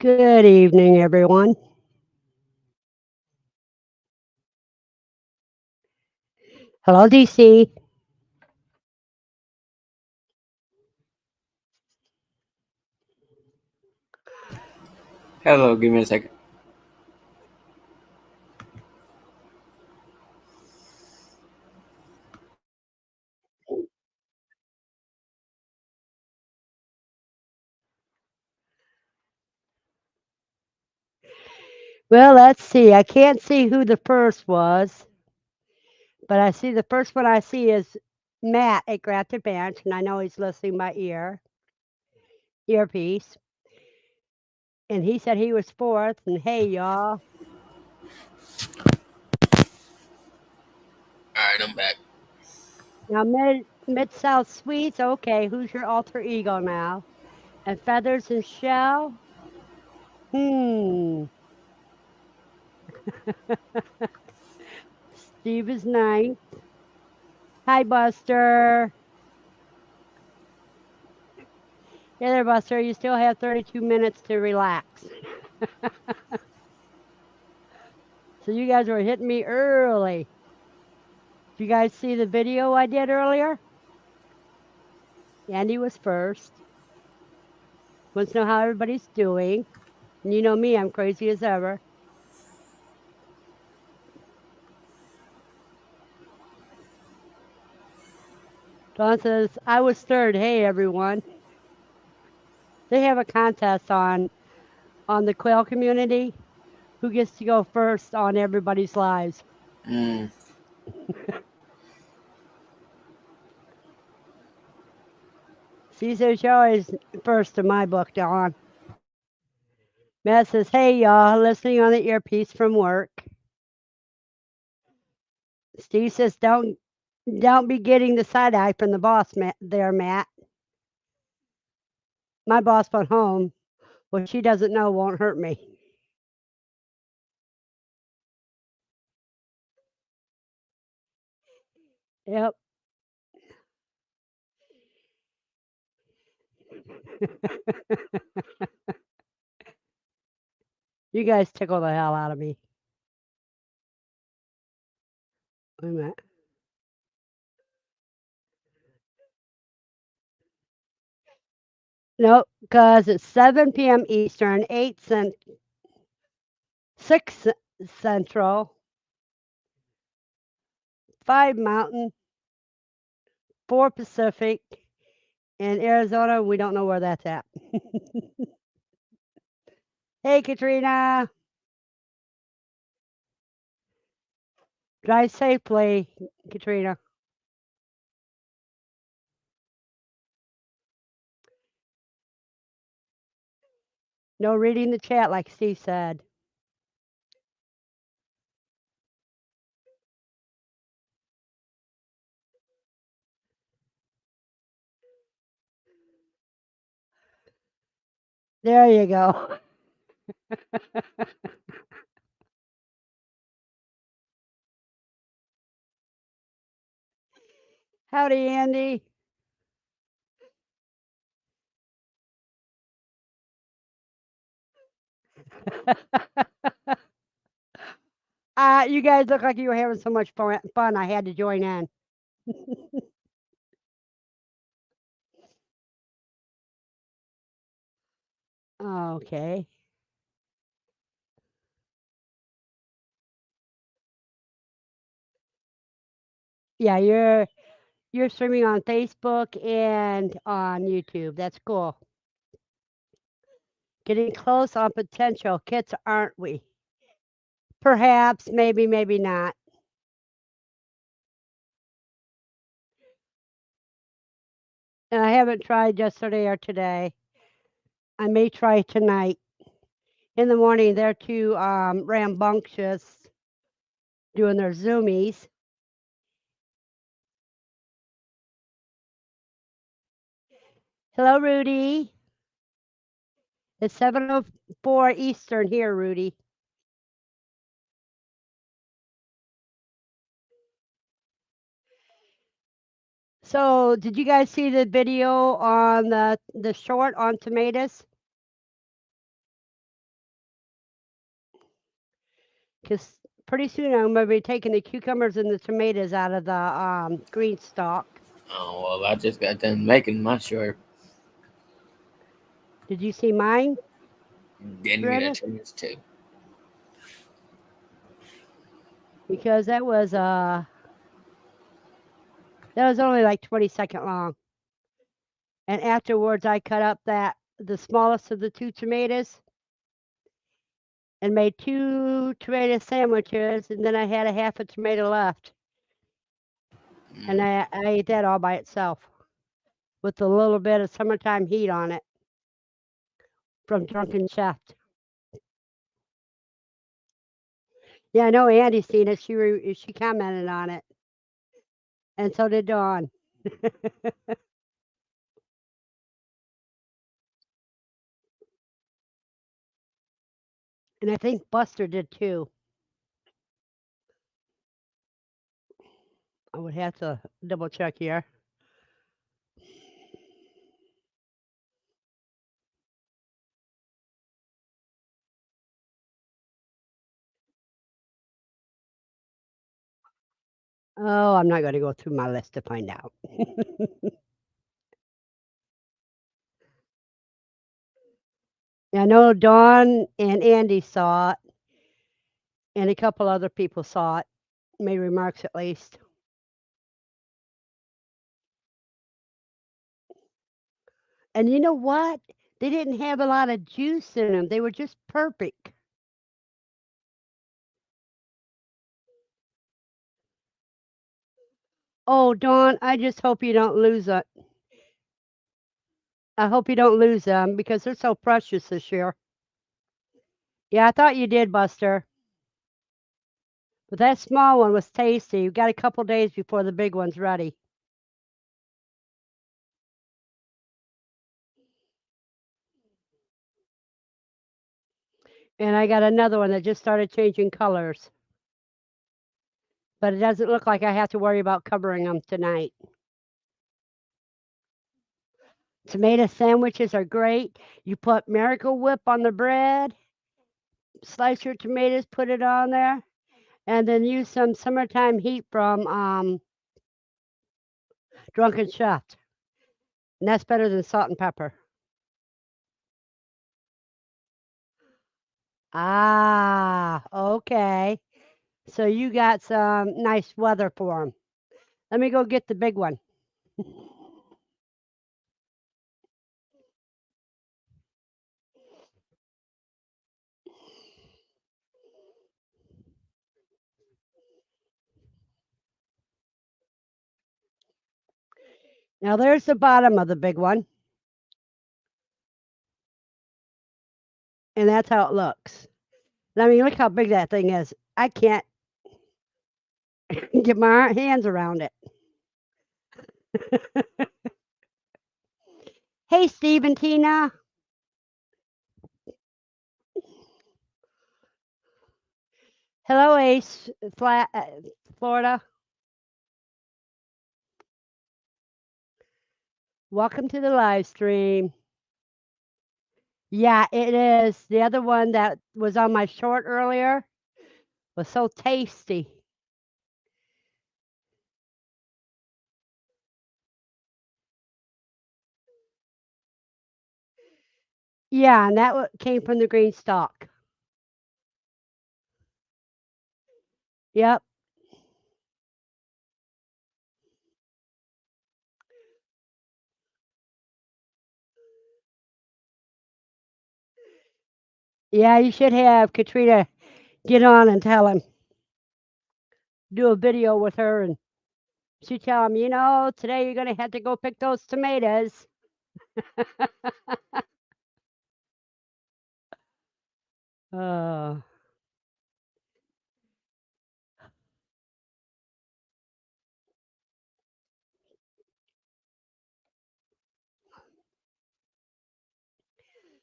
Good evening, everyone. Hello, DC. Hello, give me a second. Well, let's see. I can't see who the first was, but I see the first one I see is Matt at Grafted Bench, and I know he's listening by earpiece. And he said he was fourth. And hey, y'all. All right, I'm back. Now, Mid South Sweets. Okay, who's your alter ego now? And Feathers and Shell. Hmm. Steve is ninth. Hi, Buster. Hey there, Buster. You still have 32 minutes to relax. So you guys were hitting me early. Did you guys see the video I did earlier? Andy was first. Wants to know how everybody's doing. And you know me, I'm crazy as ever. Dawn says, I was third. Hey, everyone. They have a contest on the Quail community. Who gets to go first on everybody's lives? Mm, Caesar Show is first in my book, Dawn. Matt says, hey, y'all, listening on the earpiece from work. Steve says, don't be getting the side eye from the boss, Matt. My boss went home. What she doesn't know won't hurt me. Yep. You guys tickle the hell out of me. Wait a minute. Nope, because it's 7 p.m. Eastern, 6 Central, 5 Mountain, 4 Pacific. In Arizona, we don't know where that's at. Hey, Katrina. Drive safely, Katrina. No reading the chat, like Steve said. There you go. Howdy, Andy. You guys look like you were having so much fun. I had to join in. Okay. Yeah, you're streaming on Facebook and on YouTube. That's cool. Getting close on potential kits, aren't we? Perhaps, maybe, maybe not. And I haven't tried yesterday or today. I may try tonight. In the morning, they're too rambunctious doing their zoomies. Hello, Rudy. It's 7:04 Eastern here, Rudy. So, did you guys see the video on the short on tomatoes? Because pretty soon I'm going to be taking the cucumbers and the tomatoes out of the green stalk. Oh well, I just got done making my short. Did you see mine, Didn't get a Greta? chance to. Because that was only like 20-second long. And afterwards, I cut up the smallest of the two tomatoes and made two tomato sandwiches, and then I had a half a tomato left, and Mm. I ate that all by itself with a little bit of summertime heat on it from Drunken Chef. Yeah, I know Andy's seen it. She commented on it, and so did Dawn. And I think Buster did too. I would have to double check here. Oh, I'm not going to go through my list to find out. I know Dawn and Andy saw it, and a couple other people saw it, made remarks at least. And you know what? They didn't have a lot of juice in them. They were just perfect. Oh, Dawn, I just hope you don't lose it. I hope you don't lose them because they're so precious this year. Yeah, I thought you did, Buster. But that small one was tasty. You got a couple days before the big one's ready. And I got another one that just started changing colors. But it doesn't look like I have to worry about covering them tonight. Tomato sandwiches are great. You put Miracle Whip on the bread, slice your tomatoes, put it on there, and then use some summertime heat from Drunken Chef. And that's better than salt and pepper. Ah, okay. So you got some nice weather for them. Let me go get the big one. Now there's the bottom of the big one, and that's how it looks. I mean, look how big that thing is. I can't get my hands around it. Hey, Steve and Tina. Hello, Ace, Florida. Welcome to the live stream. Yeah, it is. The other one that was on my short earlier was so tasty. Yeah, and that came from the green stalk. Yep. Yeah, you should have Katrina get on and tell him, do a video with her, and she tell him, today you're gonna have to go pick those tomatoes. Uh,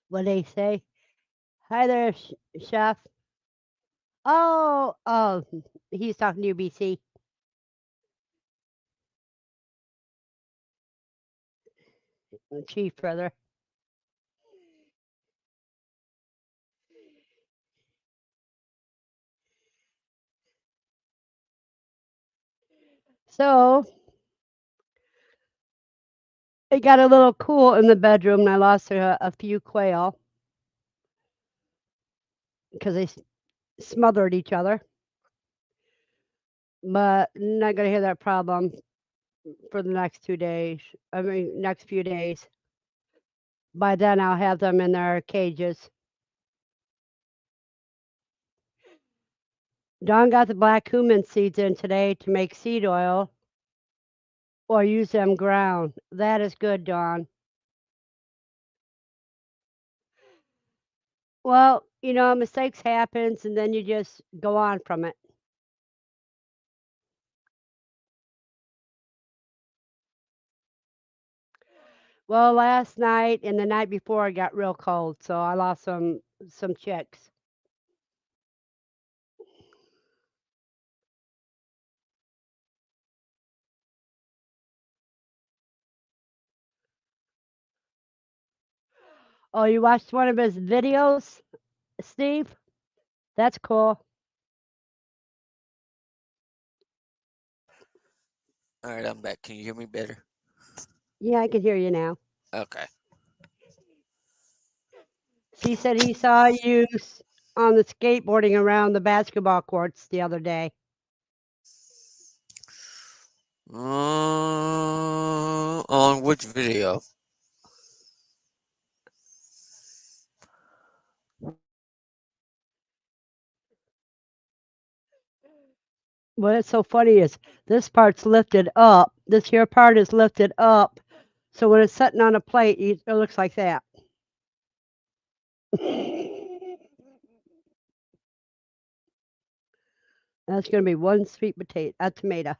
what they say? Hi there, chef. Oh, he's talking to you, BC. Chief, brother. So it got a little cool in the bedroom, and I lost a few quail because they smothered each other. But not gonna hear that problem for the next 2 days. I mean, next few days. By then, I'll have them in their cages. Dawn got the black cumin seeds in today to make seed oil or use them ground. That is good, Dawn. Well, mistakes happens and then you just go on from it. Well, last night and the night before it got real cold, so I lost some chicks. Oh, you watched one of his videos, Steve? That's cool. All right, I'm back. Can you hear me better? Yeah, I can hear you now. Okay. She said he saw you on the skateboarding around the basketball courts the other day. On which video? What's so funny is this part's lifted up. This here part is lifted up. So when it's sitting on a plate, it looks like that. That's going to be one sweet potato, a tomato.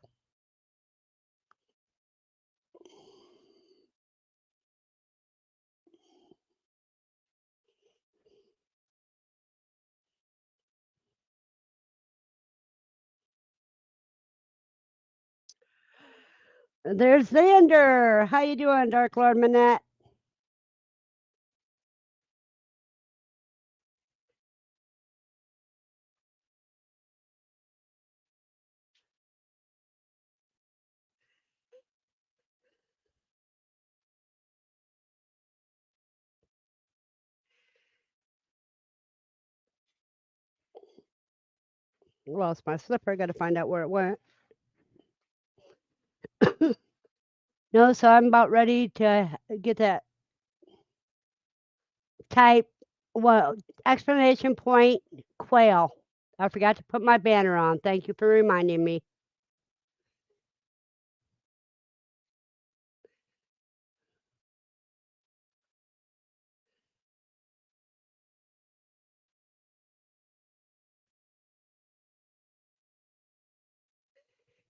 There's Xander. How you doing, Dark Lord Manette? Lost my slipper. Got to find out where it went. No, so I'm about ready to get that type. Well, explanation point quail. I forgot to put my banner on. Thank you for reminding me.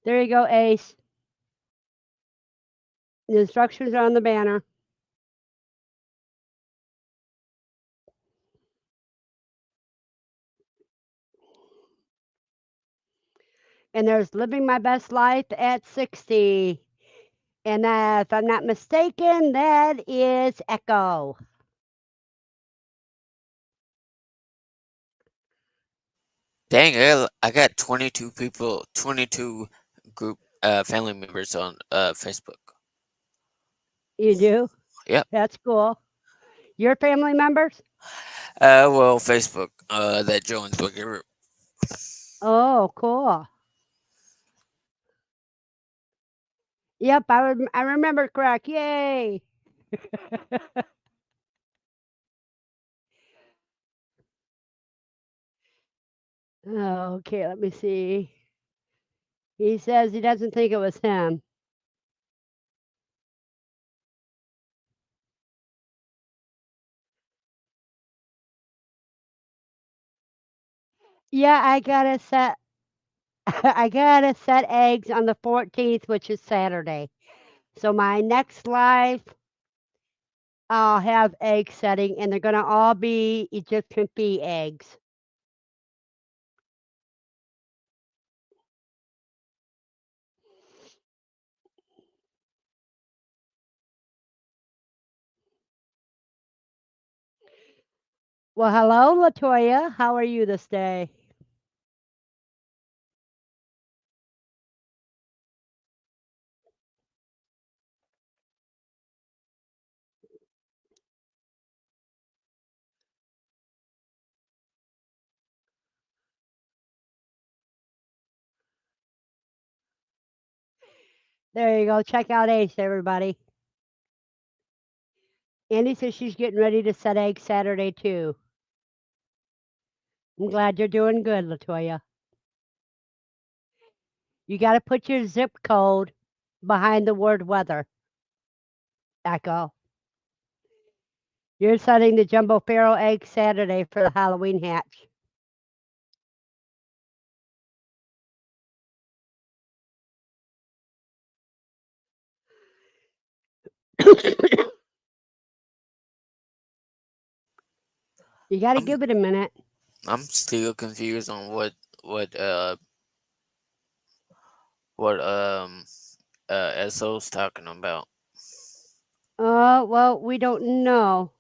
There you go, Ace. The instructions are on the banner. And there's living my best life at 60. And if I'm not mistaken, that is Echo. Dang, I got 22 people, 22 group family members on Facebook. You do? Yep. That's cool. Your family members? Well, Facebook that joins the group. Oh, cool. Yep, I remember correct. Yay. Okay, let me see. He says he doesn't think it was him. Yeah, I gotta set I gotta set eggs on the 14th, which is Saturday. So my next live, I'll have egg setting, and they're gonna all be Egyptian pea eggs. Well, hello, Latoya. How are you this day? There you go. Check out Ace, everybody. Andy says she's getting ready to set eggs Saturday too. I'm glad you're doing good, Latoya. You got to put your zip code behind the word weather. Echo. You're setting the jumbo farrow egg Saturday for the Halloween hatch. You got to I'm give it a minute. I'm still confused on what uh what SO's talking about. Well, we don't know.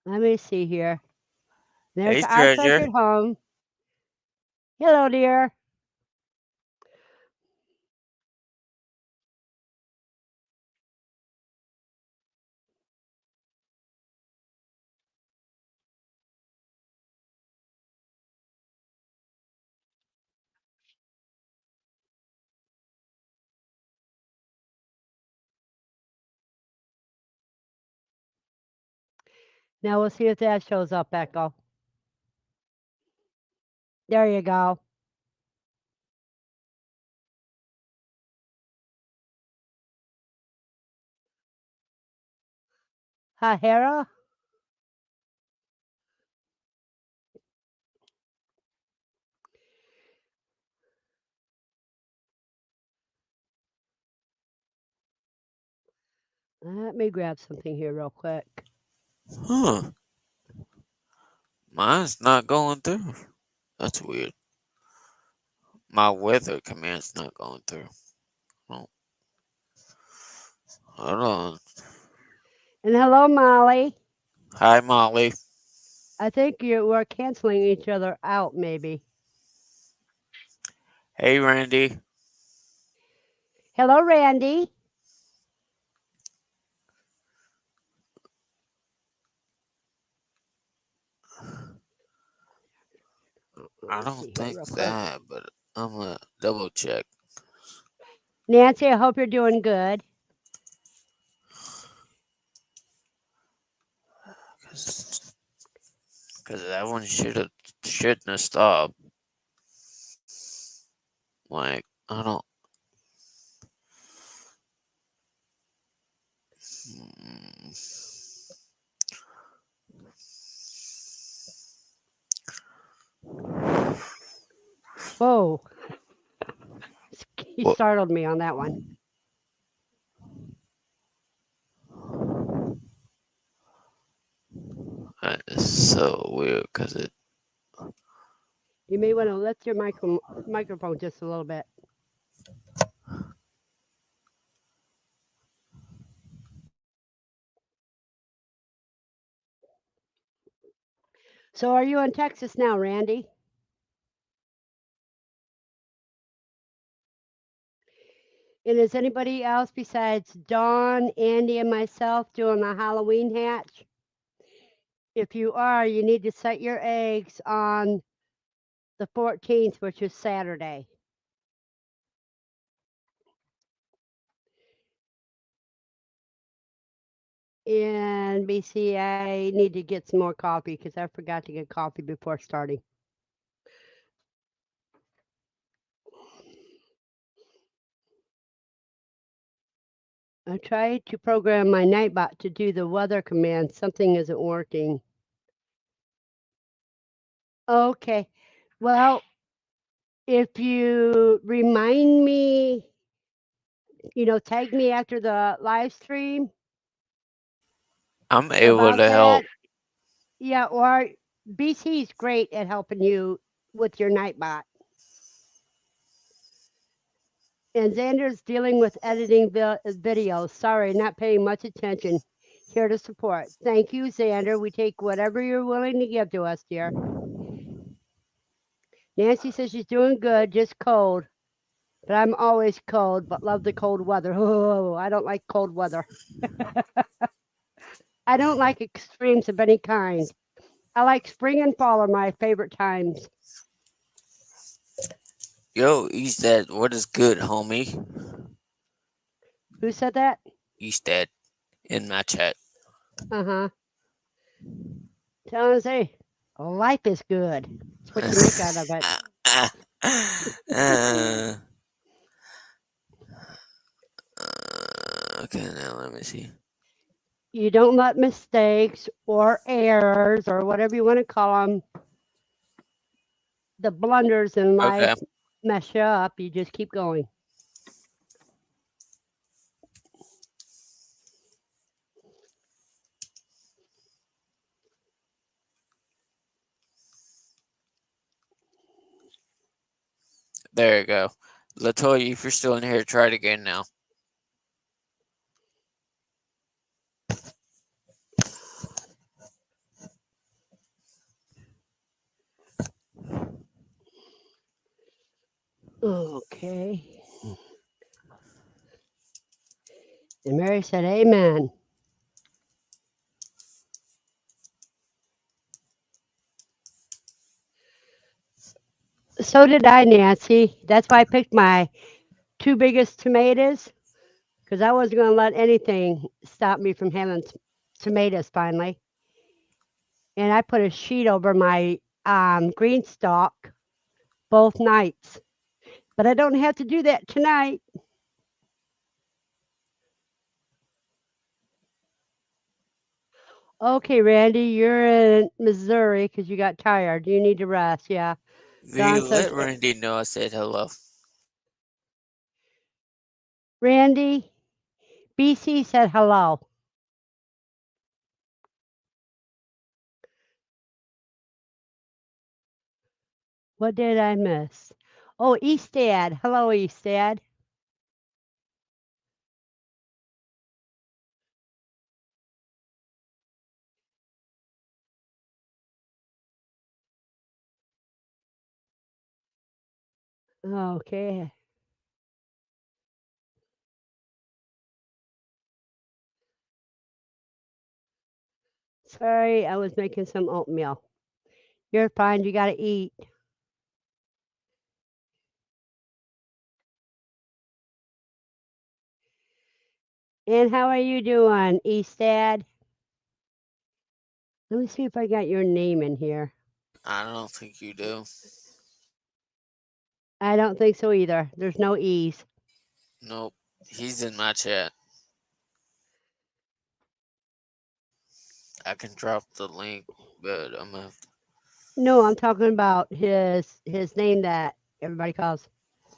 Let me see here. There's Hey our treasured treasure. home. Hello, dear. Now we'll see if that shows up, Echo. There you go. Hahera? Let me grab something here real quick. Huh. Mine's not going through. That's weird. My weather command's not going through. Oh, hold on. And hello, Molly. Hi Molly. I think we're canceling each other out, maybe. Hey Randy. Hello, Randy. Let I me don't see here think real quick. that, but I'm gonna double check. Nancy, I hope you're doing good. Cause that one shouldn't have stopped. Like I don't. Hmm. Whoa, you What? startled me on that one. That is so weird. Cause it. You may want to lift your microphone just a little bit. So, are you in Texas now, Randy? And is anybody else besides Dawn, Andy, and myself doing the Halloween hatch? If you are, you need to set your eggs on the 14th, which is Saturday. And BC, I need to get some more coffee because I forgot to get coffee before starting. I tried to program my Nightbot to do the weather command. Something isn't working. Okay. Well, if you remind me, tag me after the live stream I'm able about to help. that. Yeah, or BC's great at helping you with your Nightbot. And Xander's dealing with editing videos. Sorry, not paying much attention. Here to support. Thank you, Xander. We take whatever you're willing to give to us, dear. Nancy says she's doing good, just cold. But I'm always cold, but love the cold weather. Oh, I don't like cold weather. I don't like extremes of any kind. I like spring and fall are my favorite times. Yo, Eastad, what is good, homie? Who said that? Eastad in my chat. Uh-huh. Tell him, say, life is good. It's what you make out of it. Uh, okay, now let me see. You don't let mistakes or errors or whatever you want to call them, the blunders in Okay, life mess you up. You just keep going. there you go. Latoya, if you're still in here, try it again now. Okay. And Mary said, Amen. So did I, Nancy. That's why I picked my two biggest tomatoes because I wasn't going to let anything stop me from having tomatoes finally. And I put a sheet over my green stalk both nights. But I don't have to do that tonight. Okay, Randy, you're in Missouri because you got tired. You need to rest. Yeah. V, Don says, let Randy know I said hello. Randy, BC said hello. What did I miss? Oh, Eastad. Hello, Eastad. Okay. Sorry, I was making some oatmeal. You're fine. You got to eat. And how are you doing, Eastad? Let me see if I got your name in here. I don't think you do. I don't think so either. There's no E's. Nope. He's in my chat. I can drop the link, but I'm gonna have to. No, I'm talking about his name that everybody calls.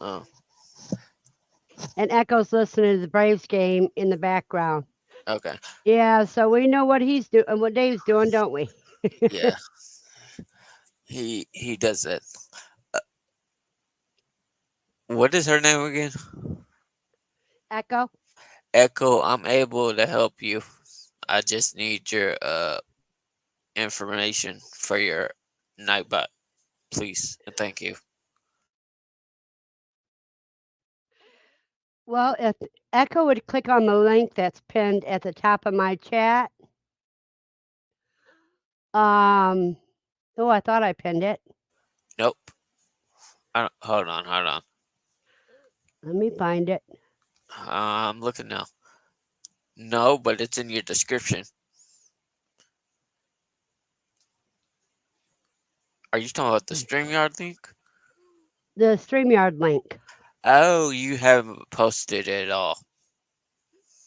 Oh, And Echo's listening to the Braves game in the background. okay. Yeah, so we know what he's doing and what Dave's doing, don't we? Yeah, he does that. Uh, what is her name again? Echo? Echo. I'm able to help you. I just need your information for your Nightbot, please, and thank you. Well, if Echo would click on the link that's pinned at the top of my chat. Oh, I thought I pinned it. Nope. Hold on, hold on. Let me find it. I'm looking now. No, but it's in your description. Are you talking about the StreamYard link? The StreamYard link. Oh, you haven't posted it at all.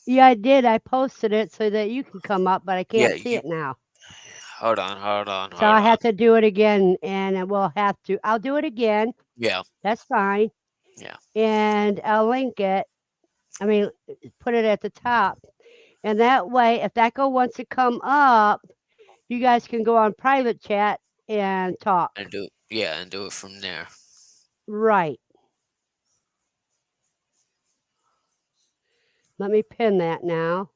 Yeah, I did. I posted it so that you can come up, but I Yeah, can't see you. it now. Hold on, hold on, So hold I on. have to do it again, and I'll do it again. Yeah, That's fine. yeah. And I'll link it. I mean, put it at the top. And that way, if Echo wants to come up, you guys can go on private chat and talk. And do it from there. Right. Let me pin that now.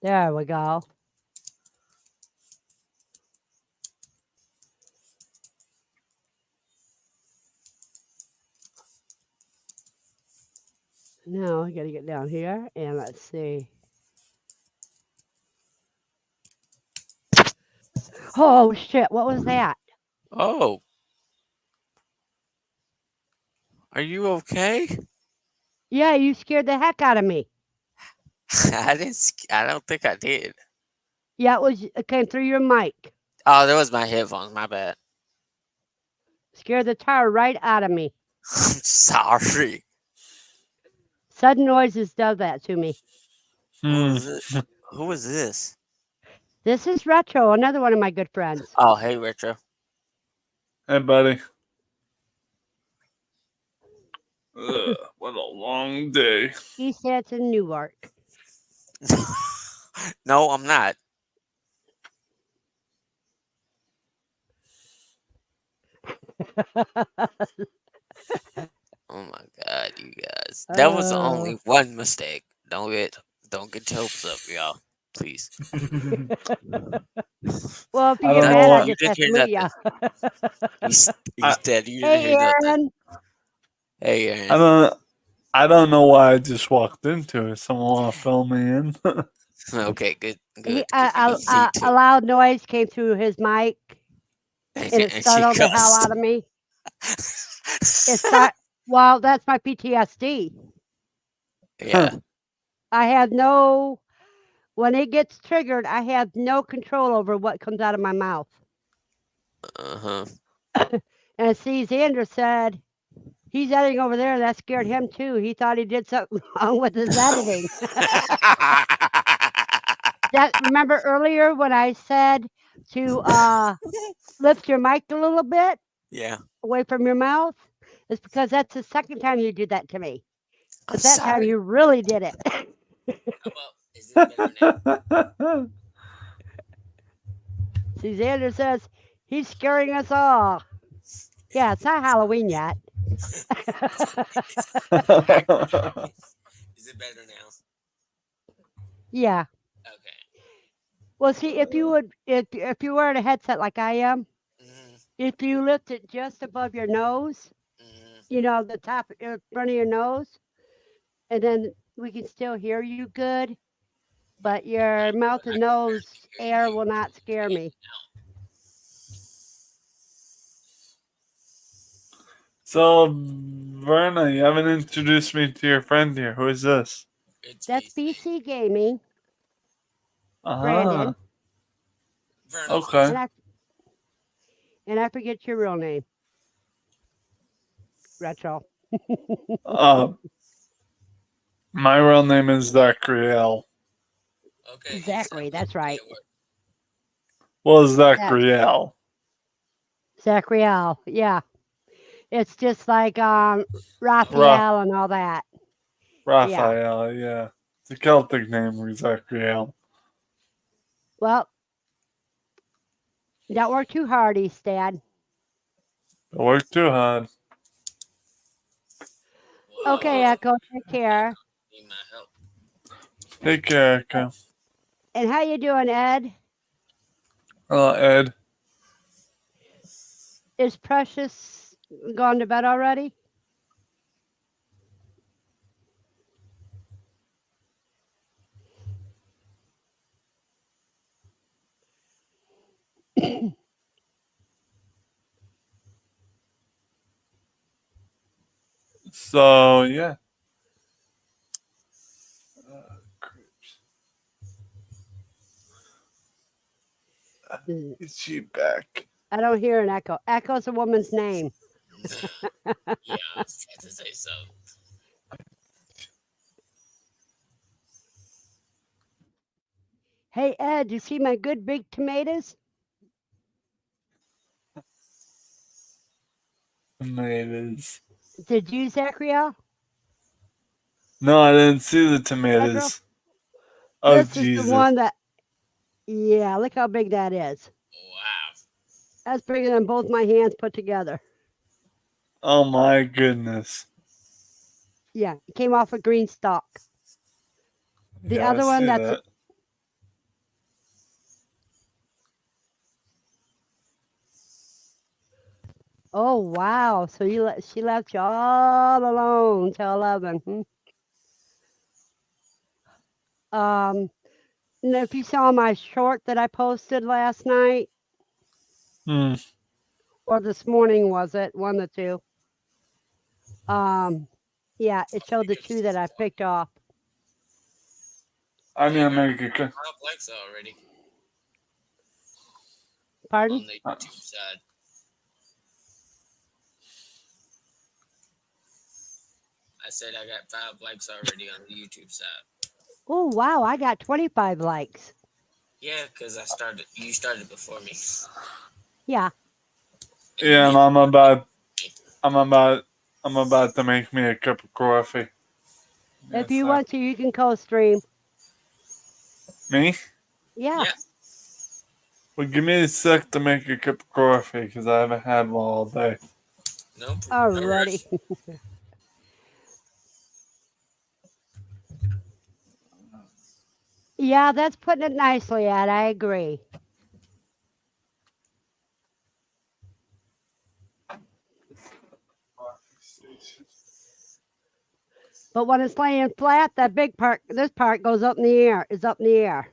There we go. Now I got to get down here and let's see. Oh shit! What was that? Oh, are you okay? Yeah, you scared the heck out of me. I don't think I did. Yeah, it came through your mic. Oh, that was my headphones. My bad. Scared the tar right out of me. I'm sorry. Sudden noises does that to me. Who Hmm. was it? Who was this? This is Retro, another one of my good friends. Oh, hey, Retro. Hey, buddy. Ugh, what a long day. East Hampton, Newark. No, I'm not. Oh my god, you guys. That was only one mistake. Don't get your hopes up, y'all. Please. Well, if you I get don't know mad, I what. You just didn't have to hear move ya. nothing. You I, said you didn't Hey, hear nothing. Aaron. Hey, I Aaron. don't. I don't know why I just walked into it. Someone want to fill me in? Okay, good, He, good. Because you got feet a too. loud noise came through his mic, and it And she startled the hell cussed. out of me. Well, that's my PTSD. Yeah. I have when it gets triggered, I have no control over what comes out of my mouth. Uh-huh. And see, Xander said he's editing over there, and that scared him too. He thought he did something wrong with his editing. Remember earlier when I said to lift your mic a little bit Yeah. away from your mouth? It's because that's the second time you did that to me. I'm But that time sorry. you really did it. How about, is it better now? See, Xander says he's scaring us all. Yeah, it's not Halloween yet. I agree. Is it better now? Yeah. Okay. Well, see, if you wear a headset like I am, Mm-hmm. if you lift it just above your nose, Mm-hmm. you know, the top in front of your nose, and then we can still hear you good, but your mouth and I can barely nose hear air you. will not scare Can you me. So, Verna, you haven't introduced me to your friend here. Who is this? It's That's BC. BC Gaming, Ah, Brandon, Verna, okay. please. and I forget your real name, Retro. Uh, my real name is Zachariel. Okay, you said Zachary, please that's be right. at work. Well, That's Zachariel. Zachriel. Yeah, it's just like Ra- Raphael and all that. Yeah. Raphael, yeah. It's a Celtic name, Zachariel. Well, don't work too hard, Eastad. Don't work too hard. Okay, Whoa. Echo, take care. Need my help. Take care, Echo. And how you doing, Ed? Ed. Is Precious gone to bed already? So, yeah. Is she back? I don't hear an echo. Echo's a woman's name. Yeah, I was trying to say so. Hey, Ed, you see my good big tomatoes? Tomatoes. Did you, Zachriel? No, I didn't see the Pedro? tomatoes. Oh, This is the Jesus. one that, yeah, look how big that is. Wow. That's bigger than both my hands put together. Oh, my goodness. Yeah, it came off a green stalk. The Yeah, I other one see that's, that. oh, wow. So she left you all alone till 11. And if you saw my short that I posted last night, Hmm. Or this morning, was it? One of the two. Yeah, it showed the two that I picked off. I need to Dang, make a. 5 likes already Pardon? on the YouTube side. I said I got 5 likes already on the YouTube side. Oh, wow, I got 25 likes. Yeah, because you started before me. Yeah. And you Yeah, and made I'm about to make me a cup of coffee. If Yes, you want to, you can co-stream. me? Yeah. Yeah. Well, give me a sec to make a cup of coffee because I haven't had one all day. No Alrighty. rush. Yeah, that's putting it nicely, Ed. I agree. But when it's laying flat, that big part, this part goes up in the air, is up in the air.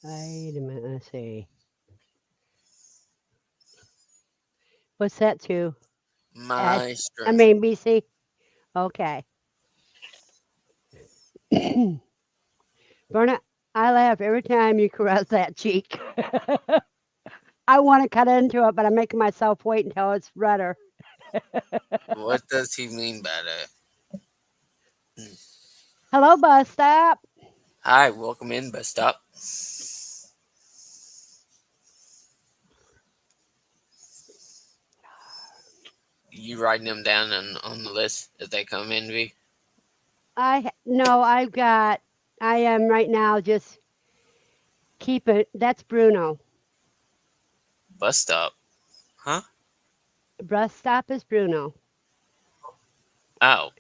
Wait a minute, let's see. What's that to? Ed? My I strength. mean, BC? Okay. Verna, I laugh every time you caress that cheek. I want to cut into it, but I'm making myself wait until it's redder. What does he mean by that? Hello, bus stop. Hi, welcome in, bus stop. You writing them down on the list as they come in, V? No, I am right now just keep it. That's Bruno. Bus stop. Huh? Bus stop is Bruno. Oh.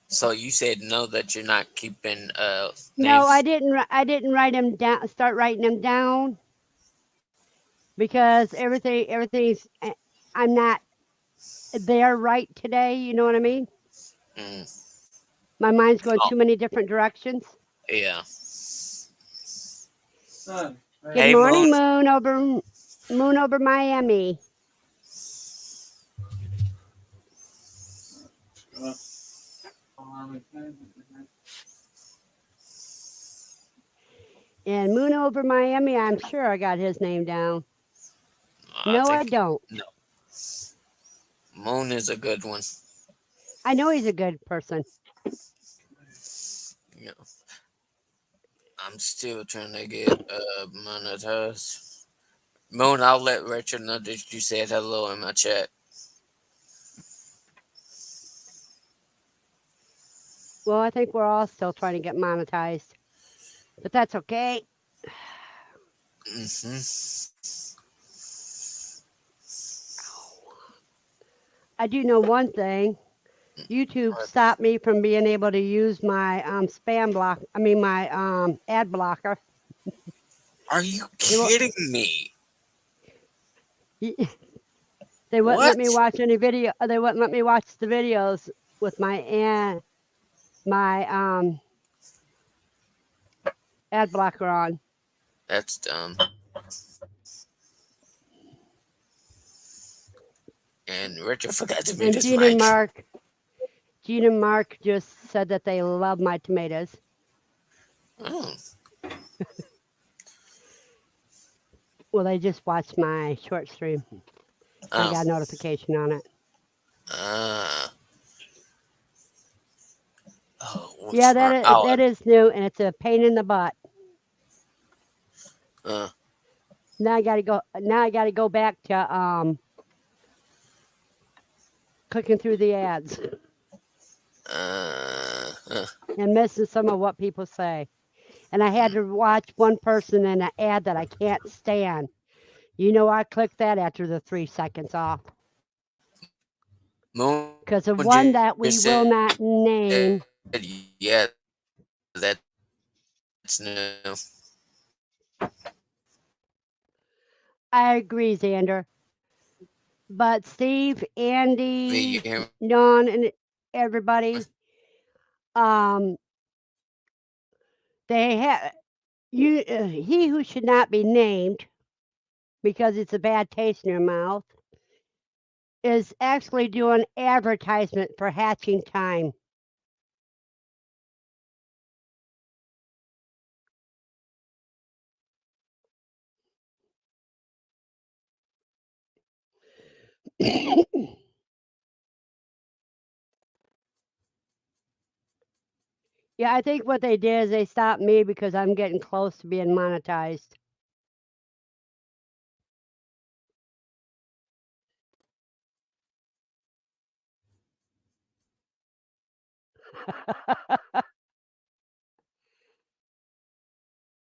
So you said no that you're not keeping No, I names? didn't. I didn't write them down. Start writing them down because everything's. I'm not there right today. You know what I mean? Mm. My mind's going Oh, too many different directions. yeah. Good Hey, Moon. morning, Moon over Miami. And Moon over Miami. I'm sure I got his name down. I No, I think don't. no. Moon is a good one. I know he's a good person. Yeah. I'm still trying to get monetized. Moon, I'll let Richard know that you said hello in my chat. Well, I think we're all still trying to get monetized, but that's okay. I do know one thing. YouTube stopped me from being able to use my spam block. I mean my ad blocker. Are you They won't. kidding me? They wouldn't let What? me watch any video. They wouldn't let me watch the videos with my ad blocker on. That's dumb. And Richard forgot to mute And his mic. Gene and Mark just said that they love my tomatoes. Oh. Well, they just watched my short stream. I Oh. got a notification on it. Oh, Yeah, smart. Oh, that is new, and it's a pain in the butt. Now I gotta go. Now I gotta go back to clicking through the ads and missing some of what people say. and I had to watch one person in an ad that I can't stand. You know, I clicked that after the 3 seconds off Moon because of just one said, that we will not name. yeah, that's new. I agree, Xander. But Steve, V, you Andy, hear me? Don, and everybody, um, they have he who should not be named because it's a bad taste in your mouth is actually doing advertisement for hatching time. Yeah, I think what they did is they stopped me because I'm getting close to being monetized.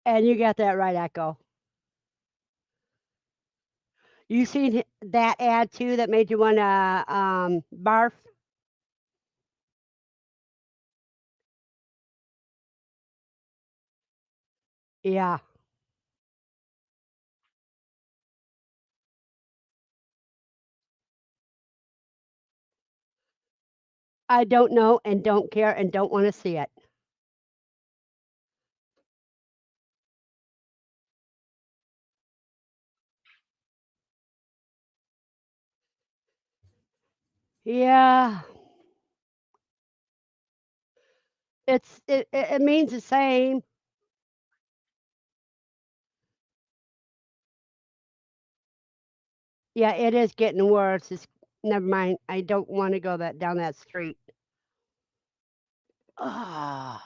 And you got that right, Echo. You seen that ad too that made you want to barf? Yeah, I don't know and don't care and don't want to see it. Yeah, it means the same. Yeah, it is getting worse. It's, never mind. I don't want to go that down that street. Ah,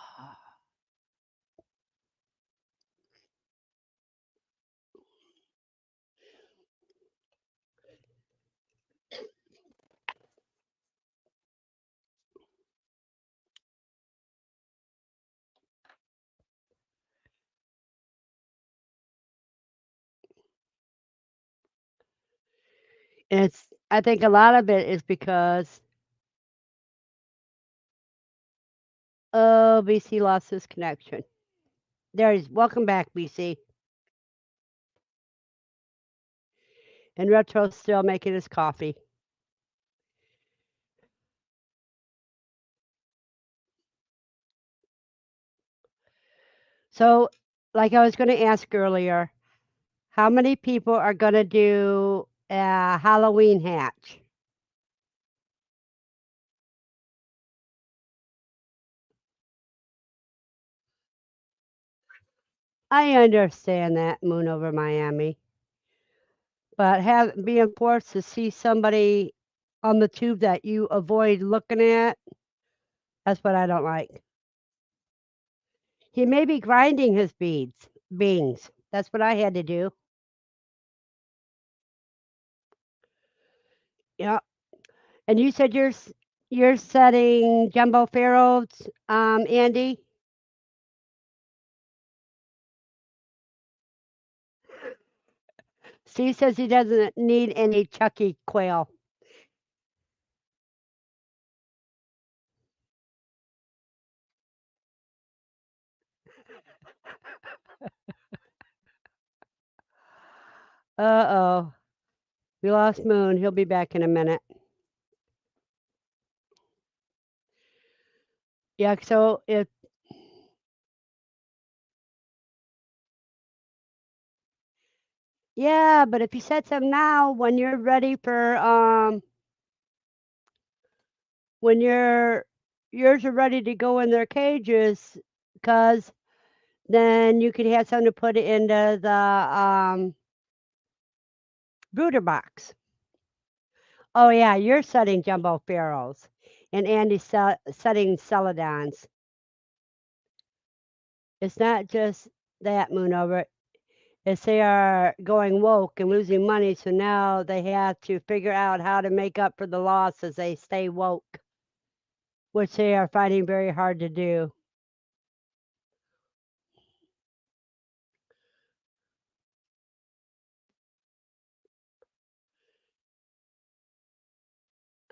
it's. I think a lot of it is because BC lost his connection. There he's. Welcome back, BC. And Retro's still making his coffee. So, like I was going to ask earlier, how many people are going to do a Halloween hatch? I understand that, Moon over Miami, but being forced to see somebody on the tube that you avoid looking at, that's what I don't like. He may be grinding his beans. That's what I had to do. Yeah. And you said you're setting jumbo pharaohs, Andy. Steve says he doesn't need any Chucky quail. Uh-oh. We lost Moon. He'll be back in a minute. Yeah, so if yeah, but if you set some now when you're ready for when yours are ready to go in their cages, because then you could have some to put it into the brooder box. Oh yeah, you're setting jumbo pharaohs, and Andy's setting celadons. It's not just that, Moon over. It's they are going woke and losing money, so now they have to figure out how to make up for the loss as they stay woke, which they are finding very hard to do.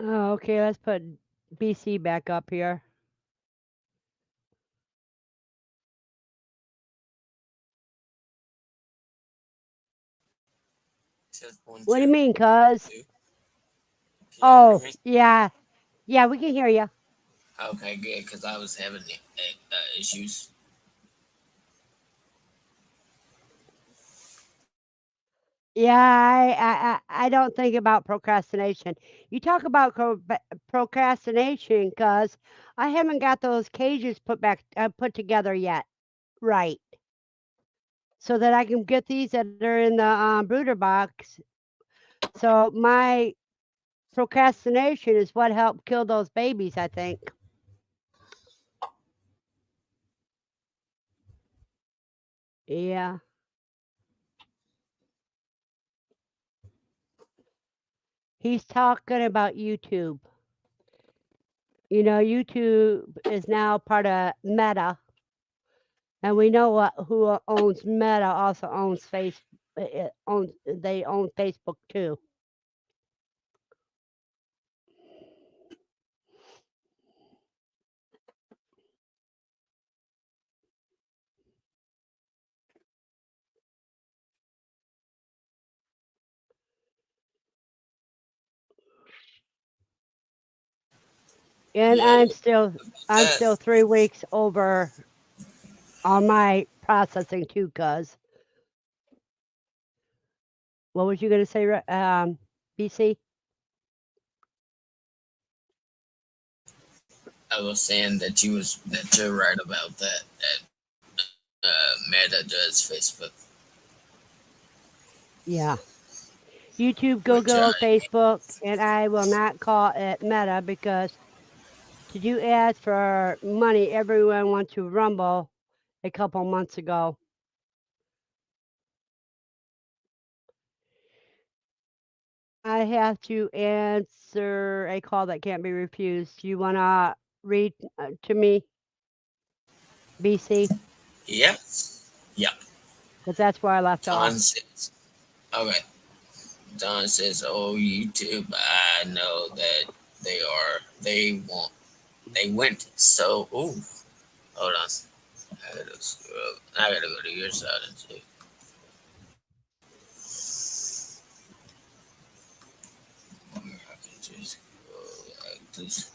Oh, okay. Let's put BC back up here. Just one, What do you two, mean, cuz? two. Can y'all hear Oh, me? yeah. Yeah, we can hear you. Okay, good, because I was having issues. Yeah, I don't think about procrastination. You talk about procrastination, cuz I haven't got those cages put together yet. Right. So that I can get these that are in the brooder box. So my procrastination is what helped kill those babies, I think. Yeah. He's talking about YouTube. You know, YouTube is now part of Meta, and we know who owns Meta also owns they own Facebook too. And Yeah, I'm that. still 3 weeks over on my processing too, cuz. What was you gonna say, BC? I was saying that you're right about that. Meta does Facebook, Yeah. YouTube, which Google, Facebook, and I will not call it Meta because to do ads for money, everyone went to Rumble a couple months ago. I have to answer a call that can't be refused. You want to read to me, BC? yep, yep. Because that's where I left off. Don says, okay. Don says, "Oh, YouTube, I know that they went so. Ooh, hold on. I gotta go to your side and see. I can just go like this.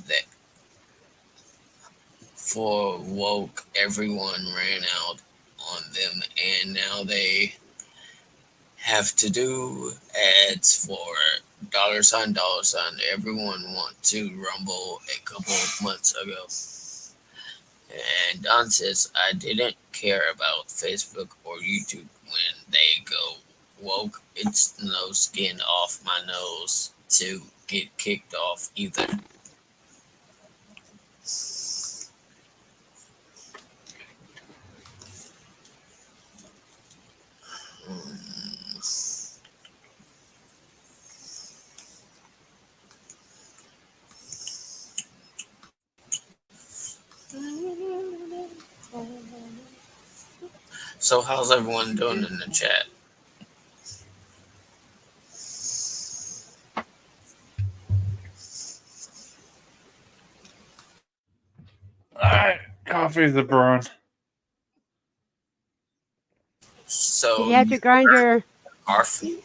That for woke, everyone ran out on them, and now they have to do ads for dollar sign. Everyone want to Rumble a couple of months ago." And Don says, "I didn't care about Facebook or YouTube when they go woke. It's no skin off my nose to get kicked off either." So, how's everyone doing in the chat? Alright, coffee's a brewing. Did So, you have to you grind your? coffee?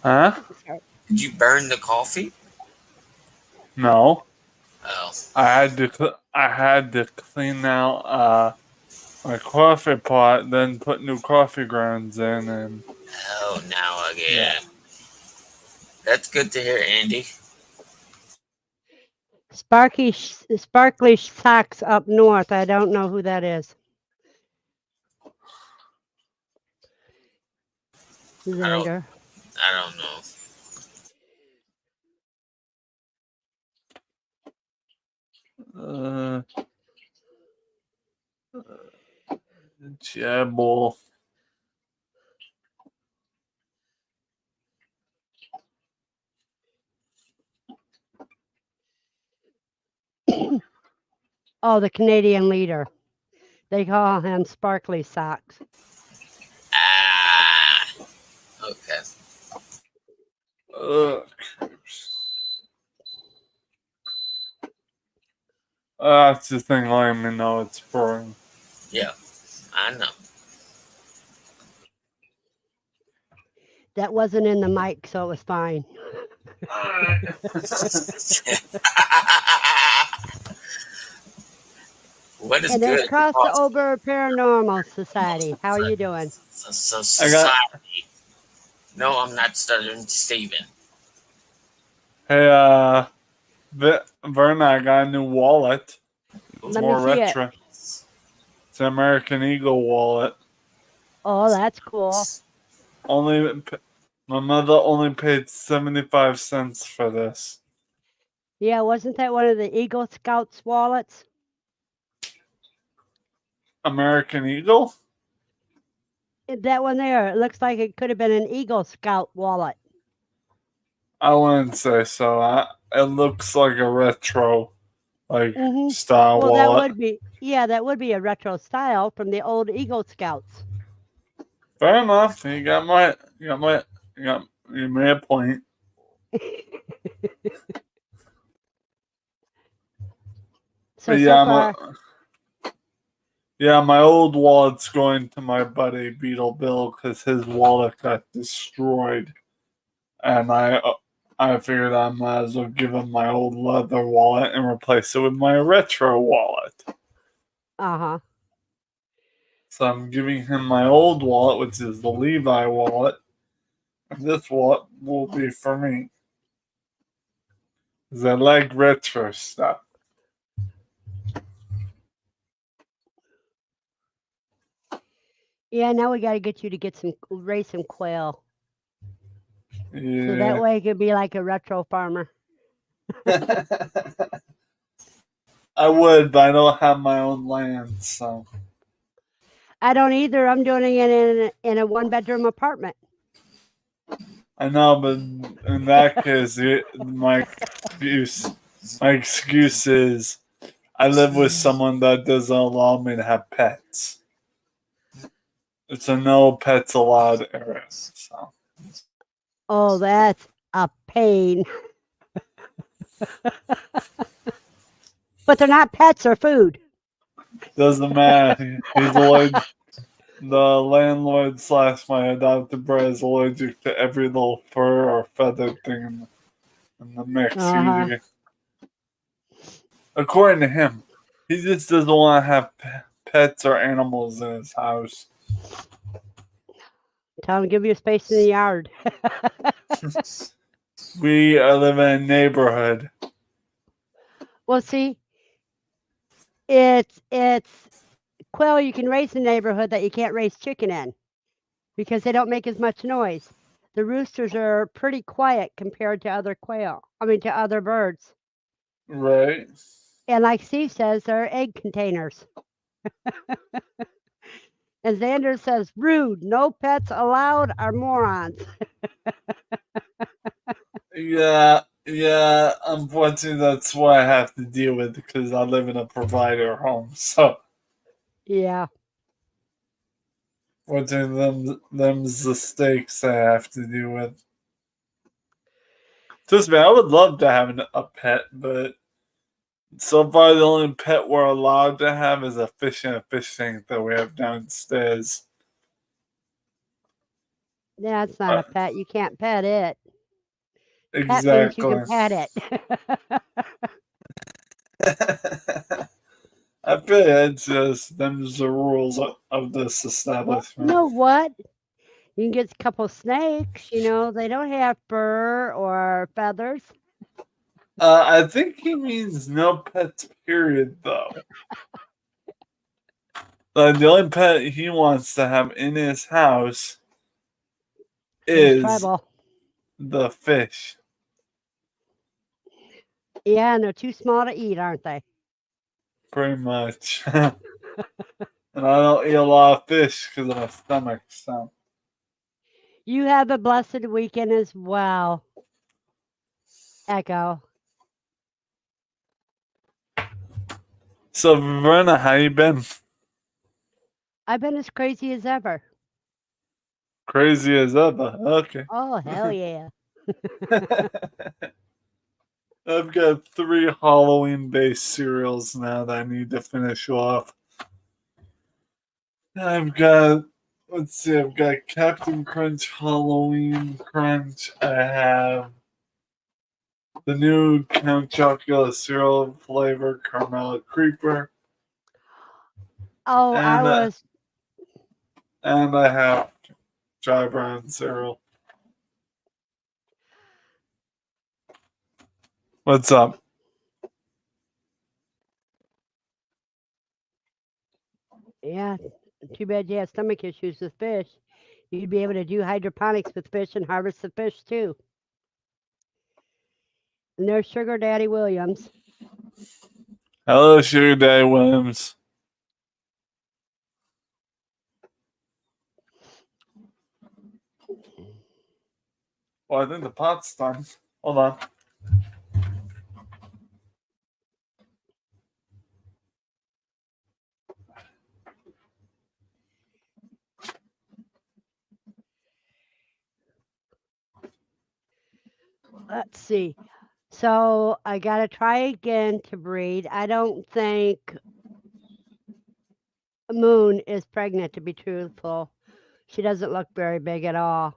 Huh? Sorry. Did you burn the coffee? No. Oh, I had to clean out my coffee pot, then put new coffee grounds in, and oh, now I get yeah. it. That's good to hear, Andy. Sparkly socks up north. I don't know who that is. I don't, Xander. I don't know. Uh, yeah, bull. Oh, the Canadian leader. They call him Sparkly Socks. Ah, Okay. That's the thing. Let me know it's boring. Yeah, I know. That wasn't in the mic, so it was fine. What is And there's good? Because Crossover Paranormal Society. How are you doing? so I got. society. No, I'm not stuttering, Steven. Hey, Verna, I got a new wallet. It's Let me more see it. retro. It's an American Eagle wallet. Oh, that's cool. My mother only paid 75 cents for this. Yeah, wasn't that one of the Eagle Scouts wallets? American Eagle? That one there. It looks like it could have been an Eagle Scout wallet. I wouldn't say so. It looks like a retro, style Well, that wallet. would be, yeah, that would be a retro style from the old Eagle Scouts. Fair enough. You made a point. So yeah, far, my old wallet's going to my buddy Beetle Bill because his wallet got destroyed, and I figured I might as well give him my old leather wallet and replace it with my retro wallet. uh-huh. So I'm giving him my old wallet, which is the Levi wallet, and this wallet will be for me. Because I like retro stuff. Yeah, now we got to get you to raise some quail. Yeah. So that way it could be like a retro farmer. I would, but I don't have my own land, so. I don't either. I'm doing it in a one-bedroom apartment. I know, but in that case, my excuse is I live with someone that doesn't allow me to have pets. It's a no pets allowed area, so. Oh, that's a pain. But they're not pets or food. Doesn't matter. He's allergic. The landlord / my adopted brother is allergic to every little fur or feather thing in the mix. Uh-huh. According to him, he just doesn't want to have pets or animals in his house. Tell them to give you space in the yard. We live in a neighborhood. Well, see, it's quail you can raise in a neighborhood that you can't raise chicken in because they don't make as much noise. The roosters are pretty quiet compared to other to other birds. Right. And like Steve says, they're egg containers. And Xander says, rude, no pets allowed are morons. Yeah, unfortunately, that's what I have to deal with because I live in a provider home. So, Yeah. them's the stakes I have to deal with. Trust me, I would love to have a pet, but so far the only pet we're allowed to have is a fish in a fish tank that we have downstairs. That's not a pet. You can't pet it. Pet means you Exactly. can pet it. I feel it's just them's the rules of this Well, establishment. you know what? You can get a couple snakes. They don't have fur or feathers. I think he means no pets, period, though. The only pet he wants to have in his house There's is trouble. the fish. Yeah, and they're too small to eat, aren't they? Pretty much. And I don't eat a lot of fish because of my stomach, so. You have a blessed weekend as well. Echo. So, Verna, how you been? I've been as crazy as ever. Crazy as ever. Okay. Oh, hell yeah. I've got 3 Halloween-based cereals now that I need to finish off. I've got, let's see, I've got Captain Crunch Halloween Crunch. I have the new Count Chocula cereal flavor Caramel Creeper. Oh, I And, was and I have Dry Brown cereal. What's up? Yeah, too bad you have stomach issues with fish. You'd be able to do hydroponics with fish and harvest the fish too. And there's Sugar Daddy Williams. Hello, Sugar Daddy Williams. Well, I think the pot's done. Hold on. Let's see. So I got to try again to breed. I don't think Moon is pregnant, to be truthful. She doesn't look very big at all.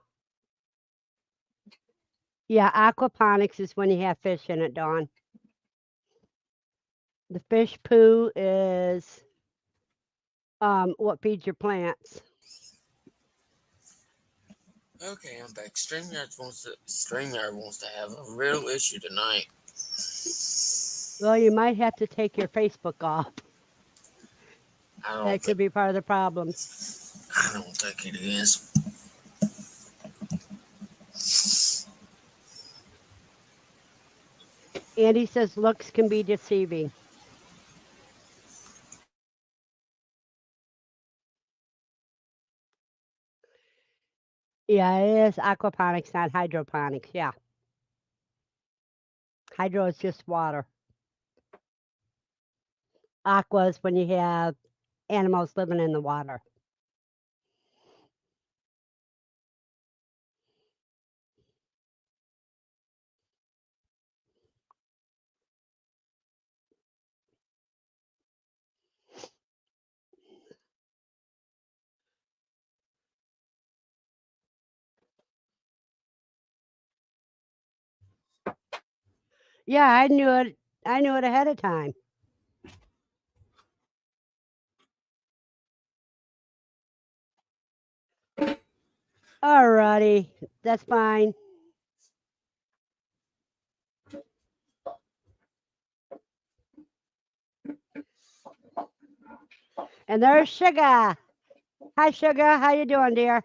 Yeah, aquaponics is when you have fish in it, Dawn. The fish poo is what feeds your plants. Okay, I'm back. StreamYard wants to have a real issue tonight. Well, you might have to take your Facebook off. I don't That think could be part of the problem. it is. Andy says looks can be deceiving. Yeah, it is aquaponics, not hydroponics. Yeah. Hydro is just water. Aqua is when you have animals living in the water. Yeah, I knew it. I knew it ahead of time. Alrighty, that's fine. And there's Sugar. Hi, Sugar. How you doing, dear?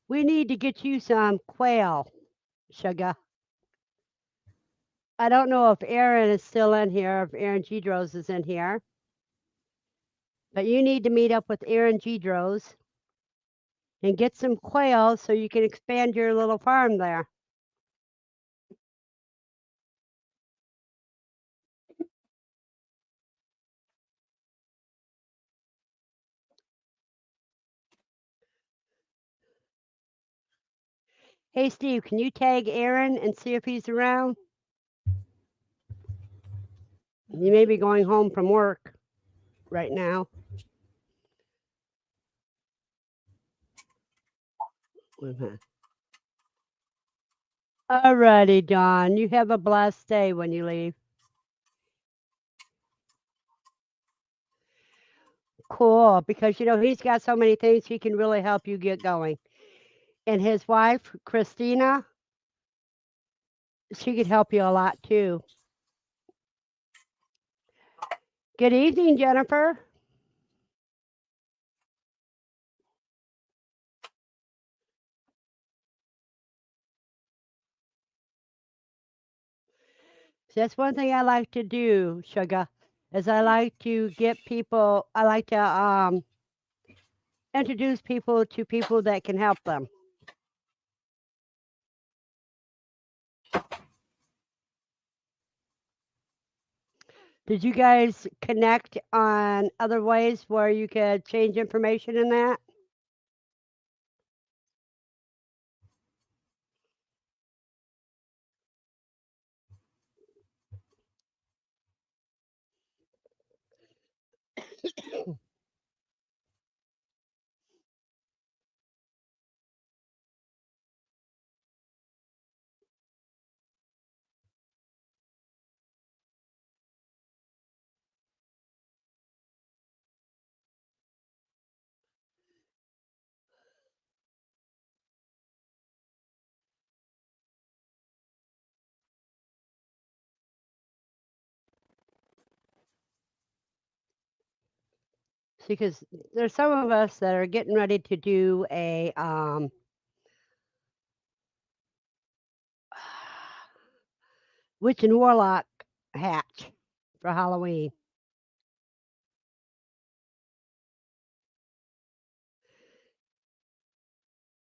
We need to get you some quail, Sugar. I don't know if Aaron is still in here, if Aaron Gedros is in here. But you need to meet up with Aaron Gedros and get some quail so you can expand your little farm there. Hey, Steve, can you tag Aaron and see if he's around? He may be going home from work right now. Alrighty, Dawn. You have a blessed day when you leave. Cool, because you know he's got so many things he can really help you get going. And his wife, Christina, she could help you a lot too. Good evening, Jennifer. That's one thing I like to do, Sugar, is I like to get people, I like to introduce people to people that can help them. Did you guys connect on other ways where you could change information in that? See, because there's some of us that are getting ready to do a witch and warlock hatch for Halloween.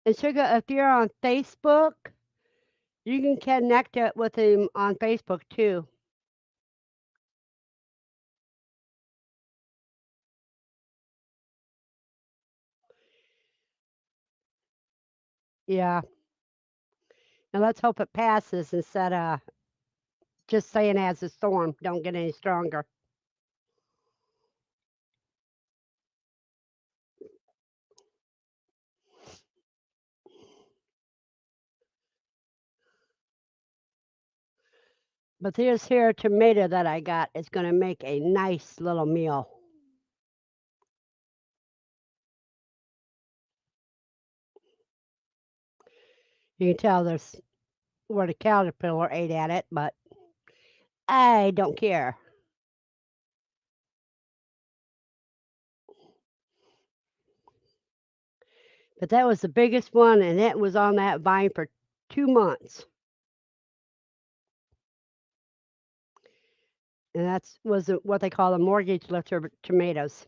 And Sugar, if you're on Facebook, you can connect it with him on Facebook too. Yeah. And let's hope it passes instead of just saying as a storm, don't get any stronger. But this here tomato that I got is going to make a nice little meal. You can tell there's where the caterpillar ate at it, but I don't care. But that was the biggest one, and it was on that vine for 2 months. And that's was what they call the mortgage lifter tomatoes.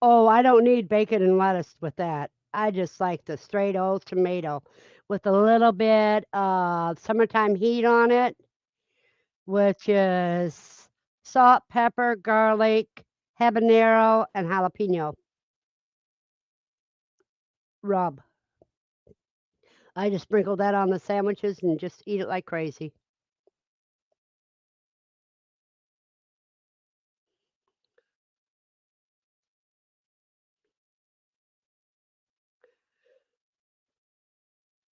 Oh, I don't need bacon and lettuce with that. I just like the straight old tomato with a little bit of summertime heat on it, which is salt, pepper, garlic, habanero, and jalapeno rub. I just sprinkle that on the sandwiches and just eat it like crazy.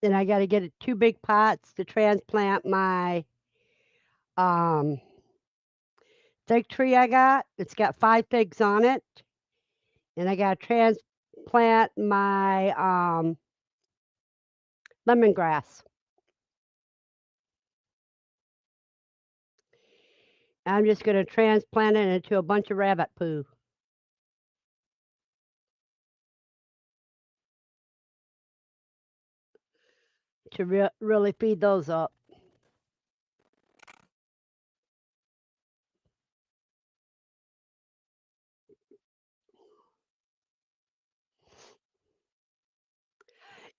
Then I got to get 2 big pots to transplant my um, fig tree I got. It's got 5 figs on it, and I got to transplant my lemongrass. I'm just going to transplant it into a bunch of rabbit poo to really feed those up.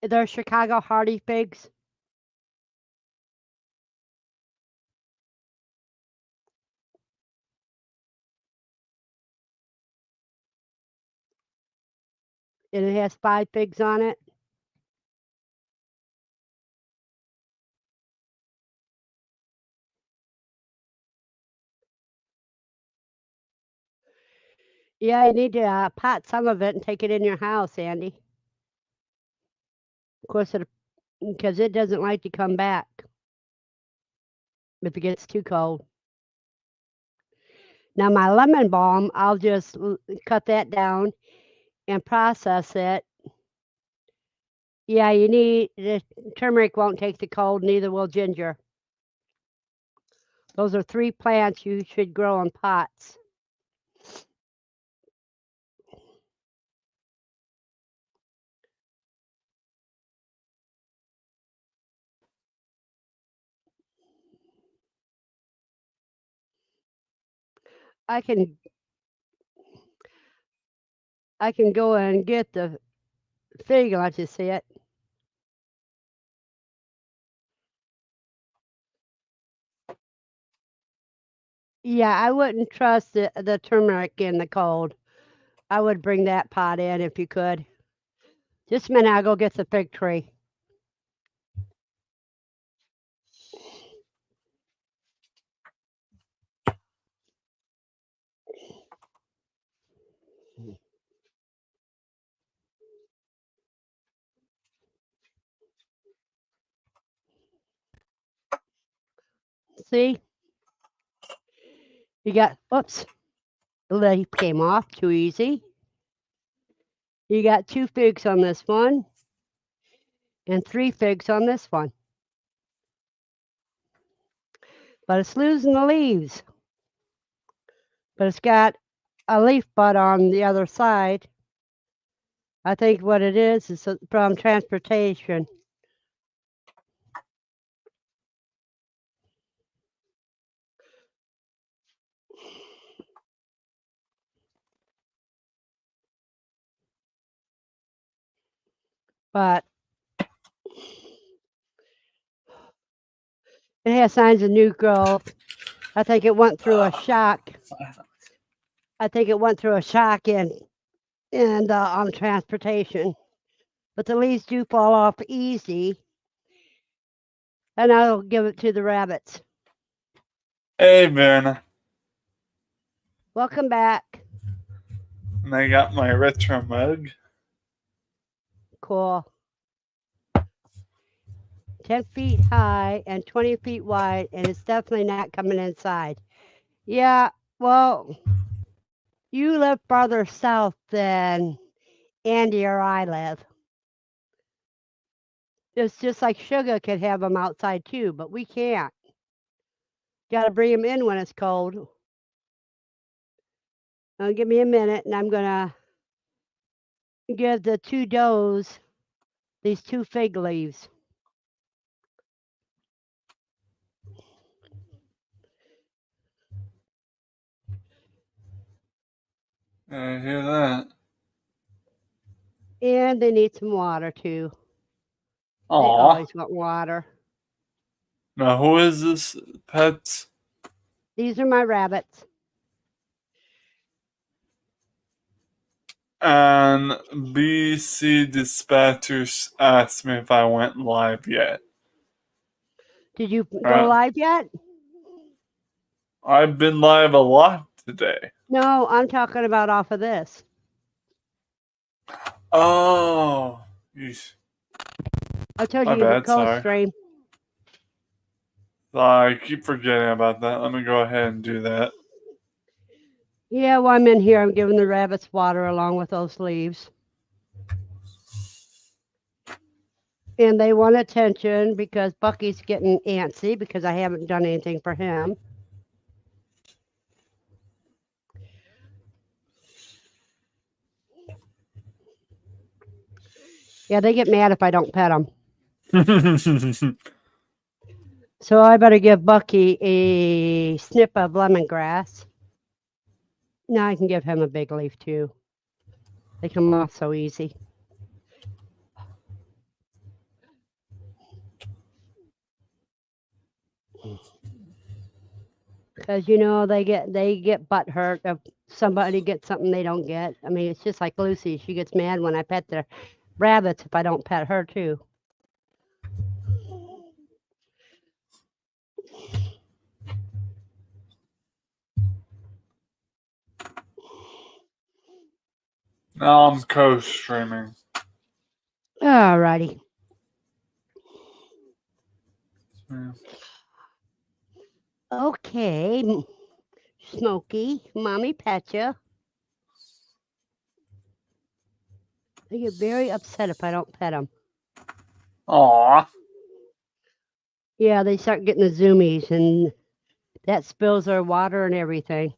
They're Chicago hardy figs. And it has 5 figs on it. Yeah, you need to pot some of it and take it in your house, Andy. Of course, because it doesn't like to come back if it gets too cold. Now, my lemon balm, I'll just cut that down and process it. Yeah, you need the turmeric won't take the cold, neither will ginger. Those are 3 plants you should grow in pots. I can go and get the fig and let you see it. Yeah, I wouldn't trust the turmeric in the cold. I would bring that pot in if you could. Just a minute, I'll go get the fig tree. See? You got, oops, the leaf came off too easy. You got 2 figs on this one and 3 figs on this one. But it's losing the leaves. But it's got a leaf bud on the other side. I think what it is from transportation. But it has signs of new growth. I think it went through a shock. I think it went through a shock and on transportation. But the leaves do fall off easy, and I'll give it to the rabbits. Hey, Ben. Welcome back. And I got my retro mug. Cool. 10 feet high and 20 feet wide, and it's definitely not coming inside. Yeah, well, you live farther south than Andy or I live. It's just like Sugar could have them outside too, but we can't. Got to bring them in when it's cold. Now, give me a minute, and I'm going to give the 2 does these 2 fig leaves. I hear that. And they need some water too. They Aw. always want water. Now, who is this pet? These are my rabbits. And BC Dispatchers asked me if I went live yet. Did you go live yet? I've been live a lot today. No, I'm talking about off of this. Oh. Yeesh. I told My you the bad, cold sorry. stream. I keep forgetting about that. Let me go ahead and do that. Yeah, while I'm in here, I'm giving the rabbits water along with those leaves. And they want attention because Bucky's getting antsy because I haven't done anything for him. Yeah, they get mad if I don't pet them. So I better give Bucky a snip of lemongrass. Now I can give him a big leaf too. They come off so easy. Because you know they get butt hurt if somebody gets something they don't get. I mean, it's just like Lucy. She gets mad when I pet the rabbits if I don't pet her too. Now I'm co-streaming. Alrighty. Yeah. Okay, Smokey, mommy pet you. They get very upset if I don't pet them. Aw. Yeah, they start getting the zoomies, and that spills their water and everything.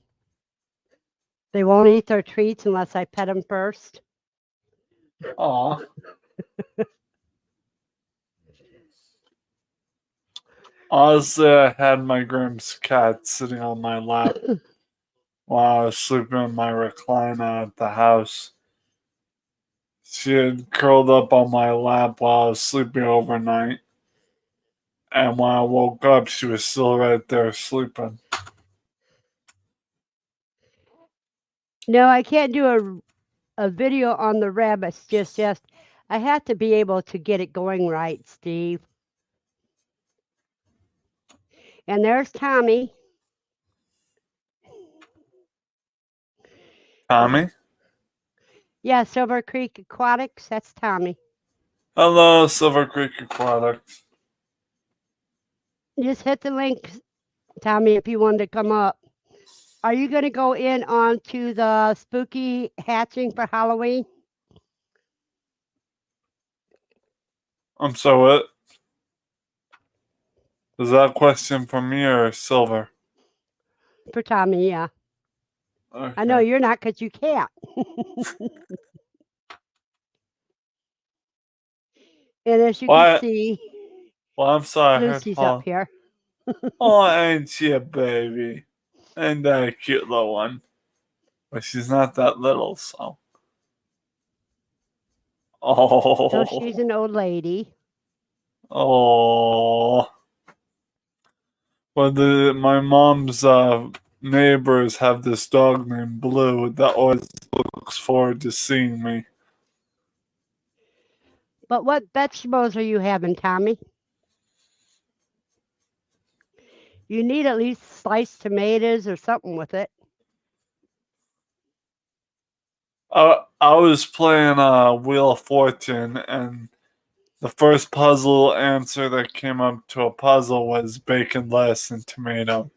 They won't eat their treats unless I pet them first. Aw. Honestly, I had my Grimm's cat sitting on my lap while I was sleeping in my recliner at the house. She had curled up on my lap while I was sleeping overnight. And when I woke up, she was still right there sleeping. No, I can't do a video on the rabbits just yet. I have to be able to get it going right, Steve. And there's Tommy. Tommy? Yeah, Silver Creek Aquatics. That's Tommy. Hello, Silver Creek Aquatics. Just hit the link, Tommy, if you wanted to come up. Are you going to go in onto the spooky hatching for Halloween? I'm so what? Is that a question for me or Silver? For Tommy, yeah. Okay. I know you're not because you can't. And as you What? can see, Well, I'm sorry. Lucy's up here. Oh, ain't she a baby? Ain't that a cute little one? But she's not that little, so. Oh. So she's an old lady. Oh. Well, my mom's neighbors have this dog named Blue that always looks forward to seeing me. But what vegetables are you having, Tommy? You need at least sliced tomatoes or something with it. I was playing Wheel of Fortune, and the first puzzle answer that came up to a puzzle was bacon, lettuce, and tomato.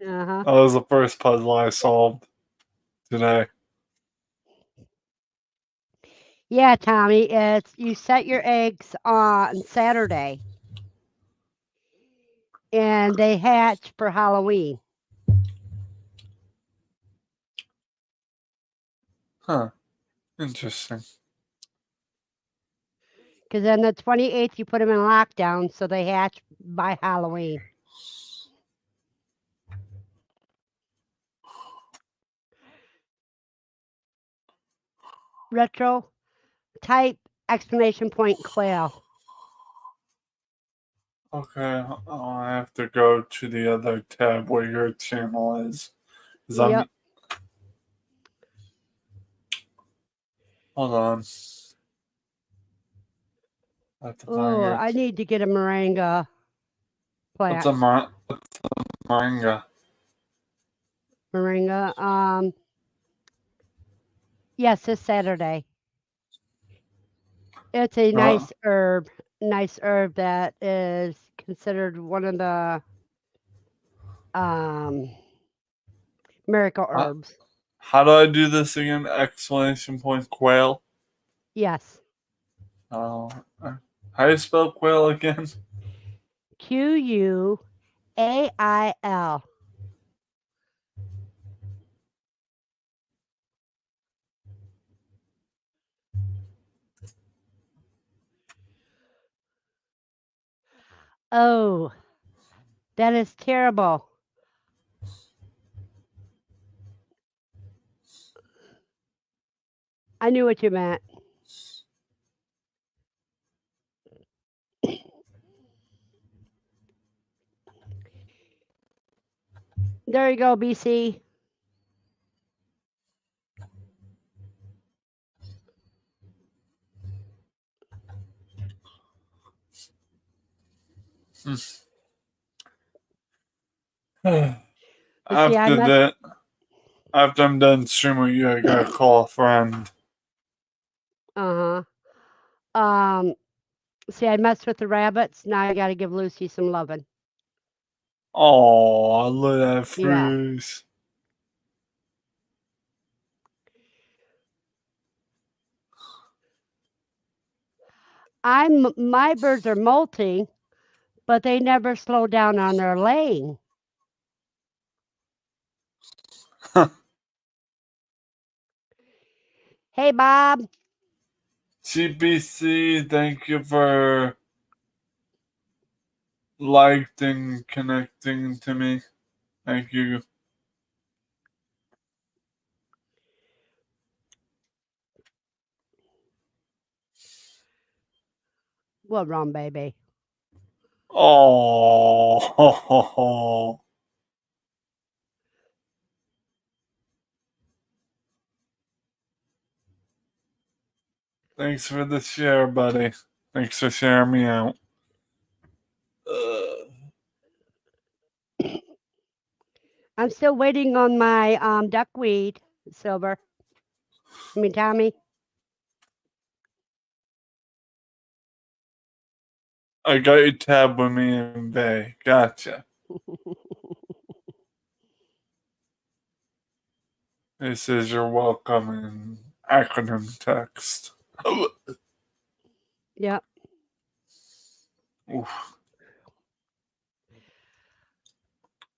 Uh-huh. That was the first puzzle I solved today. Yeah, Tommy, it's you set your eggs on Saturday and they hatch for Halloween. Huh. Interesting. Because then the 28th you put them in lockdown so they hatch by Halloween. Retro type exclamation point quail. Okay, I have to go to the other tab where your channel is. 'Cause Yep. Hold on. I have to find Oh, your. I need to get a moringa plant. What's a moringa? Moringa. Yes, this Saturday. It's a nice herb that is considered one of the miracle herbs. How do I do this again? Exclamation point quail. Yes. How do you spell quail again? Quail. Oh, that is terrible. I knew what you meant. There you go, BC. After I'm done streaming with you, I gotta call a friend. Uh-huh. See, I messed with the rabbits. Now I got to give Lucy some loving. Oh, look at that fruit. My birds are molting, but they never slow down on their laying. Hey, Bob. GBC, thank you for liked and connecting to me. Thank you. What wrong, baby? Oh, Thanks for the share, buddy. Thanks for sharing me out. I'm still waiting on my duckweed, Silver. I mean, Tommy. I got you tabbed with me and Bay. Gotcha. This is your welcome in acronym text. Yep. Oof.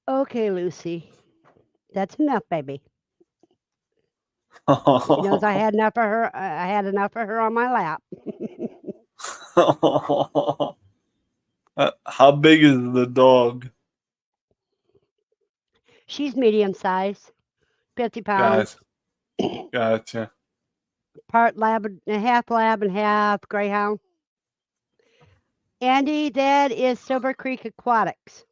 Okay, Lucy. That's enough, baby. She knows I had enough of her. I had enough of her on my lap. How big is the dog? She's medium size, 50 pounds. Gotcha. Part lab, half lab and half greyhound. Andy, that is Silver Creek Aquatics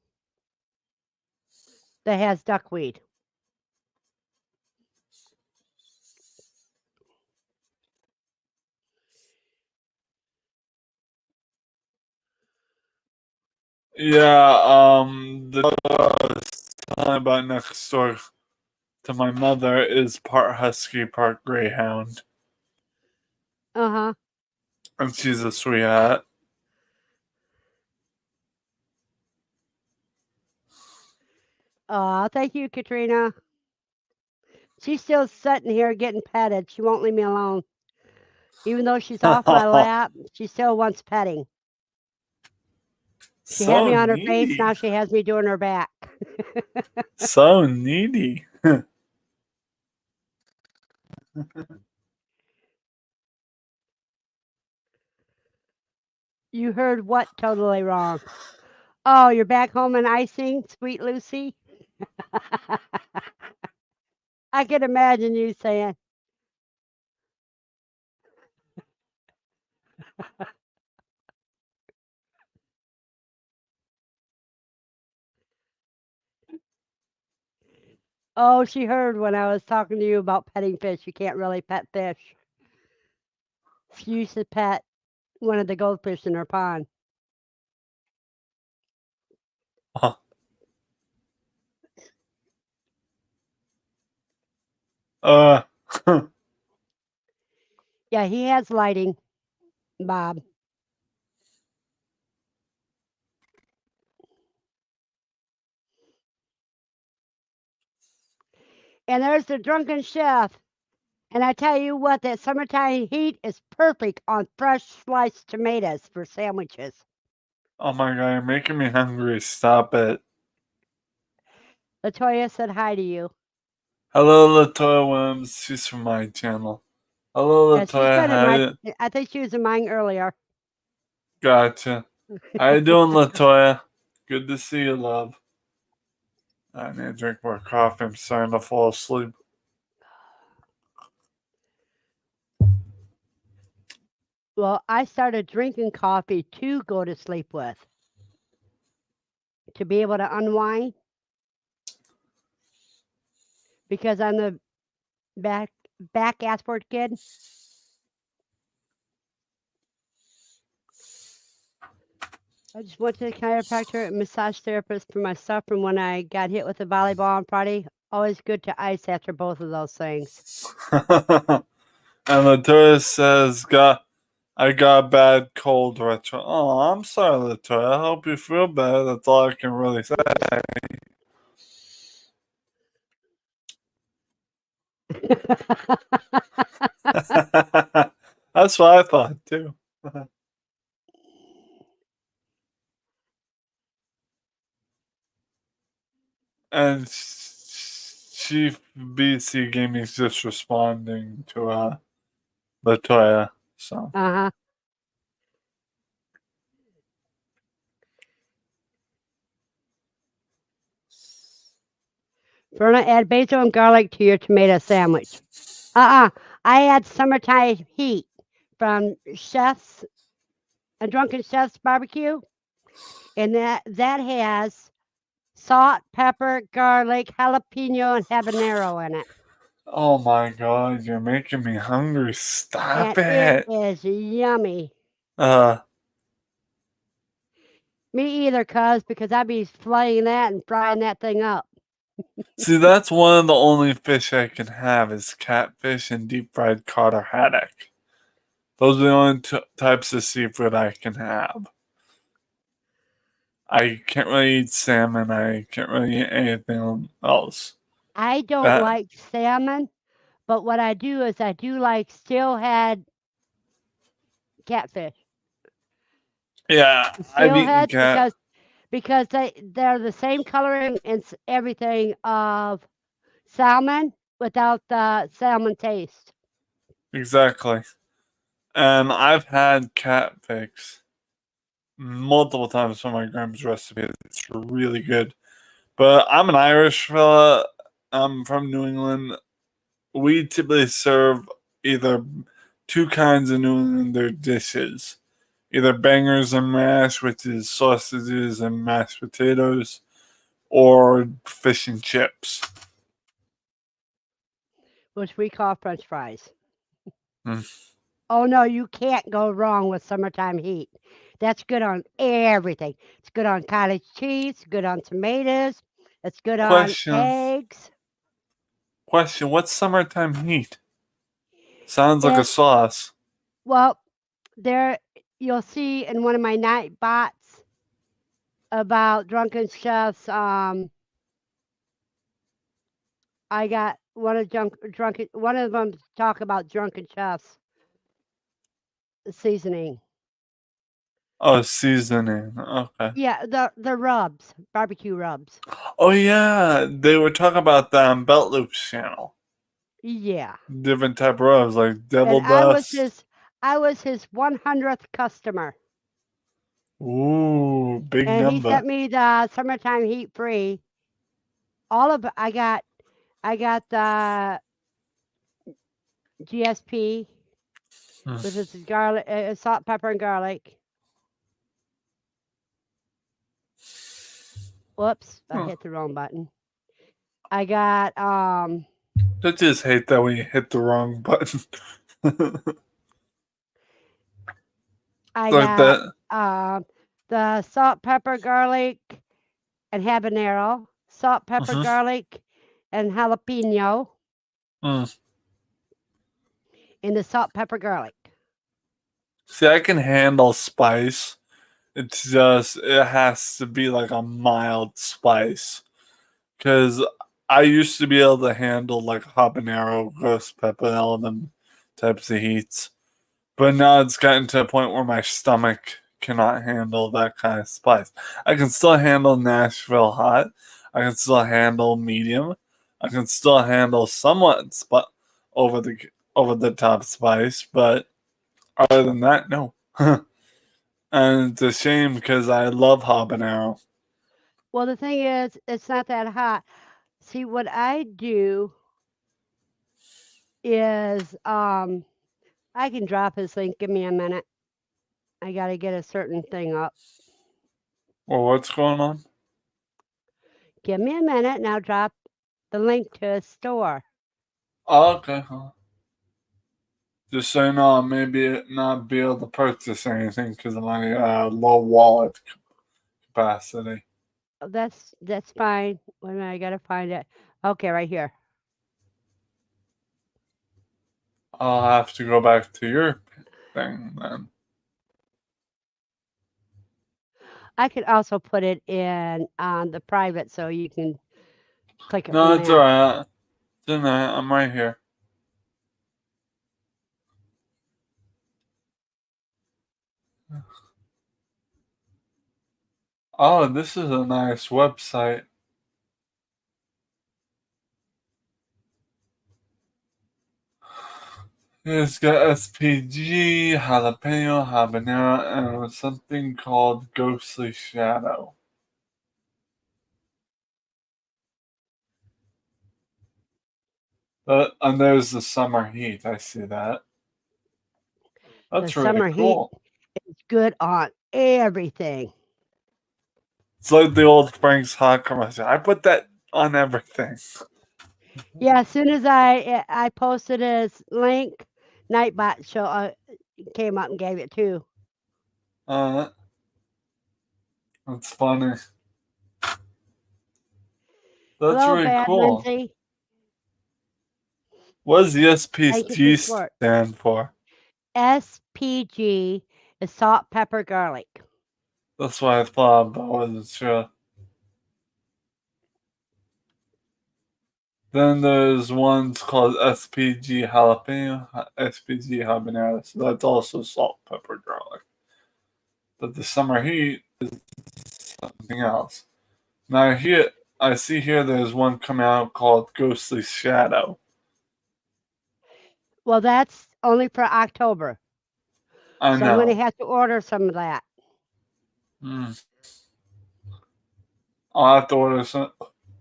that has duckweed. Yeah, the dog I was telling about next door to my mother is part husky, part greyhound. Uh-huh. And she's a sweetheart. Oh, thank you, Katrina. She's still sitting here getting petted. She won't leave me alone. Even though she's off my lap, she still wants petting. She had me on her face, now she has me doing her back. So needy. You heard what totally wrong? Oh, you're back home in icing, sweet Lucy? I can imagine you saying. Oh, she heard when I was talking to you about petting fish. You can't really pet fish. She used to pet one of the goldfish in her pond. Yeah, he has lighting, Bob. And there's the drunken chef. And I tell you what, that summertime heat is perfect on fresh sliced tomatoes for sandwiches. Oh my god, you're making me hungry. Stop it. Latoya said hi to you. Hello, Latoya Williams. She's from my channel. Hello, Yeah, she's Latoya. been in my. I think she was in mine earlier. Gotcha. How you doing, Latoya? Good to see you, love. I need to drink more coffee. I'm starting to fall asleep. Well, I started drinking coffee to go to sleep with, to be able to unwind, because I'm the back asport kid. I just went to the chiropractor and massage therapist for myself from when I got hit with the volleyball on Friday. Always good to ice after both of those things. And Latoya says, I got a bad cold retro. Oh, I'm sorry, Latoya. I hope you feel better. That's all I can really say. That's what I thought, too. And Chief BC Gaming's just responding to Latoya. So. Uh-huh. Verna, add basil and garlic to your tomato sandwich. I add summertime heat from a Drunken Chef's barbecue, and that has salt, pepper, garlic, jalapeno, and habanero in it. Oh my god, you're making me hungry. Stop And it it. is yummy. Uh, Me either, cuz, because I be flaying that and frying that thing up. see, that's one of the only fish I can have is catfish and deep fried cod or haddock. Those are the only types of seafood I can have. I can't really eat salmon. I can't really eat anything else. I don't That, like salmon, but what I do is I do like steelhead catfish. yeah, I've eaten Steelhead cat. because they're the same coloring and everything of salmon without the salmon taste. Exactly. And I've had catfish multiple times from my grandma's recipe. It's really good. But I'm an Irish fella. I'm from New England. We typically serve either two kinds of New Englander dishes. Either bangers and mash, which is sausages and mashed potatoes, or fish and chips. Which we call French fries. Mm. Oh no, you can't go wrong with summertime heat. That's good on everything. It's good on cottage cheese, good on tomatoes, it's good on Question. eggs. What's summertime heat? Sounds like a It sauce. well, there you'll see in one of my night bots about drunken chefs. I got one of them talk about drunken chefs seasoning. Oh, seasoning. Okay. Yeah, the rubs, barbecue rubs. Oh yeah, they were talking about that on Belt Loop's channel. Yeah. Different type of rubs like And devil dust. I was his 100th customer. Ooh, big And he number. sent me the summertime heat free. All of it. I got the GSP, which is garlic, salt, pepper, and garlic. Whoops, I hit the wrong button. I got I just hate that when you hit the wrong button. I Like got that. the salt, pepper, garlic, and habanero. Salt, pepper, Mhm. garlic, and jalapeno. Mm. In the salt, pepper, garlic. See, I can handle spice. It's just it has to be like a mild spice. Cause I used to be able to handle like habanero, ghost pepper, and all of them types of heats. But now it's gotten to a point where my stomach cannot handle that kind of spice. I can still handle Nashville hot. I can still handle medium. I can still handle somewhat over the over the top spice, but other than that, no. And it's a shame because I love habanero. Well, the thing is, it's not that hot. See, what I do is I can drop his link. Give me a minute. I got to get a certain thing up. Well, what's going on? Give me a minute and I'll drop the link to his store. Oh, okay. Just so you know, I may not be able to purchase anything because of my low wallet capacity. Oh, that's fine. Wait a minute, I got to find it. Okay, right here. I'll have to go back to your thing then. I could also put it in on the private so you can click it No, from it's there. alright. It's in there. I'm right here. Oh, this is a nice website. It's got SPG, jalapeno, habanero, and something called Ghostly Shadow. And there's the summer heat. I see that. The That's really summer heat cool. is good on everything. It's like the old Frank's Hot commercial. I put that on everything. Yeah, as soon as I posted his link, Nightbot came up and gave it too. That's funny. That's Hello, really Bad cool. Lindsay. What does the Thank you for your SPT support. stand for? SPG is salt, pepper, garlic. That's what I thought, but I wasn't sure. Then there's ones called SPG jalapeno, SPG habanero. So that's also salt, pepper, garlic. But the summer heat is something else. Now here, I see here there's one coming out called Ghostly Shadow. Well, that's only for October. I So I'm going to know. have to order some of that. I'll have to order some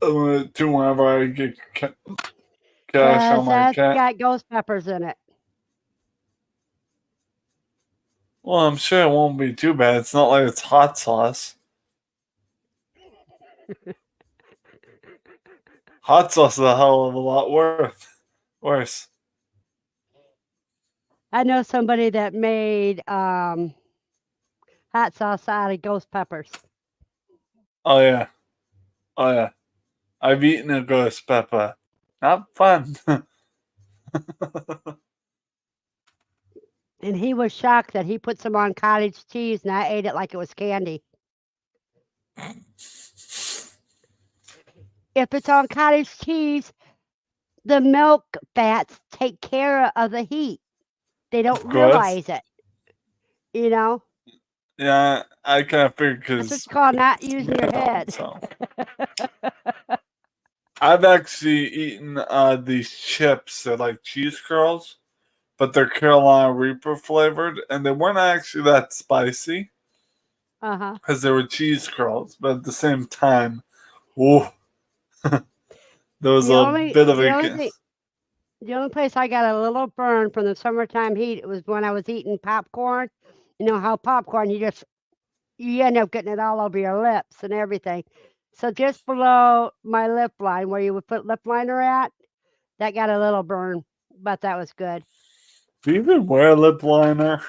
too whenever I get cash on Because my that's account. got ghost peppers in it. Well, I'm sure it won't be too bad. It's not like it's hot sauce. Hot sauce is a hell of a lot worse. I know somebody that made hot sauce out of ghost peppers. Oh yeah. Oh yeah. I've eaten a ghost pepper. Not fun. And he was shocked that he put some on cottage cheese and I ate it like it was candy. If it's on cottage cheese, the milk fats take care of the heat. They don't Of course. realize it. You know? Yeah, I kind of figured That's what's because called not using your head. so. I've actually eaten these chips. They're like cheese curls, but they're Carolina Reaper flavored, and they weren't actually that spicy Uh-huh. because they were cheese curls. But at the same time, whoa, there was The a only bit of the a. only thing the only place I got a little burn from the summertime heat, it was when I was eating popcorn. You know how popcorn you end up getting it all over your lips and everything. So just below my lip line where you would put lip liner at, that got a little burn, but that was good. Do you even wear lip liner?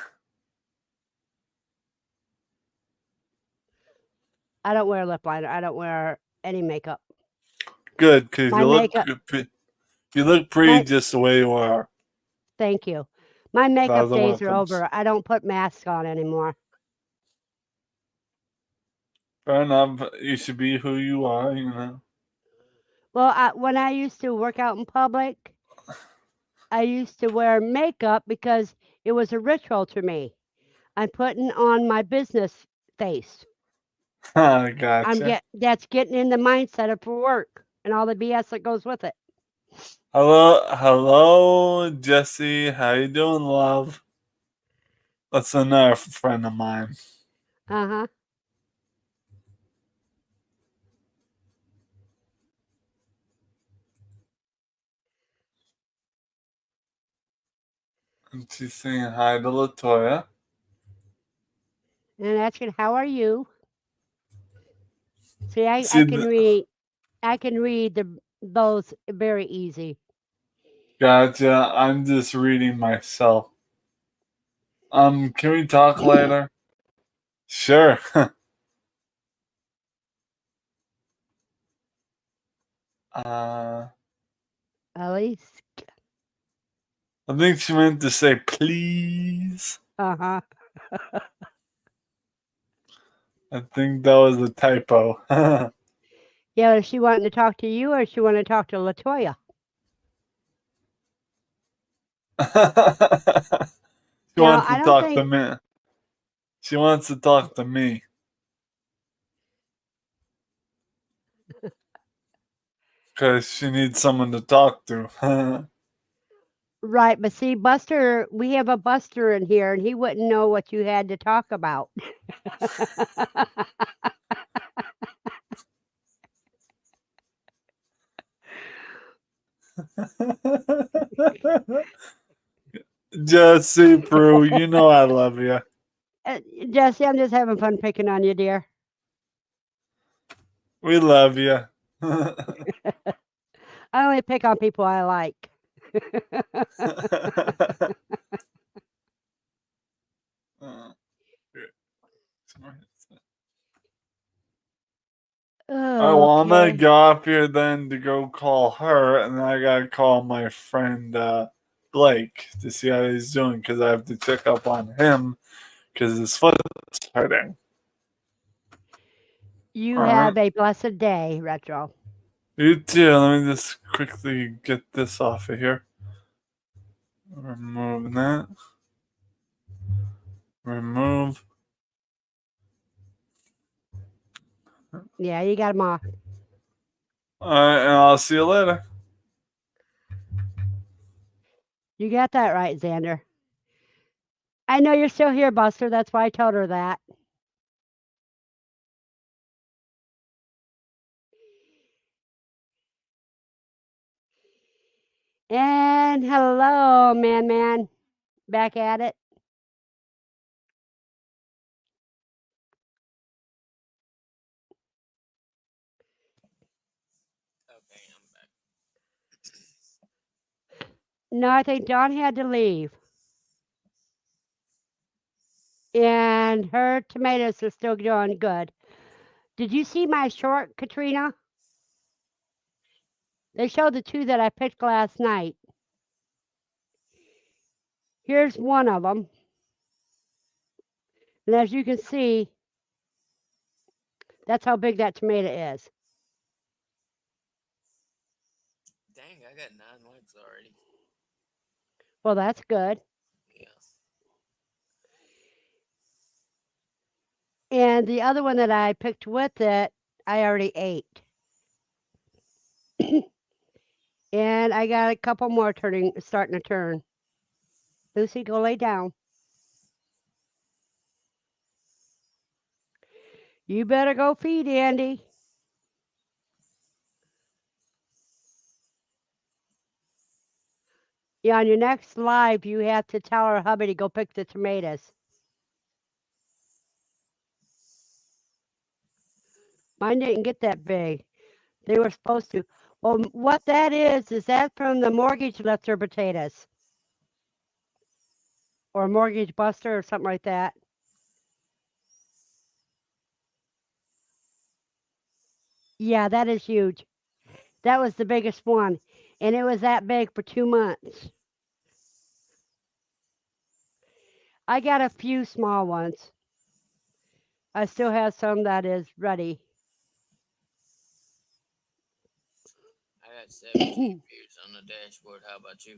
I don't wear lip liner. I don't wear any makeup. Good, because My makeup you look pretty my just the way you are. thank you. My makeup Thousand days are welcomes. over. I don't put masks on anymore. Fair enough. You should be who you are, you know. Well, when I used to work out in public, I used to wear makeup because it was a ritual to me. I'm putting on my business face. I gotcha. That's getting in the mindset of for work and all the BS that goes with it. Hello, Jesse. How you doing, love? That's another friend of mine. Uh-huh. And she's saying hi to Latoya. And asking, how are you? See, See, I can read those very easy. gotcha. I'm just reading myself. Can we talk later? Sure. uh, Elise. I think she meant to say please. Uh-huh. I think that was a typo. Yeah, is she wanting to talk to you or is she want to talk to Latoya? She Now, wants I to don't talk to think me. She wants to talk to me. Because she needs someone to talk to. right, but see, Buster, we have a Buster in here and he wouldn't know what you had to talk about. Jesse Prue, you know I love you. Jesse, I'm just having fun picking on you, dear. We love you. I only pick on people I like. I wanna Okay. go off here then to go call her, and then I gotta call my friend Blake to see how he's doing because I have to check up on him because his foot's hurting. You All have right. a blessed day, Retro. You too. Let me just quickly get this off of here. Remove that. Remove. Yeah, you got them off. Alright, and I'll see you later. You got that right, Xander. I know you're still here, Buster. That's why I told her that. And hello, man. Back at it. Okay, I'm back. No, I think Dawn had to leave. And her tomatoes are still doing good. Did you see my short, Katrina? They showed the two that I picked last night. Here's one of them. And as you can see, that's how big that tomato is. Dang, I got 9 likes already. Well, that's good. Yeah. And the other one that I picked with it, I already ate. And I got a couple more starting to turn. Lucy, go lay down. You better go feed Andy. Yeah, on your next live, you have to tell her hubby to go pick the tomatoes. Mine didn't get that big. They were supposed to. Well, what that is that from the mortgage lifter potatoes? Or mortgage buster or something like that. Yeah, that is huge. That was the biggest one. And it was that big for 2 months. I got a few small ones. I still have some that is ready. I got 17 beers on the dashboard. How about you?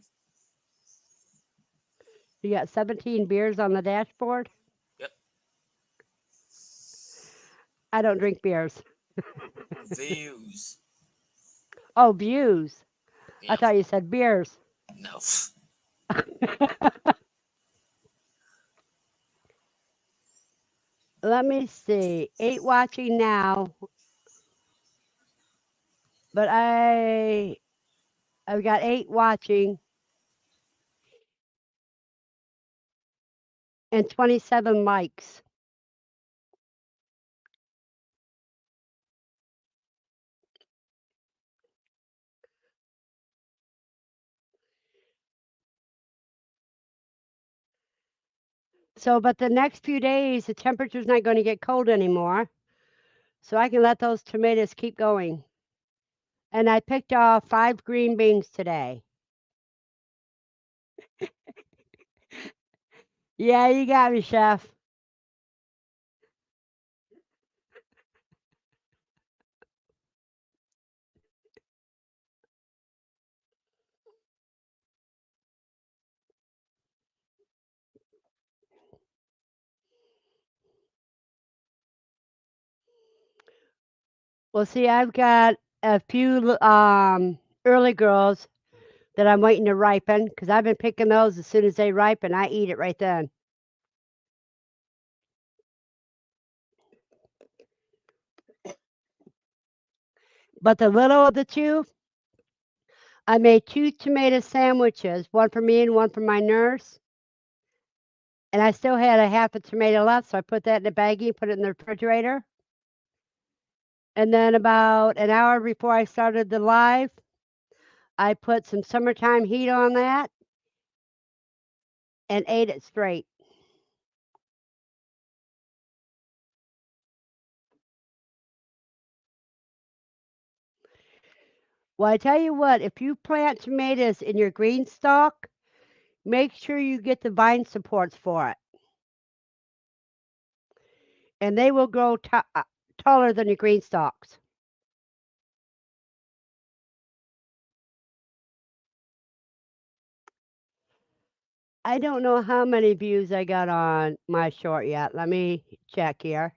You got 17 beers on the dashboard? Yep. I don't drink beers. Views. Oh, views. Yeah. I thought you said beers. No. Let me see. 8 watching now. But I've got 8 watching and 27 likes. So, but the next few days, the temperature's not going to get cold anymore. So I can let those tomatoes keep going. And I picked off 5 green beans today. Yeah, you got me, Chef. Well, see, I've got a few early girls that I'm waiting to ripen because I've been picking those as soon as they ripen. I eat it right then. But the little of the two, I made 2 tomato sandwiches, one for me and one for my nurse. And I still had a half a tomato left, so I put that in a baggie, put it in the refrigerator. And then about an hour before I started the live, I put some summertime heat on that and ate it straight. Well, I tell you what, if you plant tomatoes in your green stalk, make sure you get the vine supports for it. And they will grow taller than your green stalks. I don't know how many views I got on my short yet. Let me check here.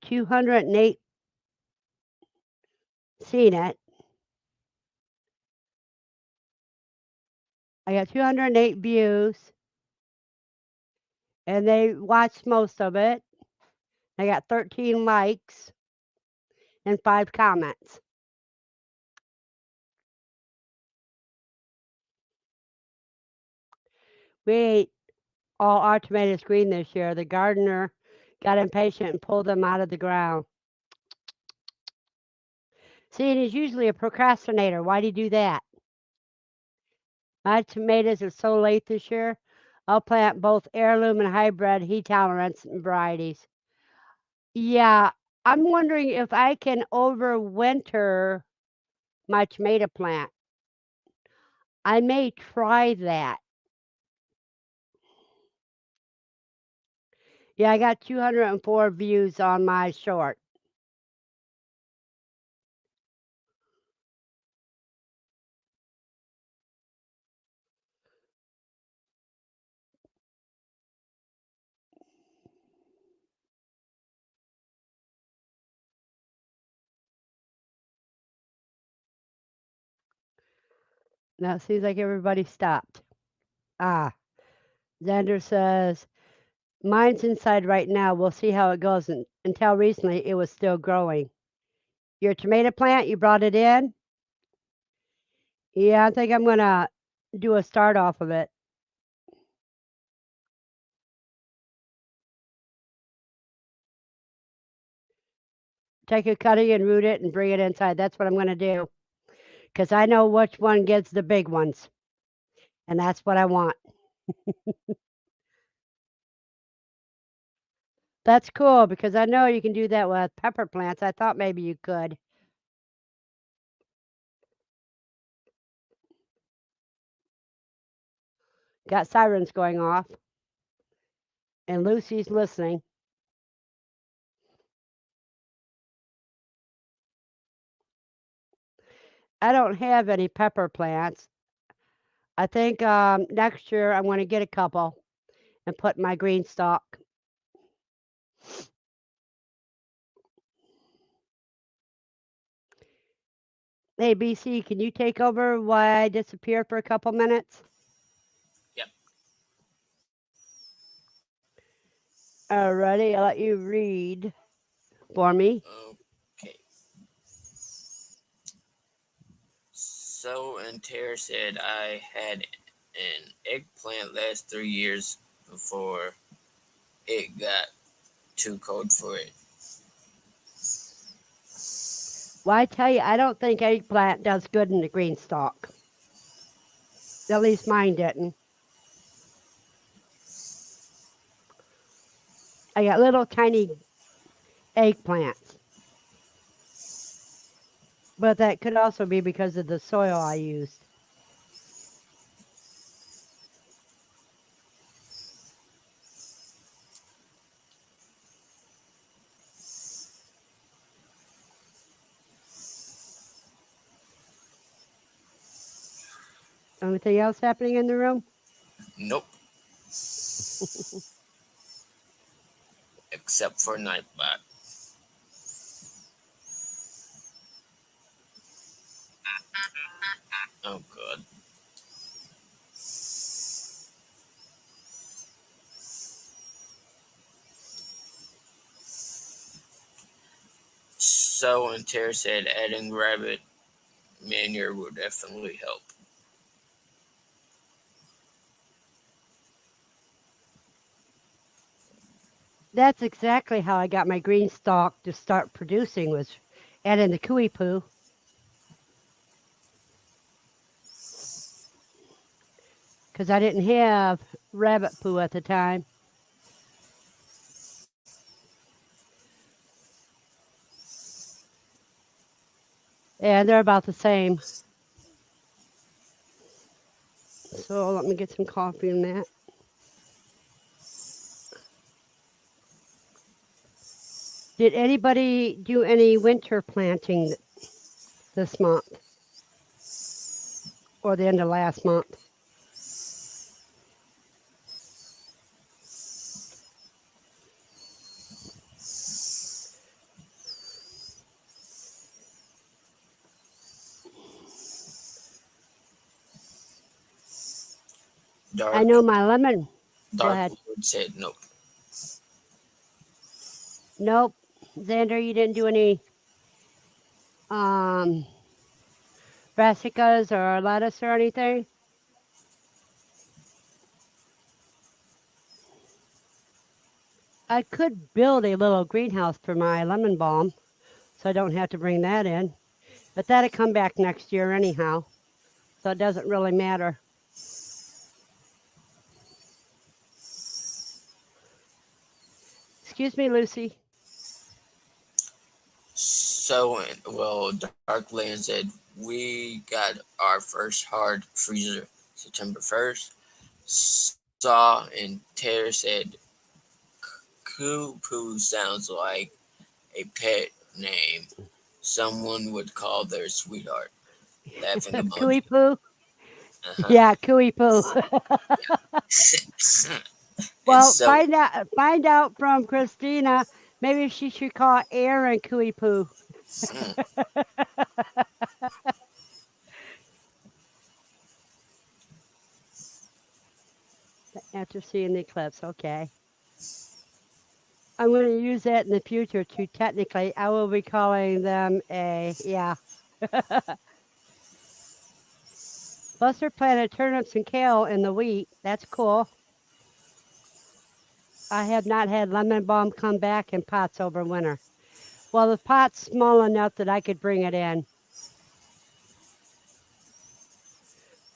$208 seen it. I got 208 views, and they watched most of it. I got 13 likes and 5 comments. We ate all our tomatoes green this year. The gardener got impatient and pulled them out of the ground. See, and he's usually a procrastinator. Why'd he do that? My tomatoes are so late this year. I'll plant both heirloom and hybrid heat tolerance varieties. Yeah, I'm wondering if I can overwinter my tomato plant. I may try that. Yeah, I got 204 views on my short. Now it seems like everybody stopped. Ah, Xander says, mine's inside right now. We'll see how it goes. Until recently, it was still growing. Your tomato plant, you brought it in? Yeah, I think I'm going to do a start off of it. Take a cutting and root it and bring it inside. That's what I'm going to do. Because I know which one gets the big ones. And that's what I want. That's cool because I know you can do that with pepper plants. I thought maybe you could. Got sirens going off. And Lucy's listening. I don't have any pepper plants. I think next year I'm going to get a couple and put in my green stalk. Hey, BC, can you take over while I disappear for a couple minutes? Yep. Alrighty, I'll let you read for me. Okay. So and Tara said I had an eggplant last 3 years before it got too cold for it. Well, I tell you, I don't think eggplant does good in the green stalk. At least mine didn't. I got little tiny eggplants. But that could also be because of the soil I used. Anything else happening in the room? Nope. Except for Nightbot. Oh god. So and Tara said adding rabbit manure will definitely help. That's exactly how I got my green stalk to start producing was adding the cooey poo. Because I didn't have rabbit poo at the time. And they're about the same. So let me get some coffee in that. Did anybody do any winter planting this month or the end of last month? I Dark know my lemon. Go Dark ahead. Lord said nope. Nope. Xander, you didn't do any um, brassicas or lettuce or anything? I could build a little greenhouse for my lemon balm so I don't have to bring that in. But that'll come back next year anyhow. So it doesn't really matter. Excuse me, Lucy. So, well, Darkland said we got our first hard freezer September 1st. Saw and Taylor said Coo Poo sounds like a pet name someone would call their sweetheart. Laughing Cooey emoji. poo? Uh-huh. Yeah, cooey poo. And Well, so, find out from Christina. Maybe she should call Aaron cooey poo mm, after seeing the eclipse. Okay. I'm going to use that in the future to technically, I will be calling them a, yeah. Buster planted turnips and kale in the wheat. That's cool. I have not had lemon balm come back in pots over winter. Well, the pot's small enough that I could bring it in.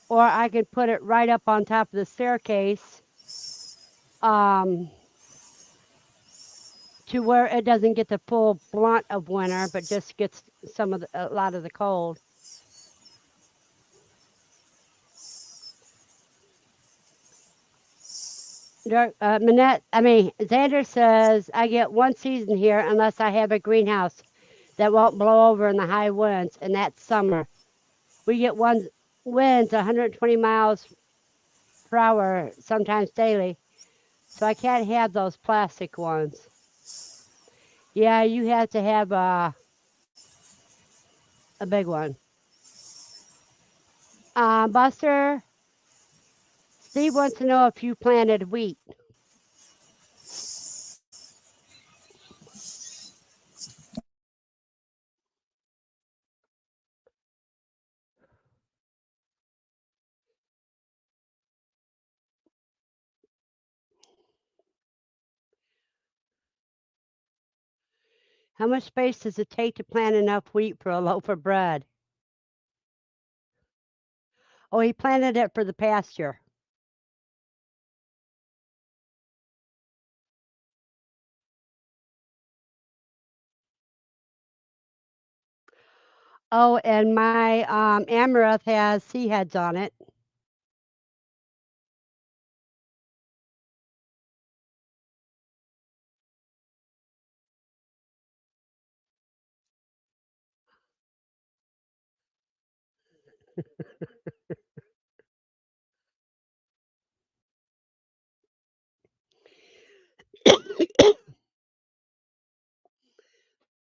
Or I could put it right up on top of the staircase um, to where it doesn't get the full blunt of winter, but just gets a lot of the cold. Xander says I get one season here unless I have a greenhouse that won't blow over in the high winds, and that's summer. We get winds 120 miles per hour, sometimes daily, so I can't have those plastic ones. Yeah, you have to have a big one. Buster, Steve wants to know if you planted wheat. How much space does it take to plant enough wheat for a loaf of bread? Oh, he planted it for the pasture. Oh, and my amaranth has sea heads on it.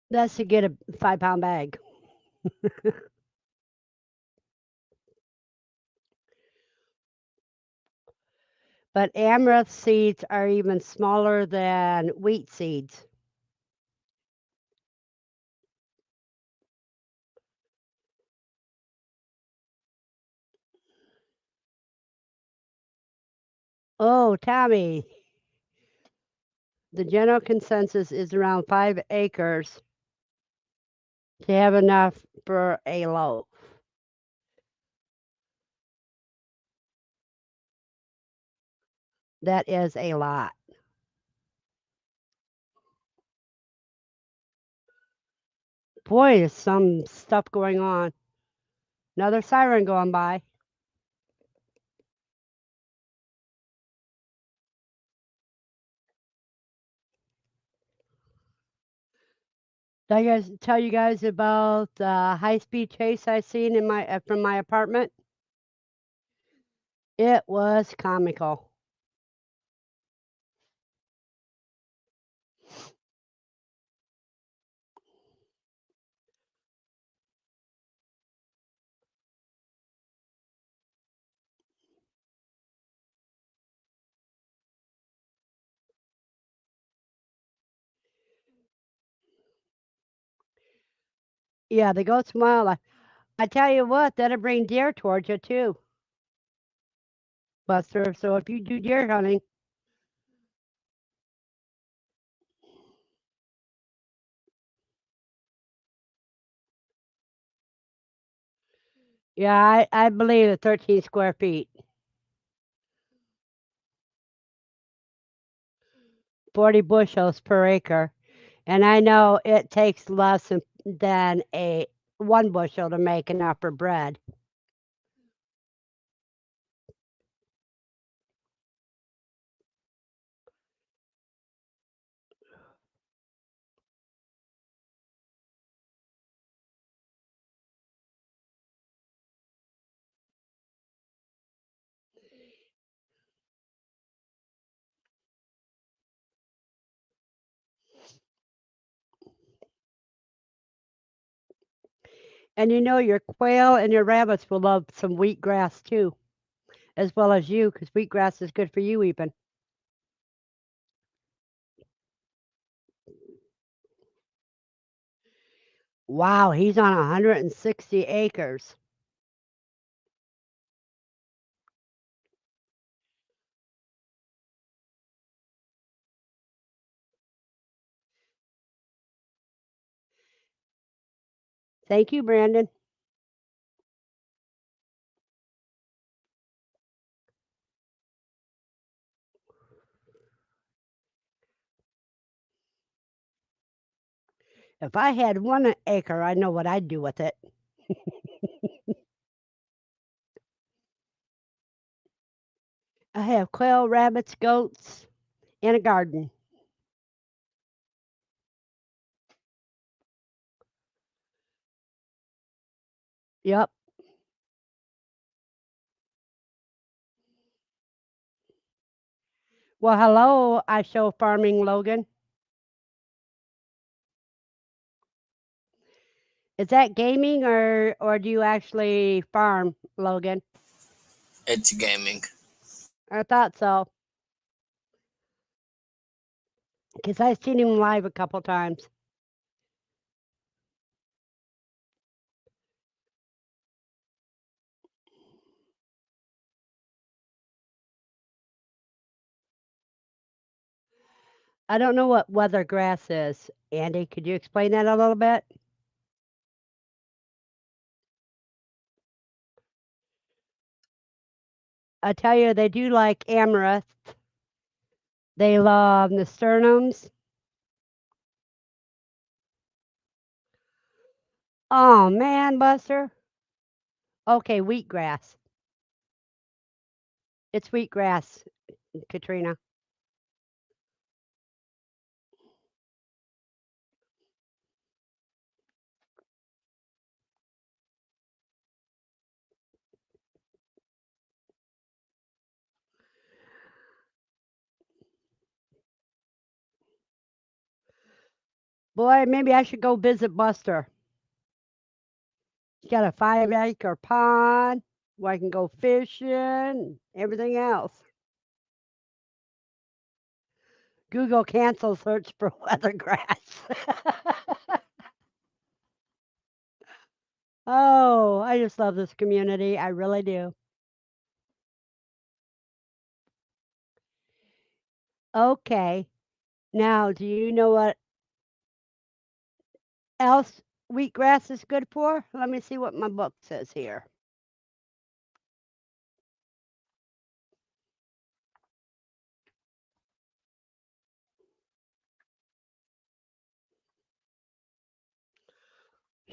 That's to get a 5-pound bag. But amaranth seeds are even smaller than wheat seeds. Oh, Tommy, the general consensus is around 5 acres to have enough for a loaf. That is a lot. Boy, there's some stuff going on. Another siren going by. Did I guys tell you guys about the high-speed chase I seen in my from my apartment? It was comical. Yeah, the goats mile. I tell you what, that'll bring deer towards you too, Buster. So if you do deer hunting, yeah, I believe the 13 square feet, 40 bushels per acre, and I know it takes less than a 1 bushel to make enough for bread. And you know your quail and your rabbits will love some wheatgrass too, as well as you, because wheatgrass is good for you even. Wow, he's on 160 acres. Thank you, Brandon. If I had 1 acre, I know what I'd do with it. I have quail, rabbits, goats, and a garden. Yep. Well, hello, I show farming Logan. Is that gaming or do you actually farm, Logan? It's gaming. I thought so. Because I've seen him live a couple times. I don't know what weather grass is. Andy, could you explain that a little bit? I tell you, they do like amaranth. They love nasturtiums. Oh man, Buster. Okay, wheatgrass. It's wheatgrass, Katrina. Boy, maybe I should go visit Buster. He's got a 5 acre pond where I can go fishing, everything else. Google cancel search for weathergrass. Oh, I just love this community. I really do. Okay. Now, do you know what else wheatgrass is good for? Let me see what my book says here.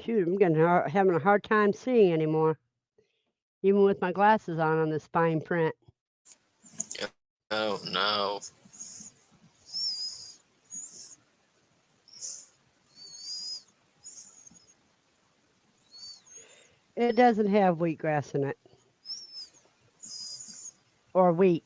Shoot, I'm having a hard time seeing anymore, even with my glasses on this fine print. Oh no. It doesn't have wheatgrass in it. Or wheat.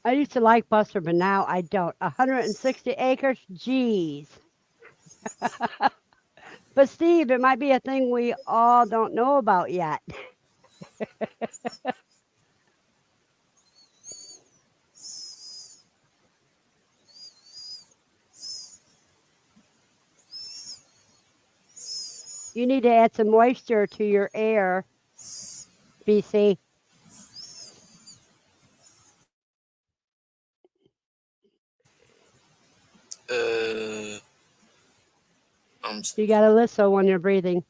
I used to like Buster, but now I don't. 160 acres? Geez. But Steve, it might be a thing we all don't know about yet. You need to add some moisture to your air, BC. I'm You got to listen when you're breathing.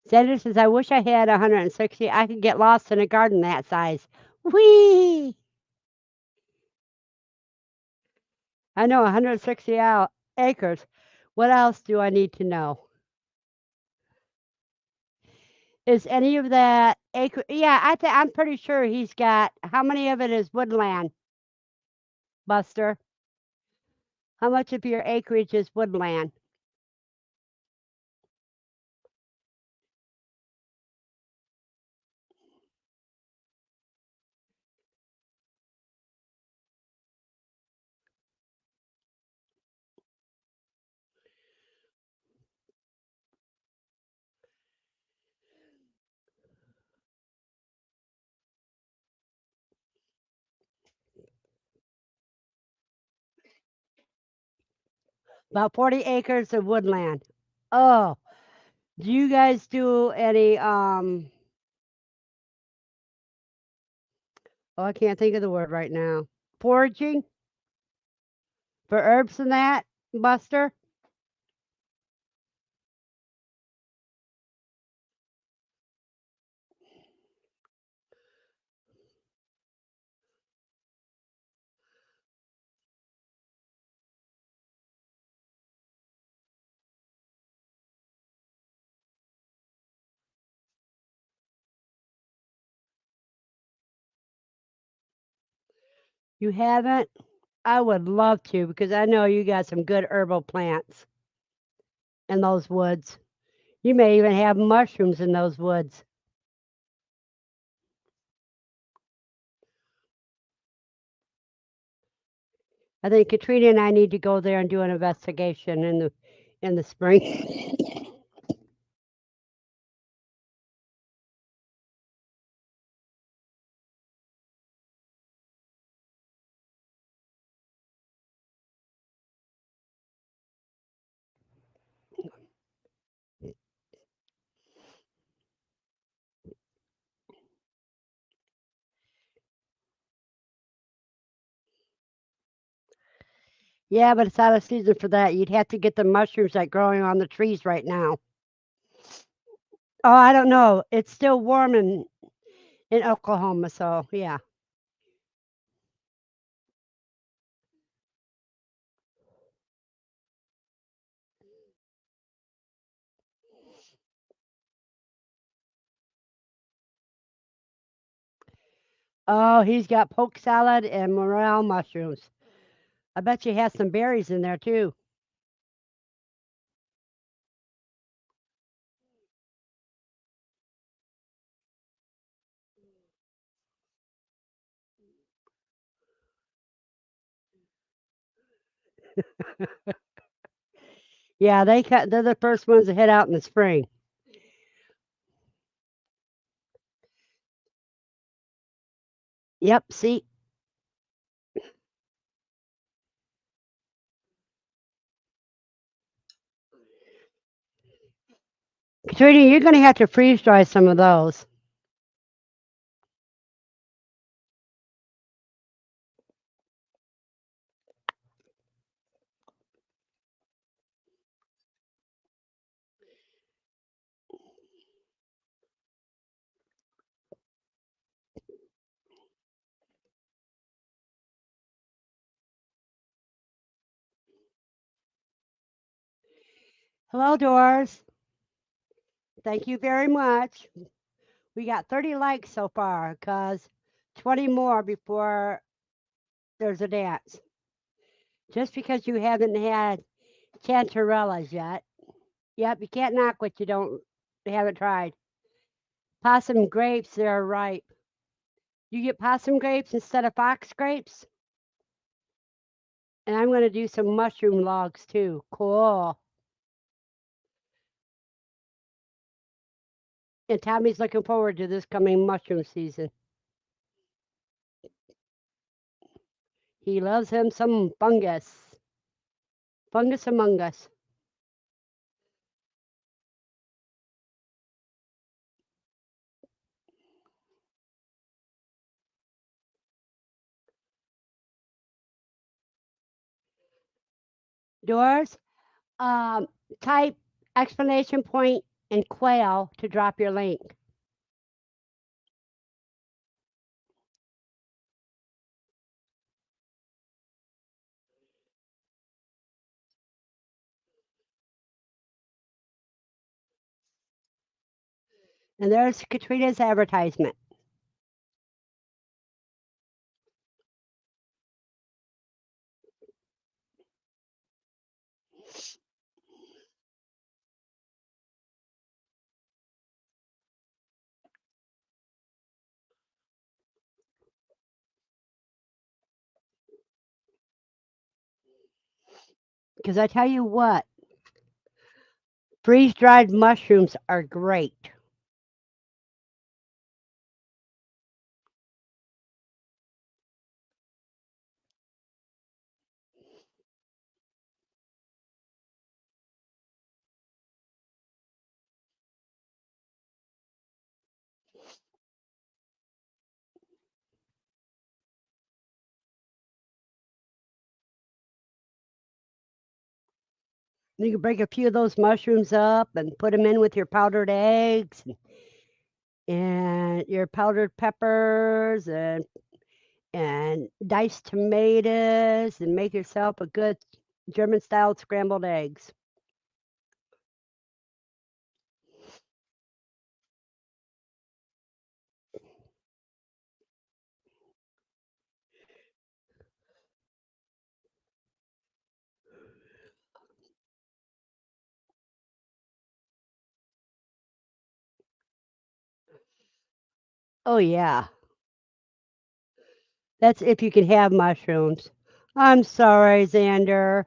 Sandra says, I wish I had 160. I could get lost in a garden that size. Whee! I know 160 acres. What else do I need to know? Is any of that acre? Yeah, I'm pretty sure he's got. How many of it is woodland, Buster? How much of your acreage is woodland? About 40 acres of woodland. Oh, do you guys do any oh, I can't think of the word right now. Foraging for herbs and that, Buster? You haven't? I would love to because I know you got some good herbal plants in those woods. You may even have mushrooms in those woods. I think Katrina and I need to go there and do an investigation in the spring. Yeah, but it's out of season for that. You'd have to get the mushrooms that growing on the trees right now. Oh, I don't know. It's still warm in Oklahoma, so yeah. Oh, he's got poke salad and morel mushrooms. I bet you has some berries in there too. Yeah, they're the first ones to head out in the spring. Yep, see. Katrina, you're going to have to freeze dry some of those. Hello, Doors. Thank you very much. We got 30 likes so far, cause 20 more before there's a dance. Just because you haven't had chanterellas yet. Yep, you can't knock what you haven't tried. Possum grapes, they're ripe. You get possum grapes instead of fox grapes? And I'm going to do some mushroom logs too. Cool. And Tommy's looking forward to this coming mushroom season. He loves him some fungus. Fungus among us. Doors, um, type exclamation point and Quail to drop your link. And there's Katrina's advertisement. Because I tell you what, freeze dried mushrooms are great. You can break a few of those mushrooms up and put them in with your powdered eggs and your powdered peppers and diced tomatoes and make yourself a good German style scrambled eggs. Oh yeah. That's if you can have mushrooms. I'm sorry, Xander.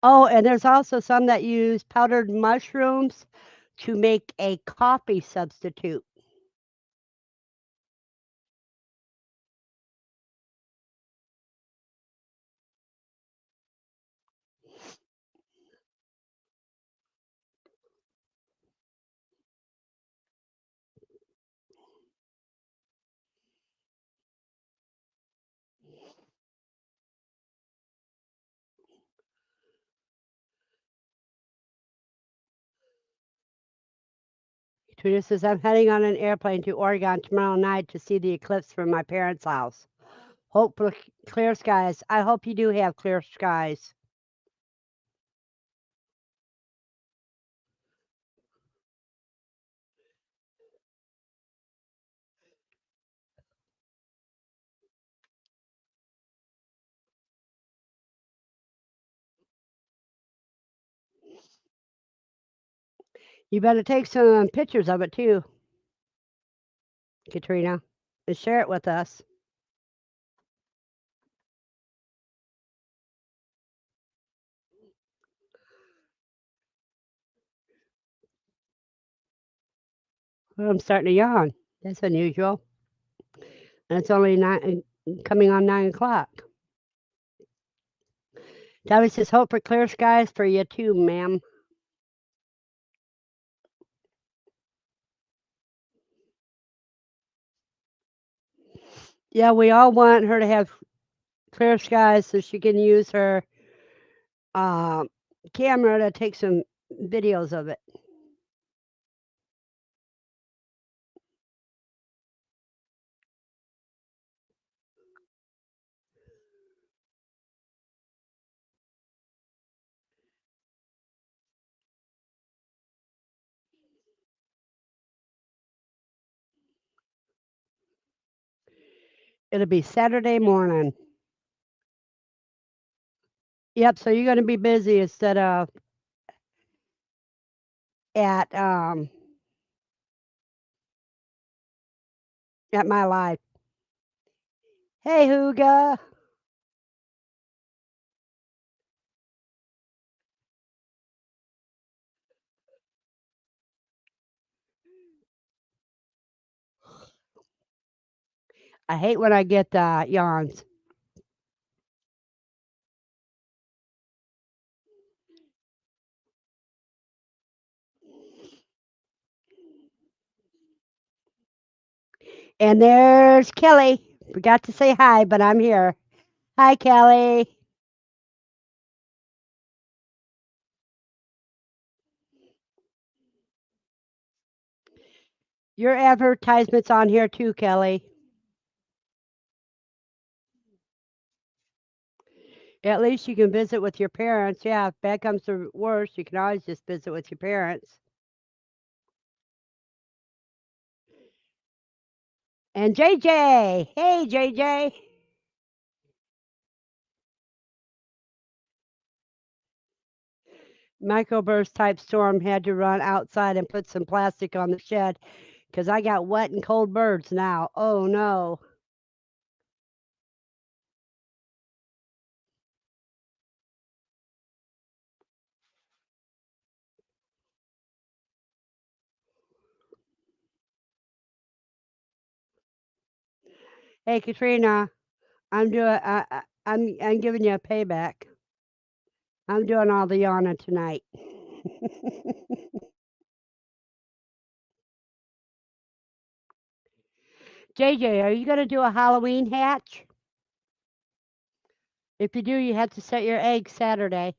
Oh, and there's also some that use powdered mushrooms to make a coffee substitute. Teresa says, I'm heading on an airplane to Oregon tomorrow night to see the eclipse from my parents' house. Hope for clear skies. I hope you do have clear skies. You better take some pictures of it too, Katrina, and share it with us. Well, I'm starting to yawn. That's unusual. And it's only coming on 9 o'clock. Tommy says, hope for clear skies for you too, ma'am. Yeah, we all want her to have clear skies so she can use her uh, camera to take some videos of it. It'll be Saturday morning. Yep, so you're going to be busy instead of at my live. Hey, Hooga. I hate when I get yawns. And there's Kelly. Forgot to say hi, but I'm here. Hi, Kelly. Your advertisement's on here too, Kelly. At least you can visit with your parents. Yeah, if bad comes to worse, you can always just visit with your parents. And JJ. Hey, JJ. Microburst type storm had to run outside and put some plastic on the shed because I got wet and cold birds now. Oh no. Hey, Katrina. I'm giving you a payback. I'm doing all the yawning tonight. JJ, are you going to do a Halloween hatch? If you do, you have to set your eggs Saturday.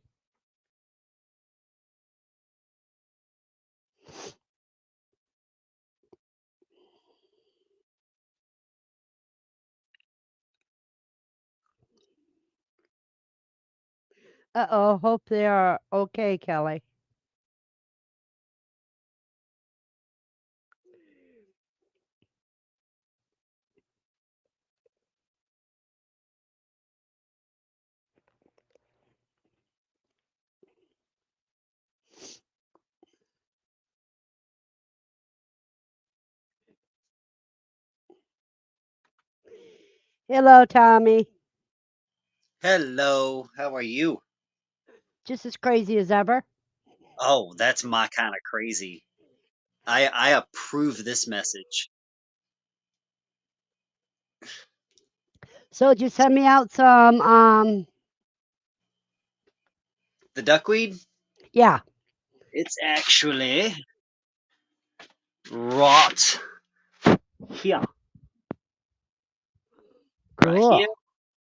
Uh-oh, hope they are okay, Kelly. Hello, Tommy. Hello, how are you? Just as crazy as ever. Oh, that's my kind of crazy. I approve this message. So just send me out some The duckweed, yeah, it's actually right here, right cool. here,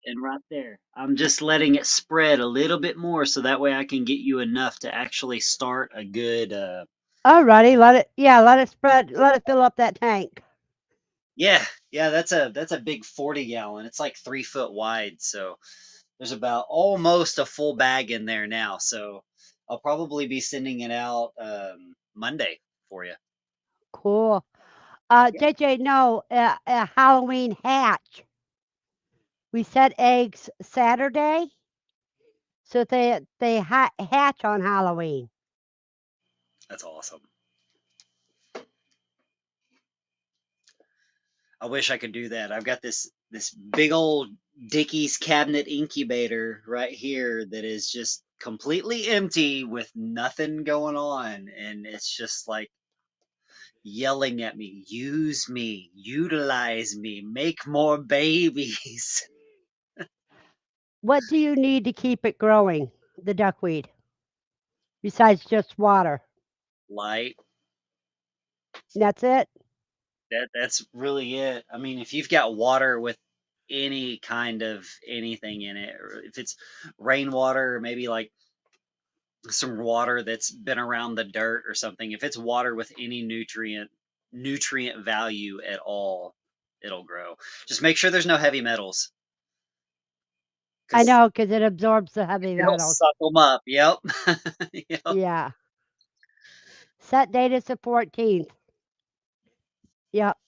and right there. I'm just letting it spread a little bit more so that way I can get you enough to actually start a good Alrighty, let it spread, let it fill up that tank. yeah, that's a big 40 gallon. It's like 3 foot wide, so there's about almost a full bag in there now. So I'll probably be sending it out Monday for you. Cool. Yeah, JJ, no, a Halloween hatch. We set eggs Saturday, so they hatch on Halloween. that's awesome. I wish I could do that. I've got this big old Dickies cabinet incubator right here that is just completely empty with nothing going on, and it's just like yelling at me, use me, utilize me, make more babies. What do you need to keep it growing, the duckweed, besides just water? Light. That's it? That's really it. I mean, if you've got water with any kind of anything in it, or if it's rainwater, or maybe like some water that's been around the dirt or something, if it's water with any nutrient value at all, it'll grow. Just make sure there's no heavy metals I because know, because it absorbs the heavy it'll metals. suck them up. Yep. Yep. Yeah. Set date is the 14th. Yep.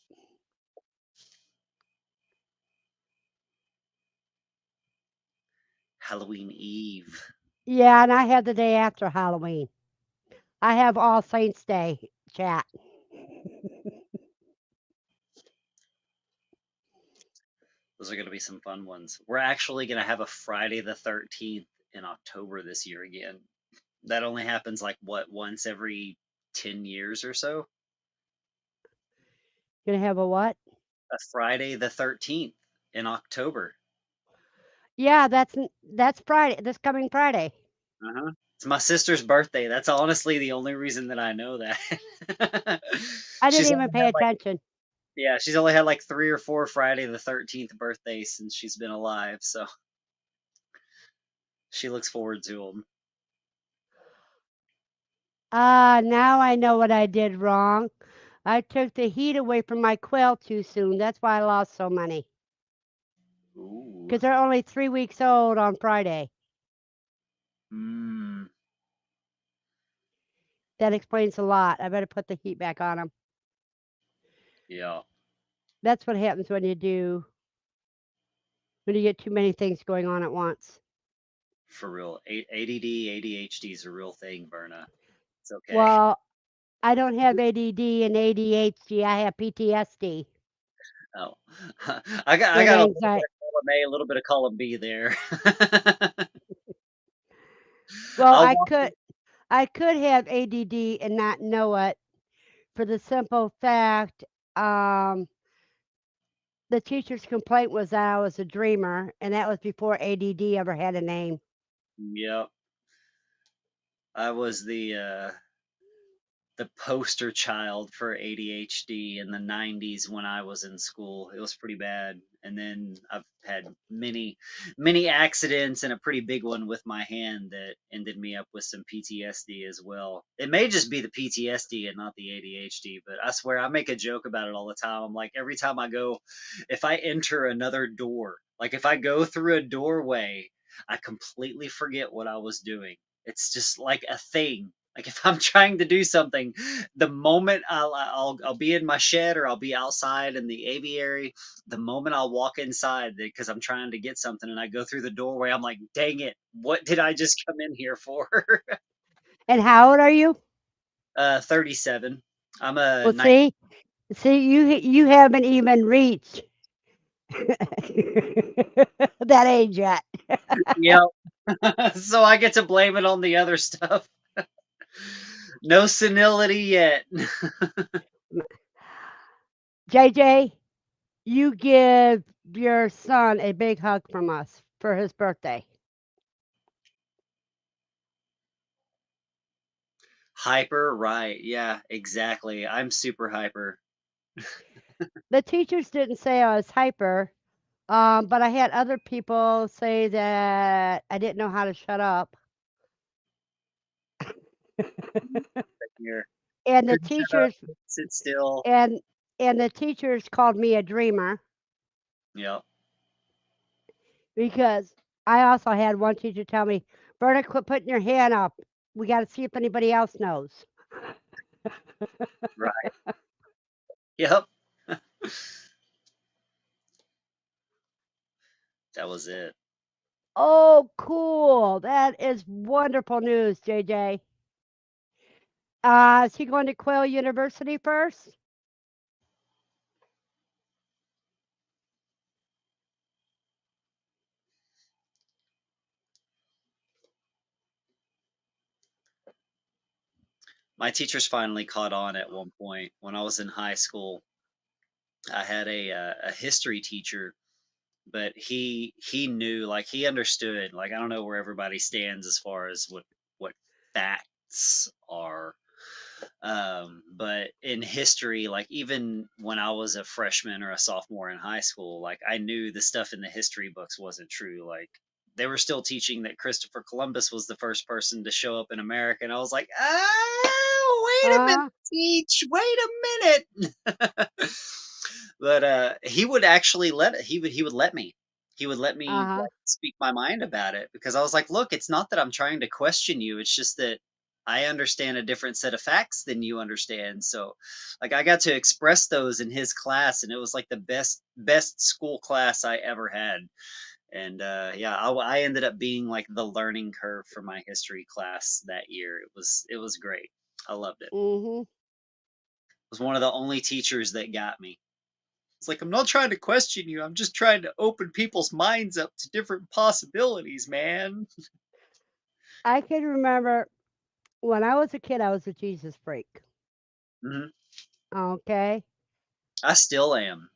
Halloween Eve. Yeah, and I have the day after Halloween. I have All Saints Day chat. Those are going to be some fun ones. We're actually going to have a Friday the 13th in October this year again. That only happens like what, once every 10 years or so? Gonna have a what? A Friday the 13th in October. Yeah, that's Friday. This coming Friday. Uh-huh. It's my sister's birthday. That's honestly the only reason that I know that. I didn't She's even only pay had like, attention. yeah, she's only had like 3 or 4 Friday the 13th birthdays since she's been alive, so she looks forward to them. Ah, now I know what I did wrong. I took the heat away from my quail too soon. That's why I lost so many. Ooh. Because they're only 3 weeks old on Friday. Mmm. That explains a lot. I better put the heat back on them. Yeah, That's what happens when you get too many things going on at once. for real. ADD, ADHD is a real thing, Berna. It's okay. Well, I don't have ADD and ADHD. I have PTSD Oh, I and got a little bit anxiety. of column A, a little bit of column B there. Well, I'll walk you. I could have ADD and not know it for the simple fact um, the teacher's complaint was that I was a dreamer, and that was before ADD ever had a name. Yep, I was the poster child for ADHD in the 90s when I was in school. It was pretty bad. And then I've had many accidents and a pretty big one with my hand that ended me up with some PTSD as well. It may just be the PTSD and not the ADHD, but I swear I make a joke about it all the time. I'm like, every time I go, if I enter another door, like if I go through a doorway, I completely forget what I was doing. It's just like a thing. Like if I'm trying to do something, the moment I'll be in my shed or I'll be outside in the aviary, the moment I'll walk inside because I'm trying to get something and I go through the doorway, I'm like, dang it, what did I just come in here for? And how old are you? 37. I'm a Well, see, you haven't even reached that age yet. Yep. So I get to blame it on the other stuff. No senility yet. JJ, you give your son a big hug from us for his birthday. Hyper, right? Yeah, exactly. I'm super hyper. The teachers didn't say I was hyper, but I had other people say that I didn't know how to shut up. Here, and the couldn't shut up, teachers sit still. and and the teachers called me a dreamer Yep. because I also had one teacher tell me, Berta, quit putting your hand up. We got to see if anybody else knows. Right. Yep. That was it. Oh, cool. That is wonderful news, JJ. Is he going to Quail University first? My teachers finally caught on at one point when I was in high school. I had a history teacher but he knew, like he understood. Like I don't know where everybody stands as far as what facts are. But in history, like even when I was a freshman or a sophomore in high school, like I knew the stuff in the history books wasn't true. Like they were still teaching that Christopher Columbus was the first person to show up in America, and I was like, wait a minute, Uh-huh. teach, wait a minute. But he would actually he would let me. He would let me Uh-huh. like speak my mind about it because I was like, look, it's not that I'm trying to question you. It's just that I understand a different set of facts than you understand. So, like, I got to express those in his class, and it was like the best school class I ever had. And yeah, I ended up being like the learning curve for my history class that year. It was great. I loved it. It Mm-hmm. was one of the only teachers that got me. It's like I'm not trying to question you. I'm just trying to open people's minds up to different possibilities, man. I can remember when I was a kid, I was a Jesus freak. Hmm. Okay? I still am.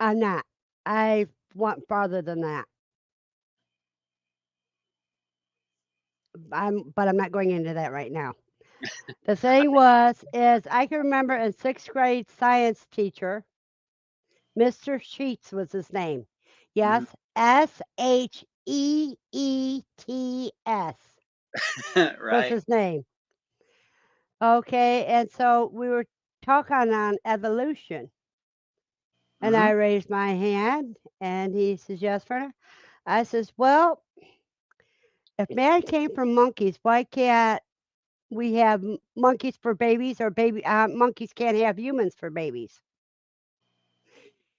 I'm not. I went farther than that. But I'm not going into that right now. The thing is I can remember in 6th grade science teacher, Mr. Sheets was his name. Mhm. Yes, Sheets was Right. his name. Okay, and so we were talking on evolution, and Hmm. I raised my hand, and he says, "Yes, Verna." I says, "Well, if man came from monkeys, why can't we have monkeys for babies, or monkeys can't have humans for babies?"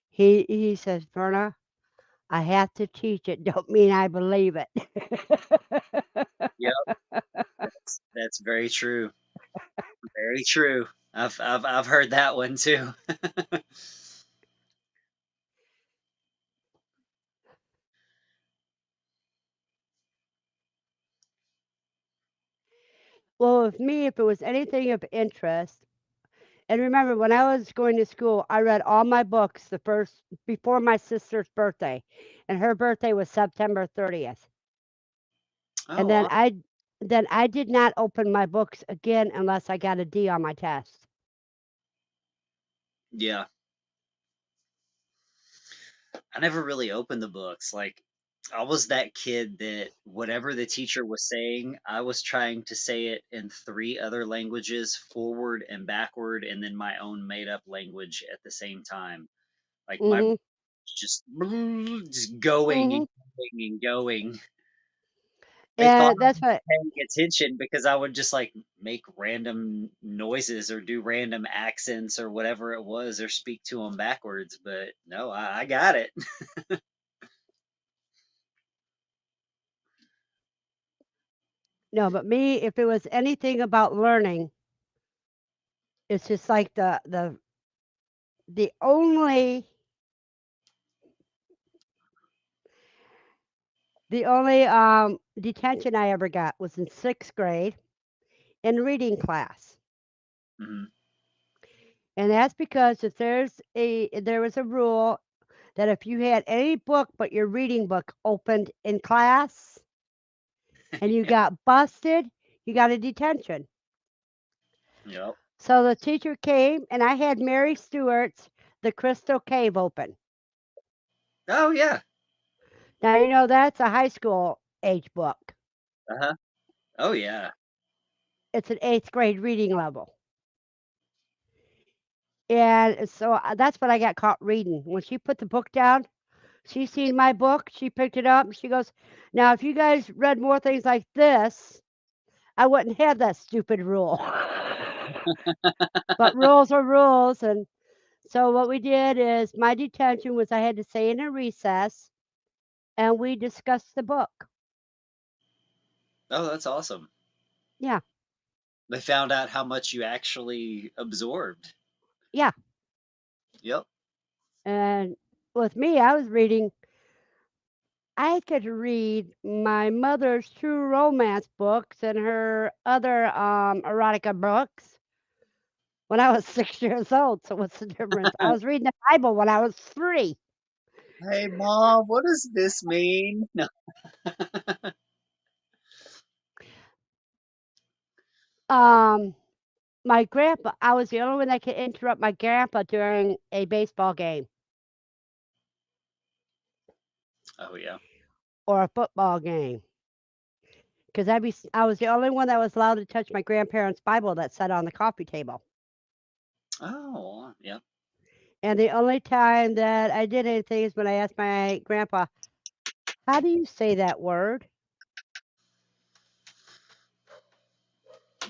He says, "Verna, I have to teach it. Don't mean I believe it." Yep. That's very true. Very true. I've heard that one too. Well, with me, if it was anything of interest, and remember when I was going to school, I read all my books the first before my sister's birthday, and her birthday was September 30th. And Oh, then I did not open my books again unless I got a D on my test. yeah. I never really opened the books. Like, I was that kid that whatever the teacher was saying, I was trying to say it in three other languages, forward and backward, and then my own made up language at the same time. Like my Mhm. just going and Mhm. going and going. They thought And I that's was what paying attention because I would just like make random noises or do random accents or whatever it was or speak to them backwards. But no, I got it. no, but me, if it was anything about learning, it's just like the only detention I ever got was in 6th grade in reading class. Mhm. And that's because if there was a rule that if you had any book but your reading book opened in class and you Yeah. got busted, you got a detention. Yep. So the teacher came and I had Mary Stewart's The Crystal Cave open. Oh yeah. Now you know that's a high school age book. Uh-huh. Oh yeah. It's an 8th grade reading level. And so that's what I got caught reading. When she put the book down, she seen my book, she picked it up, and she goes, "Now, if you guys read more things like this, I wouldn't have that stupid rule." But rules are rules. And so what we did is my detention was I had to stay in a recess and we discussed the book. Oh, that's awesome. Yeah, They found out how much you actually absorbed. yeah. Yep. And with me, I was reading, I could read my mother's true romance books and her other erotica books when I was 6 years old. So what's the difference? I was reading the Bible when I was 3. Hey, Mom, what does this mean? No. Um, my grandpa, I was the only one that could interrupt my grandpa during a baseball game Oh, yeah. or a football game. Because I was the only one that was allowed to touch my grandparents' Bible that sat on the coffee table. Oh, yeah. And the only time that I did anything is when I asked my grandpa, "How do you say that word?"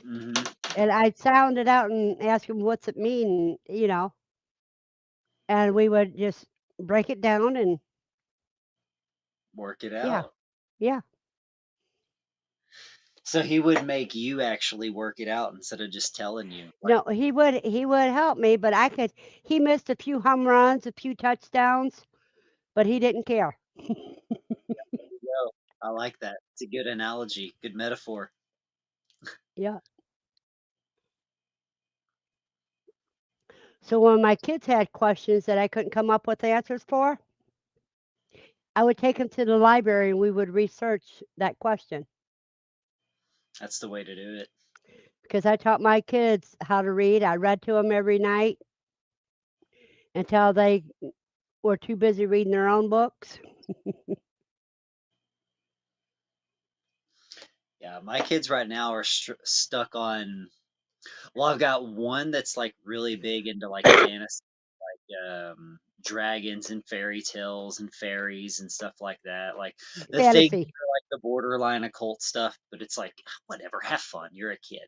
Hmm. And I'd sound it out and ask him, "What's it mean?" You know, and we would just break it down and Work it yeah, out. yeah. So he would make you actually work it out instead of just telling you. Like, No, he would help me, but he missed a few home runs, a few touchdowns, but he didn't care. there you go. I like that. It's a good analogy, good metaphor. Yeah. So when my kids had questions that I couldn't come up with answers for, I would take them to the library and we would research that question That's the way to do it. because I taught my kids how to read. I read to them every night until they were too busy reading their own books. Yeah, my kids right now are stuck on. Well, I've got one that's like really big into like fantasy, dragons and fairy tales and fairies and stuff like that. Like the things Fantasy. are like the borderline occult stuff, but it's like whatever, have fun. You're a kid.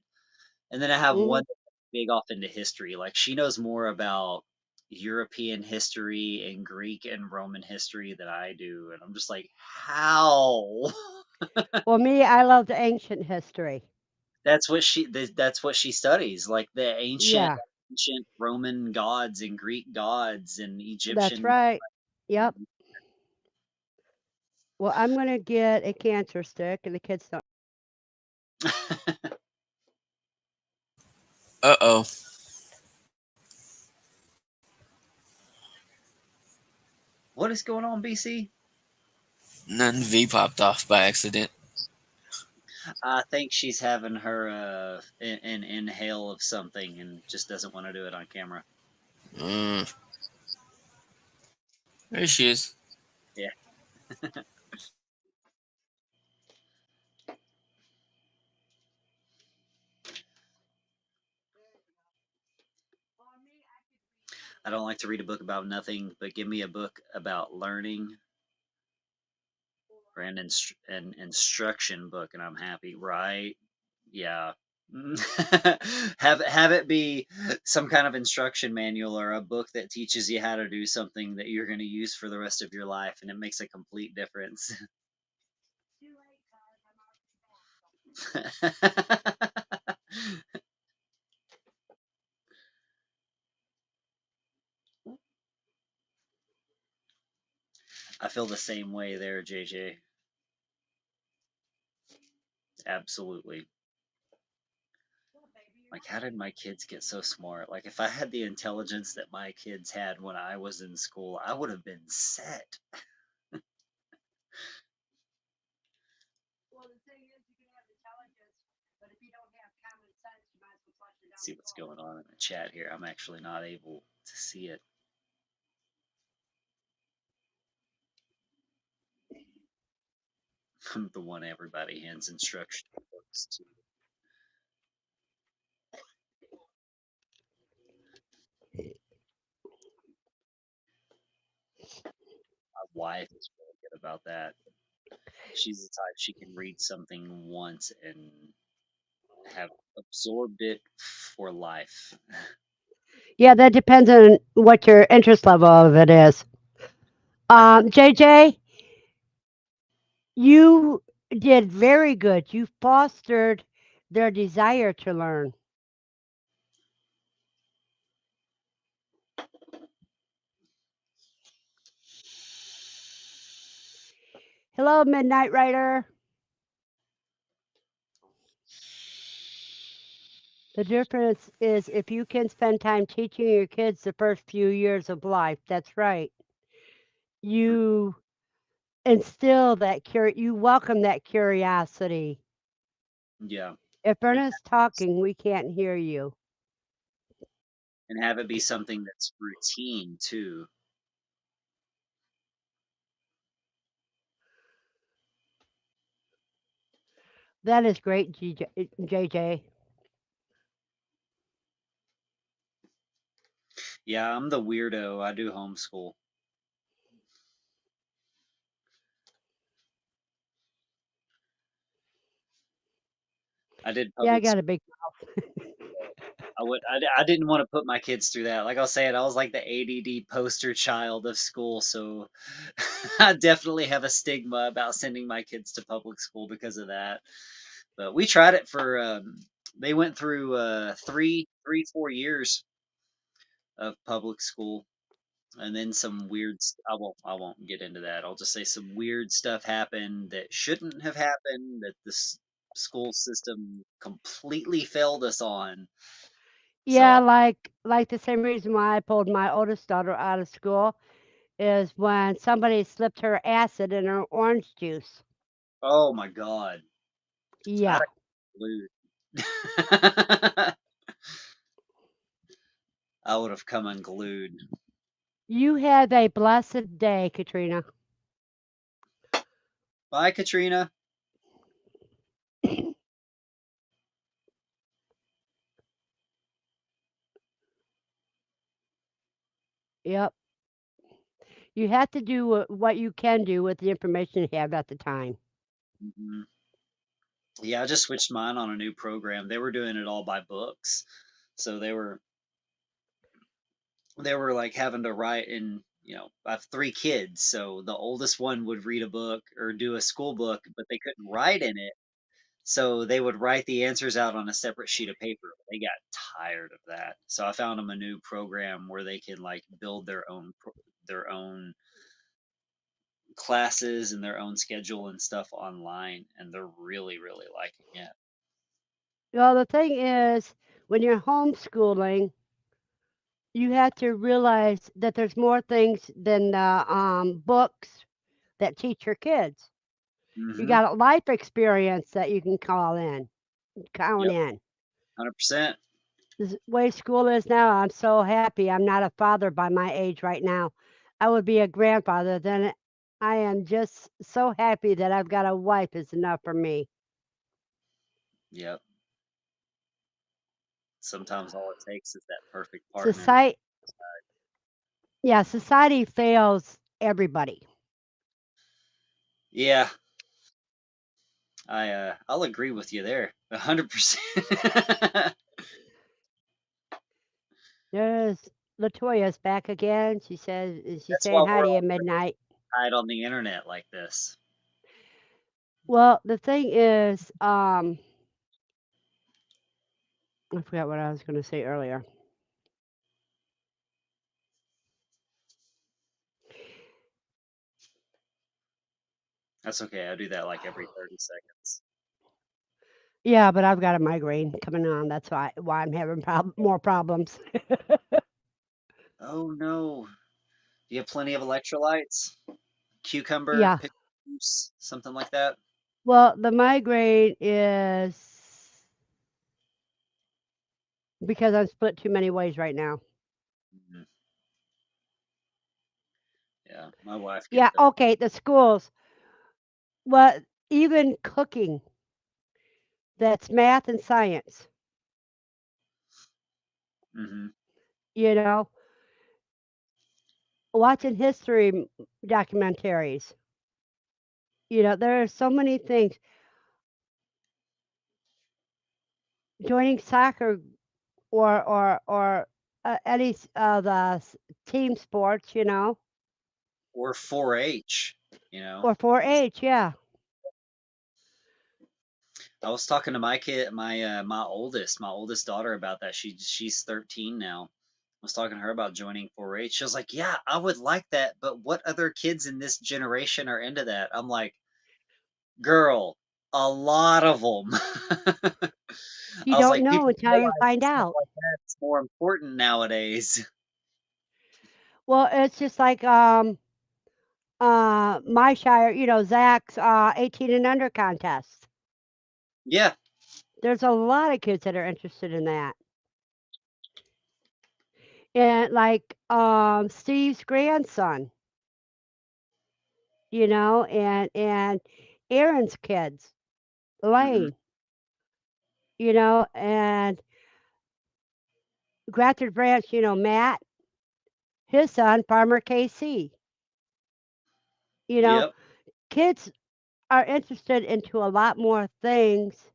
And then I have Hmm. one that's big off into history. Like she knows more about European history and Greek and Roman history than I do, and I'm just like, how? Well, me, I love the ancient history. That's what she studies, like the Yeah, ancient Roman gods and Greek gods and that's Egyptian. right. Yep. Well, I'm going to get a cancer stick, and the kids don't. Uh-oh. What is going on, BC? Nothing. V popped off by accident. I think she's having her an inhale of something and just doesn't want to do it on camera. Mm, there she is. Yeah. I don't like to read a book about nothing, but give me a book about learning or an instruction book, and I'm happy. Right? Yeah. Have it be some kind of instruction manual or a book that teaches you how to do something that you're going to use for the rest of your life, and it makes a complete difference. I feel the same way there, JJ. Absolutely. Like, how did my kids get so smart? Like, if I had the intelligence that my kids had when I was in school, I would have been set. See what's going on in the chat here. I'm actually not able to see it. I'm the one everybody hands instruction books to. My wife is really good about that. She's the type she can read something once and have absorbed it for life. Yeah, that depends on what your interest level of it is. JJ, you did very good. You fostered their desire to learn. Hello, Midnight Rider. The difference is if you can spend time teaching your kids the first few years of life. That's right. you instill that you welcome that curiosity. Yeah. If Brenna's talking, we can't hear you. And have it be something that's routine too. That is great, JJ. Yeah, I'm the weirdo. I do homeschool. I did Yeah, I public got school. a big I didn't want to put my kids through that. Like I was saying, I was like the ADD poster child of school, so I definitely have a stigma about sending my kids to public school because of that. But we tried it for they went through 4 years of public school, and then some I won't get into that. I'll just say some weird stuff happened that shouldn't have happened, that this school system completely failed us on. So Yeah, like the same reason why I pulled my oldest daughter out of school is when somebody slipped her acid in her orange juice. oh my god, I'd Yeah. have glued. I would have come unglued. You have a blessed day, Katrina. Bye, Katrina. Yep. You have to do what you can do with the information you have at the time. hmm Yeah, I just switched mine on a new program. They were doing it all by books, so they were like having to write in. I have 3 kids, so the oldest one would read a book or do a school book, but they couldn't write in it. So they would write the answers out on a separate sheet of paper. They got tired of that. So I found them a new program where they can like build their own classes and their own schedule and stuff online, and they're really, really liking it. Well, the thing is, when you're homeschooling, you have to realize that there's more things than the books that teach your kids. You Mm-hmm. got a life experience that you can count Yep. in. 100%. The way school is now, I'm so happy I'm not a father by my age right now. I would be a grandfather. Then I am just so happy that I've got a wife is enough for me. Yep. Sometimes all it takes is that perfect partner. Society, yeah, society fails everybody. Yeah, I'll agree with you there. 100%. There's Latoya's back again. She says she's That's why saying hi we're to you all at midnight. tied on the internet like this. Well, the thing is, I forgot what I was going to say earlier. That's okay. I do that like every 30 seconds. Yeah, but I've got a migraine coming on. That's why I'm having more problems. Oh no. Do you have plenty of electrolytes? Cucumber, Yeah. pickle juice, something like that? Well, the migraine is because I'm split too many ways right now. Mhm. Yeah, my wife gets Yeah, them. okay, the schools. Well, even cooking, that's math and science, hmm you know, watching history documentaries. There are so many things. Joining soccer or any the team sports, Or 4-H, you know. or 4-H, yeah. I was talking to my kid, my oldest daughter about that. She's 13 now. I was talking to her about joining 4-H. She was like, "Yeah, I would like that, but what other kids in this generation are into that?" I'm like, "Girl, a lot of them." You I was don't like, know "People until you realize find that stuff out. like that's more important nowadays." Well, it's just like my shire, Zach's 18 and under contest. Yeah. There's a lot of kids that are interested in that. And like Steve's grandson, and Aaron's kids, Hmm. Lane, and Grattan Branch, Matt, his son, Farmer KC. You know, Yep. kids are interested into a lot more things.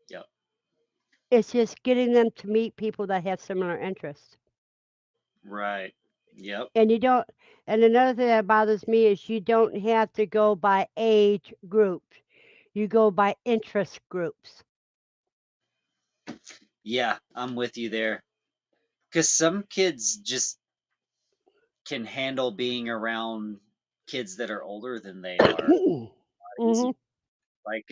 Yep. It's just getting them to meet people that have similar interests. Right. Yep. And you don't, and another thing that bothers me is you don't have to go by age groups. You go by interest groups. Yeah, I'm with you there. Because some kids just can handle being around kids that are older than they are. Hmm. Easy. Like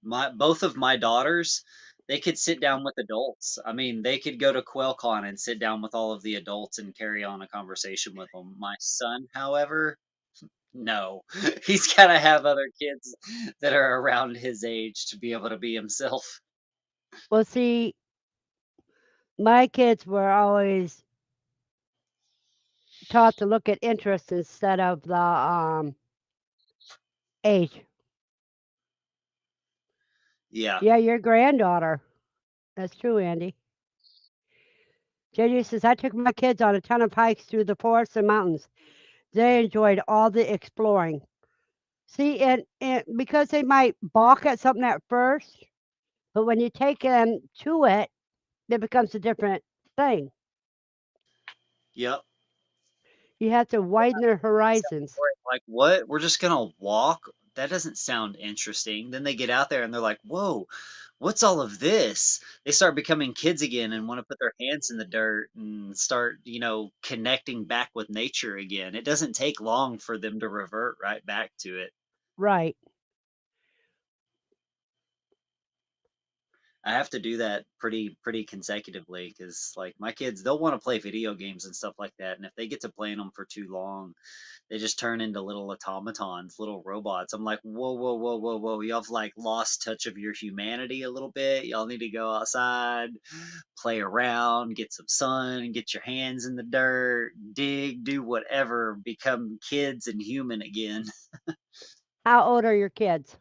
my both of my daughters, they could sit down with adults. I mean, they could go to QuailCon and sit down with all of the adults and carry on a conversation with them. My son, however, no. He's got to have other kids that are around his age to be able to be himself. Well, see, my kids were always taught to look at interest instead of the age. Yeah. Yeah, your granddaughter. That's true, Andy. JJ says, I took my kids on a ton of hikes through the forests and mountains. They enjoyed all the exploring. See, and because they might balk at something at first, but when you take them to it, it becomes a different thing. Yep. You have to widen their horizons. Like, what? We're just gonna walk? That doesn't sound interesting. Then they get out there and they're like, whoa, what's all of this? They start becoming kids again and want to put their hands in the dirt and start, connecting back with nature again. It doesn't take long for them to revert right back to it. Right. I have to do that pretty consecutively because like my kids, they'll want to play video games and stuff like that, and if they get to playing them for too long, they just turn into little automatons, little robots. I'm like, whoa, whoa, whoa, whoa, whoa. Y'all have like lost touch of your humanity a little bit. Y'all need to go outside, play around, get some sun, get your hands in the dirt, dig, do whatever, become kids and human again. How old are your kids?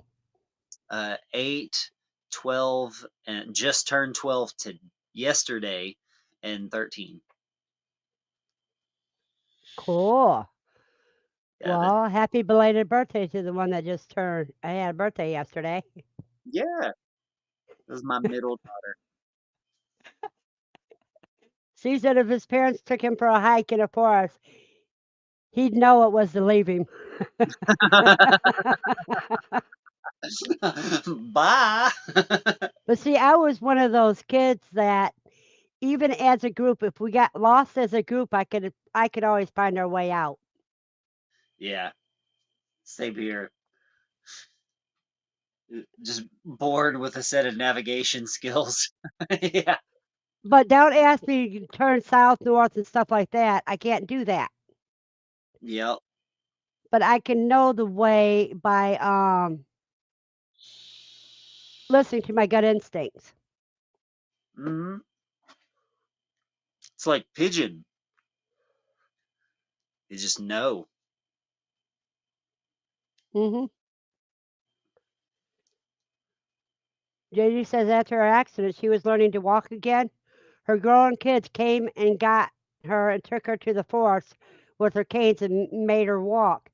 8, 12, and just turned 12 to yesterday, and 13. Cool. Yeah, Well, happy belated birthday to the one that just turned. I had a birthday yesterday. yeah, this is my middle She said if his parents took him for a hike in a forest, he'd know it was to leave him. daughter. Bye. But see, I was one of those kids that even as a group, if we got lost as a group, I could always find our way out. Yeah, same here. Just born with a set of navigation skills. Yeah. But don't ask me to turn south, north, and stuff like that. I can't do that. Yep. But I can know the way by listening to my gut instincts. Hmm. It's like pigeon. You just know. Hmm. JJ says after her accident, she was learning to walk again. Her grown kids came and got her and took her to the forest with her canes and made her walk.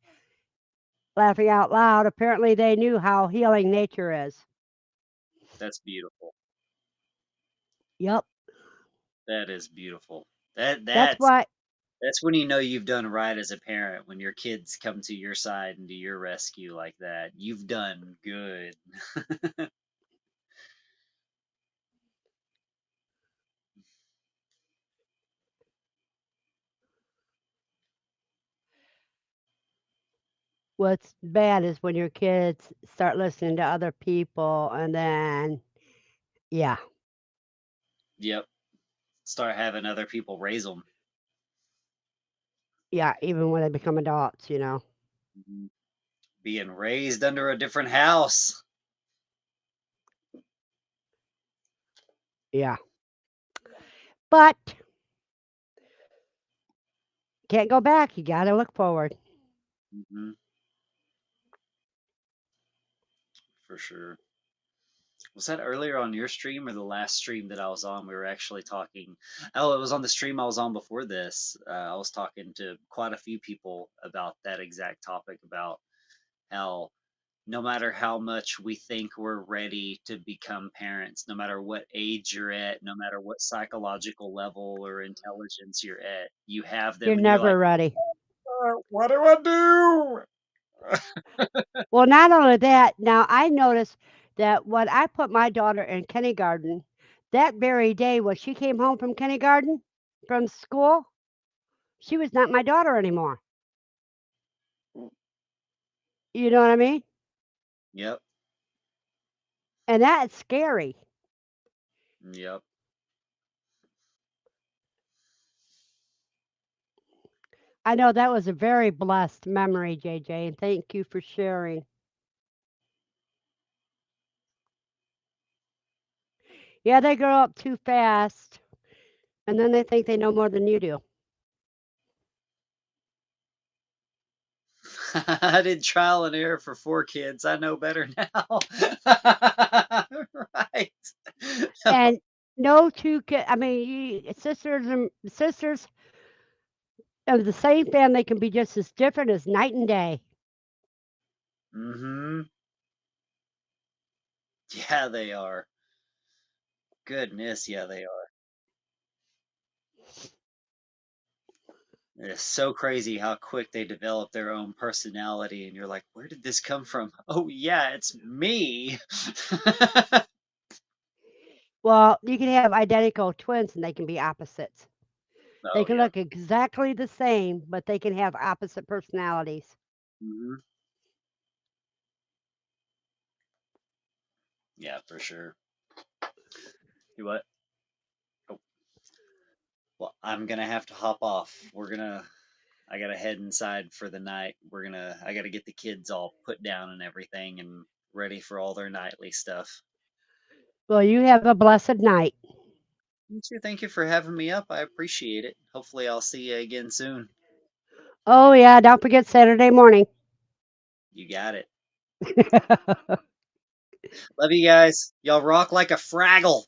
Laughing out loud, apparently they knew how healing nature is. That's beautiful. Yep. That is beautiful. That That's that's why that's when you know you've done right as a parent, when your kids come to your side and to your rescue like that. You've done good. what's bad is when your kids start listening to other people and then, yeah, Yep. Start having other people raise them. yeah, even when they become adults. Mhm. Being raised under a different house. Yeah. But can't go back. You got to look forward. Hmm. For sure. Was that earlier on your stream or the last stream that I was on? We were actually talking. Oh, it was on the stream I was on before this. I was talking to quite a few people about that exact topic, about how no matter how much we think we're ready to become parents, no matter what age you're at, no matter what psychological level or intelligence you're at, you have You're them and you're like, never ready. what do I do? Well, not only that, now I noticed that when I put my daughter in kindergarten, that very day when she came home from kindergarten, from school, she was not my daughter anymore. You know what I mean? Yep, And that's scary. yep. I know that was a very blessed memory, JJ, and thank you for sharing. Yeah, they grow up too fast, and then they think they know more than you do. I did trial and error for 4 kids. I know better now. Right. And no two can, I mean, sisters and sisters of the same family can be just as different as night and day. Mm-hmm. Yeah, they are. Goodness, yeah, they are. It's so crazy how quick they develop their own personality, and you're like, where did this come from? Oh, yeah, it's me. Well, you can have identical twins and they can be opposites. They Oh, can yeah. look exactly the same, but they can have opposite personalities. Hmm. Yeah, for sure. You what? Oh, well, I'm gonna have to hop off. I gotta head inside for the night. I gotta get the kids all put down and everything and ready for all their nightly stuff. Well, you have a blessed night. You too. Thank you for having me up. I appreciate it. Hopefully, I'll see you again soon. Oh, yeah, don't forget Saturday morning. You got it. Love you guys. Y'all rock like a Fraggle.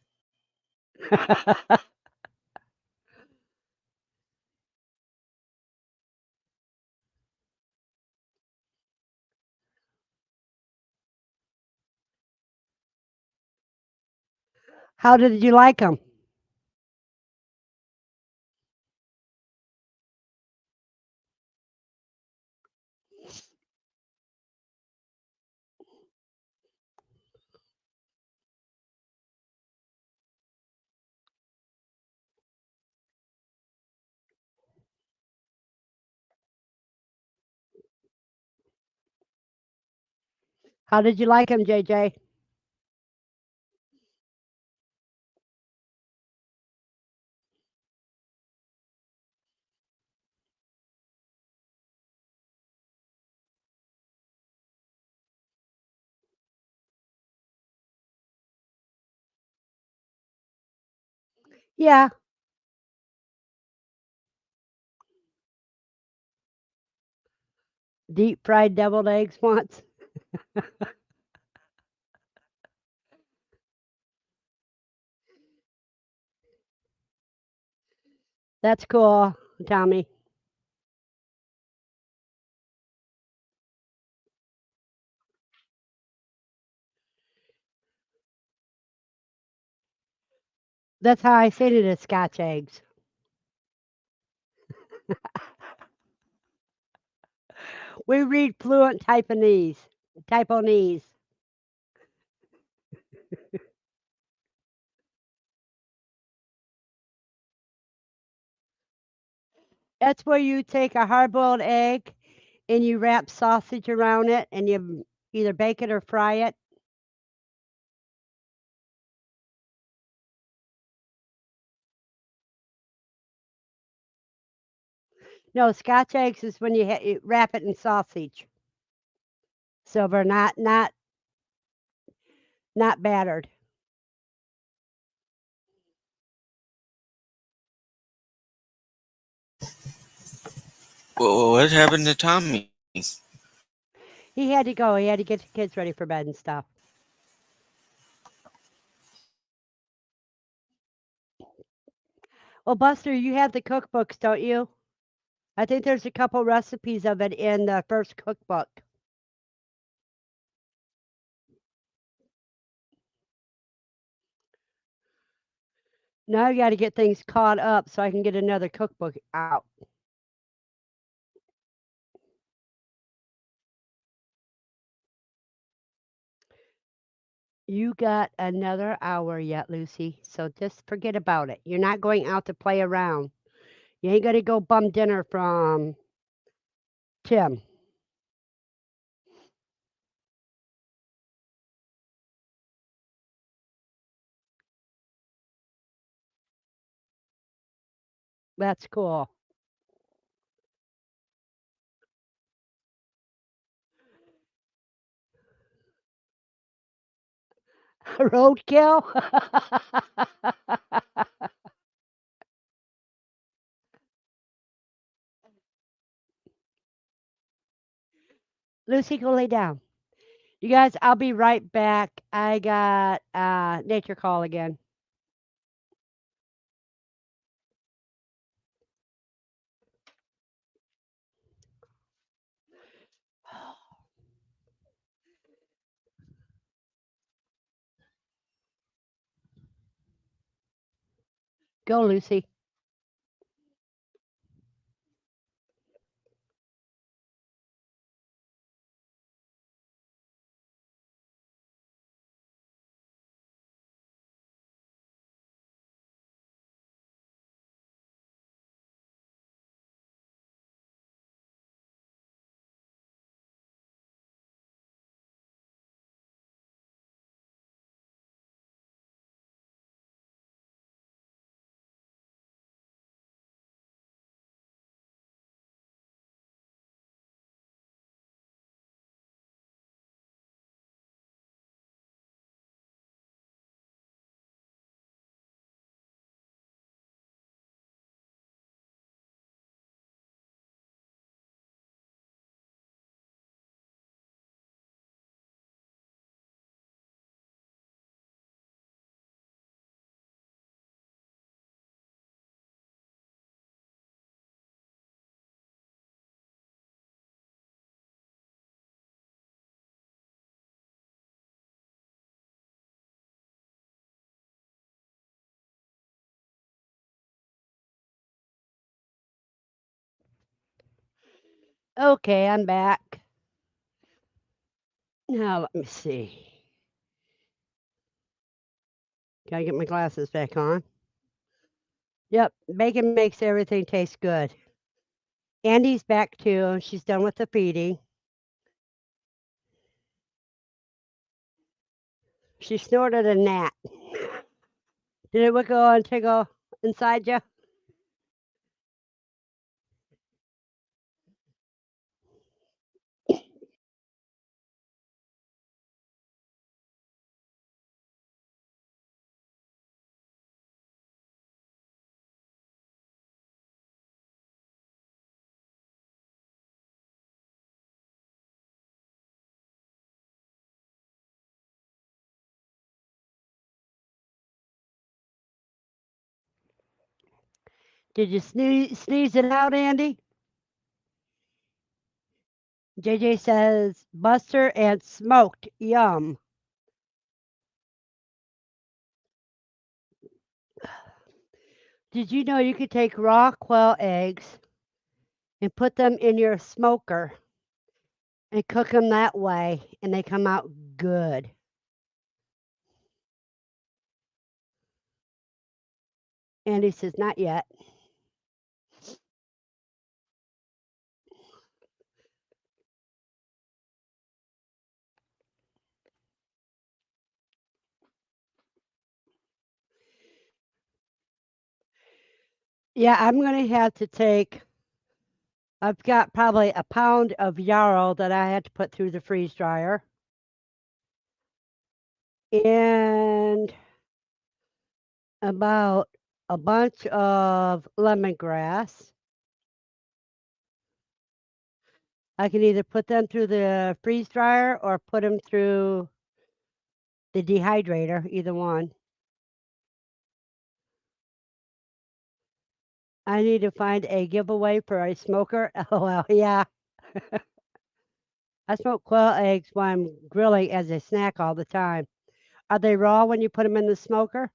How did you like them? How did you like them, JJ? Yeah, deep fried deviled eggs once. That's cool, Tommy. That's how I say it is Scotch eggs. We read fluent Taiwanese. Taiwanese. That's where you take a hard-boiled egg and you wrap sausage around it and you either bake it or fry it. No, Scotch eggs is when you wrap it in sausage. Silver, not battered. Well, what happened to Tommy? He had to go. He had to get the kids ready for bed and stuff. Well, Buster, you have the cookbooks, don't you? I think there's a couple recipes of it in the first cookbook. Now I got to get things caught up so I can get another cookbook out. You got another hour yet, Lucy, so just forget about it. You're not going out to play around. You ain't going to go bum dinner from Tim. That's cool. Roadkill? Lucy, go lay down. You guys, I'll be right back. I got nature call again. Go, Lucy. Okay, I'm back. Now, let me see. Gotta get my glasses back on. Yep, bacon makes everything taste good. Andy's back too. She's done with the feeding. She snorted a gnat. Did it wiggle and tickle inside you? Did you sneeze it out, Andy? JJ says Buster and smoked. Yum. Did you know you could take raw quail eggs and put them in your smoker and cook them that way, and they come out good? Andy says, not yet. Yeah, I'm going to have to take I've got probably a pound of yarrow that I had to put through the freeze dryer. And about a bunch of lemongrass. I can either put them through the freeze dryer or put them through the dehydrator, either one. I need to find a giveaway for a smoker. LOL, yeah. I smoke quail eggs while I'm grilling as a snack all the time. Are they raw when you put them in the smoker?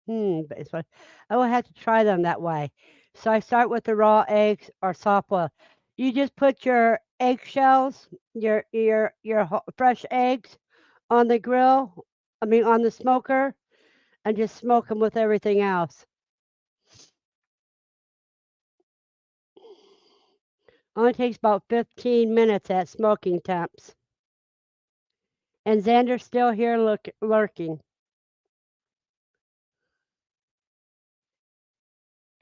But it's what I will have to try them that way. So I start with the raw eggs or soft boil. You just put your eggshells, your fresh eggs on the grill. I mean on the smoker, and just smoke them with everything else. Only takes about 15 minutes at smoking temps. And Xander's still here lurking.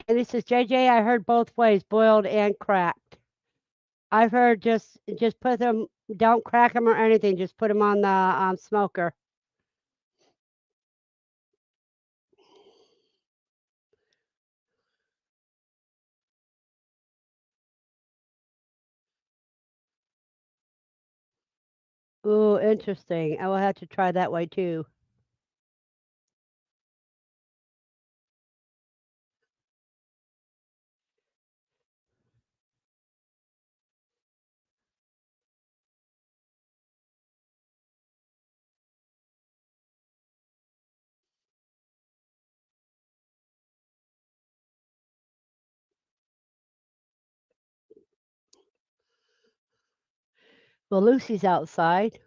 And he says, JJ, I heard both ways, boiled and cracked. I've heard just put them, don't crack them or anything, just put them on the smoker. Ooh, interesting. I will have to try that way too. Well, Lucy's outside.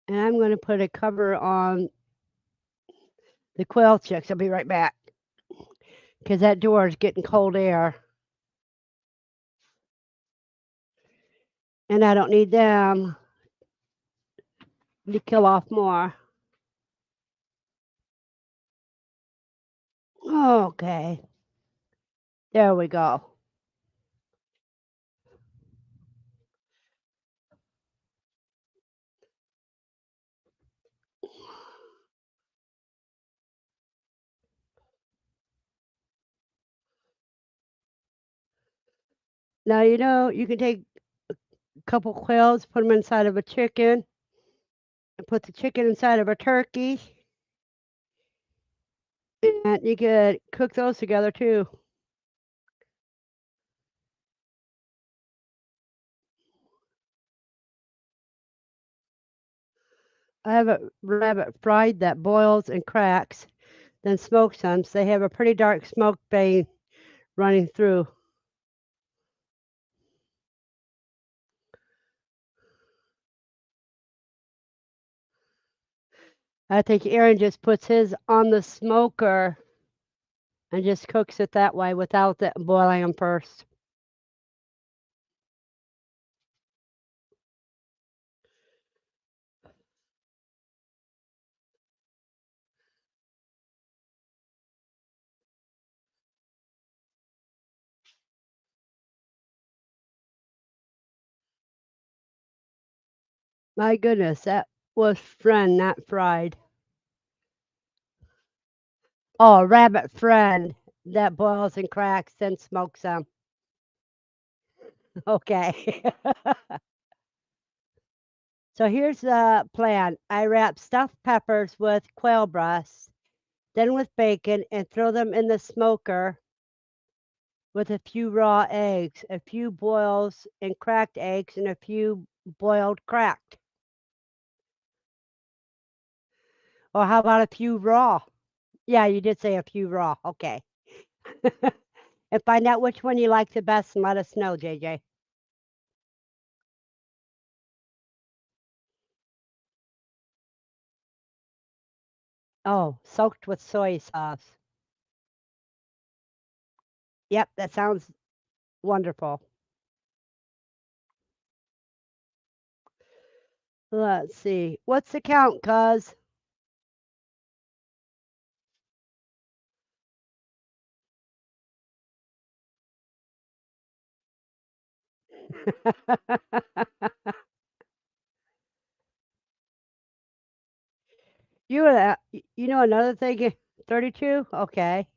And I'm going to put a cover on the quail chicks. I'll be right back. Because that door is getting cold air. And I don't need them to kill off more. Okay. There we go. Now, you can take a couple quails, put them inside of a chicken, and put the chicken inside of a turkey. And you could cook those together too. I have a rabbit fried that boils and cracks, then smoke some. So they have a pretty dark smoke vein running through. I think Aaron just puts his on the smoker and just cooks it that way without boiling them first. My goodness, that was friend, not fried. Oh, rabbit friend that boils and cracks, then smokes them. Okay. So here's the plan. I wrap stuffed peppers with quail breasts, then with bacon, and throw them in the smoker with a few raw eggs, a few boils and cracked eggs, and a few boiled cracked. Or how about a few raw? Yeah, you did say a few raw. Okay. And find out which one you like the best and let us know, JJ. Oh, soaked with soy sauce. Yep, that sounds wonderful. Let's see. What's the count, cuz? You know another thing? 32? Okay,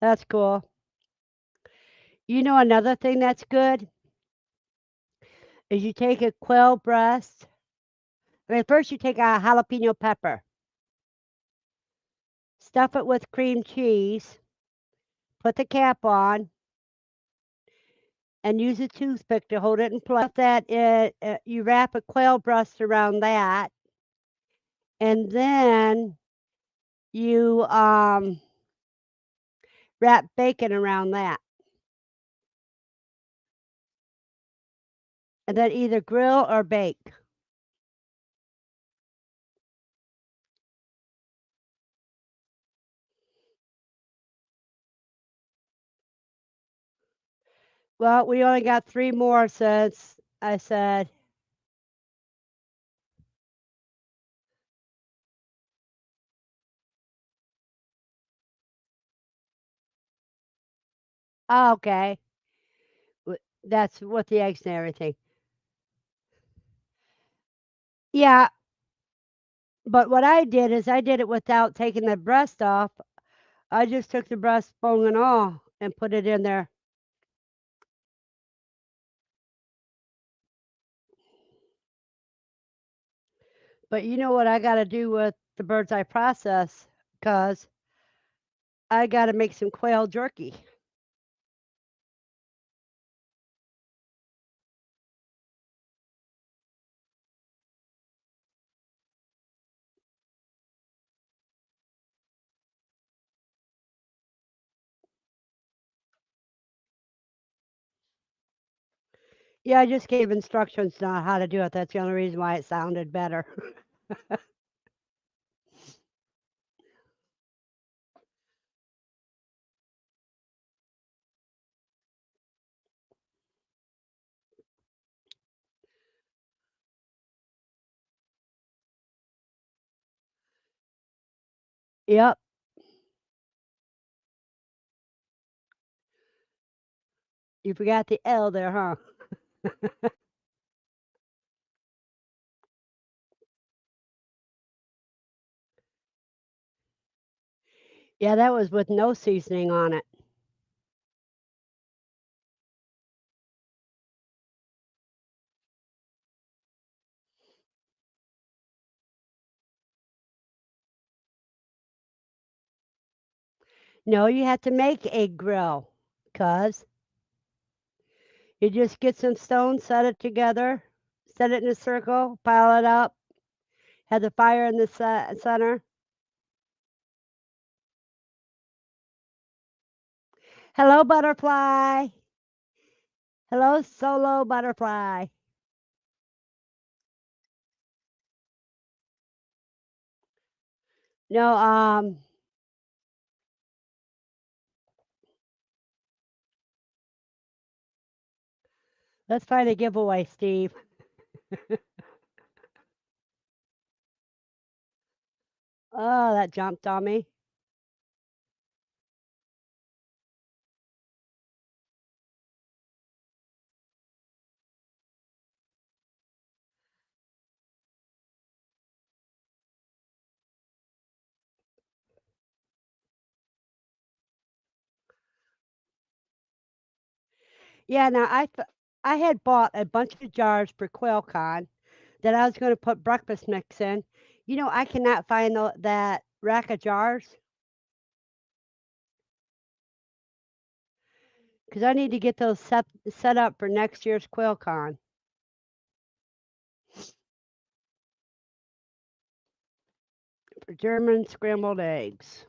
that's cool. You know another thing that's good is you take a quail breast. I mean, first you take a jalapeno pepper, stuff it with cream cheese, put the cap on, and use a toothpick to hold it in place. You wrap a quail breast around that, and then you wrap bacon around that, and then either grill or bake. Well, we only got 3 more since I said, "Oh, okay." That's with the eggs and everything. Yeah, but what I did is I did it without taking the breast off. I just took the breastbone and all and put it in there. But you know what I gotta do with the birds I process? 'Cause I gotta make some quail jerky. Yeah, I just gave instructions on how to do it. That's the only reason why it sounded better. Yep, you forgot the L there, huh? Yeah, that was with no seasoning on it. No, you have to make a grill, 'cause you just get some stones, set it together, set it in a circle, pile it up, have the fire in the center. Hello, butterfly. Hello, solo butterfly. No, let's find a giveaway, Steve. Oh, that jumped on me. Yeah, now I had bought a bunch of jars for QuailCon that I was going to put breakfast mix in. You know, I cannot find that rack of jars because I need to get those set up for next year's QuailCon. For German scrambled eggs.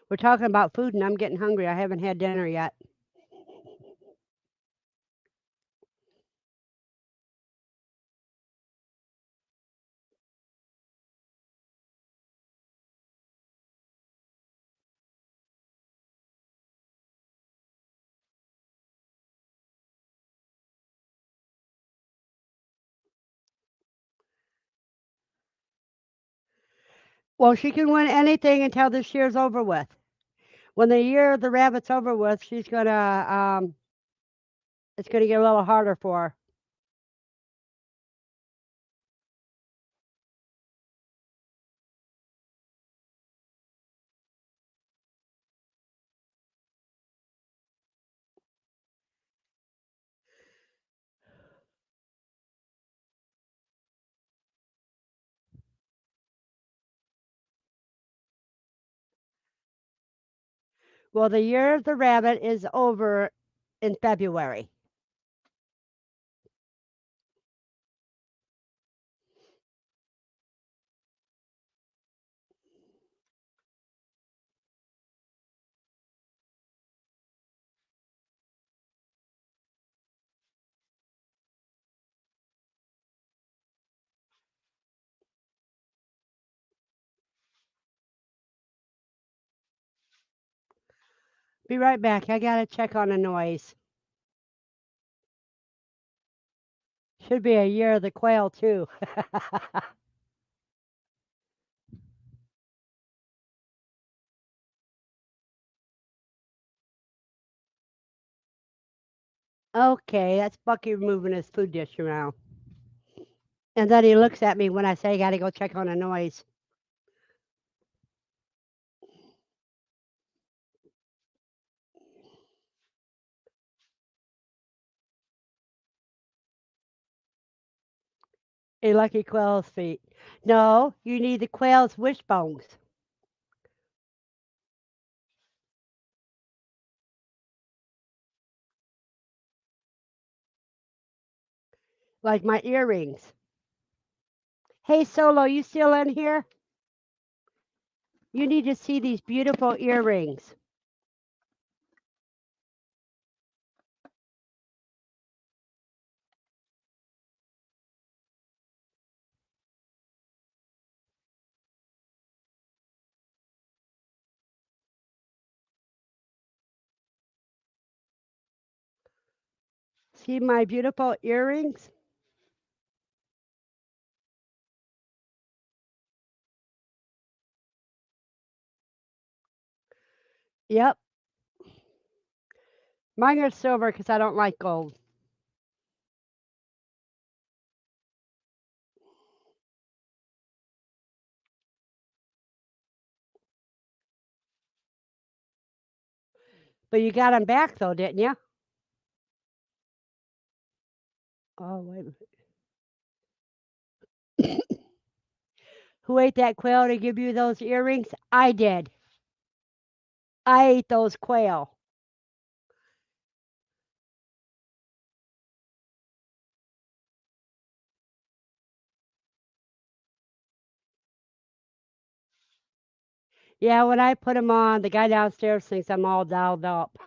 We're talking about food, and I'm getting hungry. I haven't had dinner yet. Well, she can win anything until this year's over with. When the year of the rabbit's over with, she's gonna it's gonna get a little harder for her. Well, the year of the rabbit is over in February. Be right back. I gotta check on the noise. Should be a year of the quail too. Okay, that's Bucky moving his food dish around. And then he looks at me when I say I gotta go check on the noise. A lucky quail's feet. No, you need the quail's wishbones, like my earrings. Hey, Solo, you still in here? You need to see these beautiful earrings. See my beautiful earrings? Yep. Mine are silver because I don't like gold. But you got them back though, didn't you? Oh, wait. Who ate that quail to give you those earrings? I did. I ate those quail. Yeah, when I put them on, the guy downstairs thinks I'm all dialed up.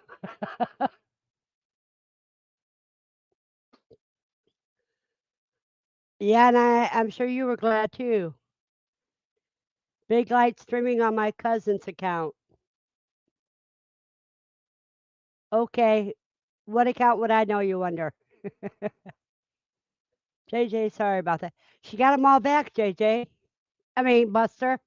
Yeah, and I'm sure you were glad too. Big light streaming on my cousin's account. Okay, what account would I know, you wonder? JJ, sorry about that. She got them all back, JJ. I mean, Buster.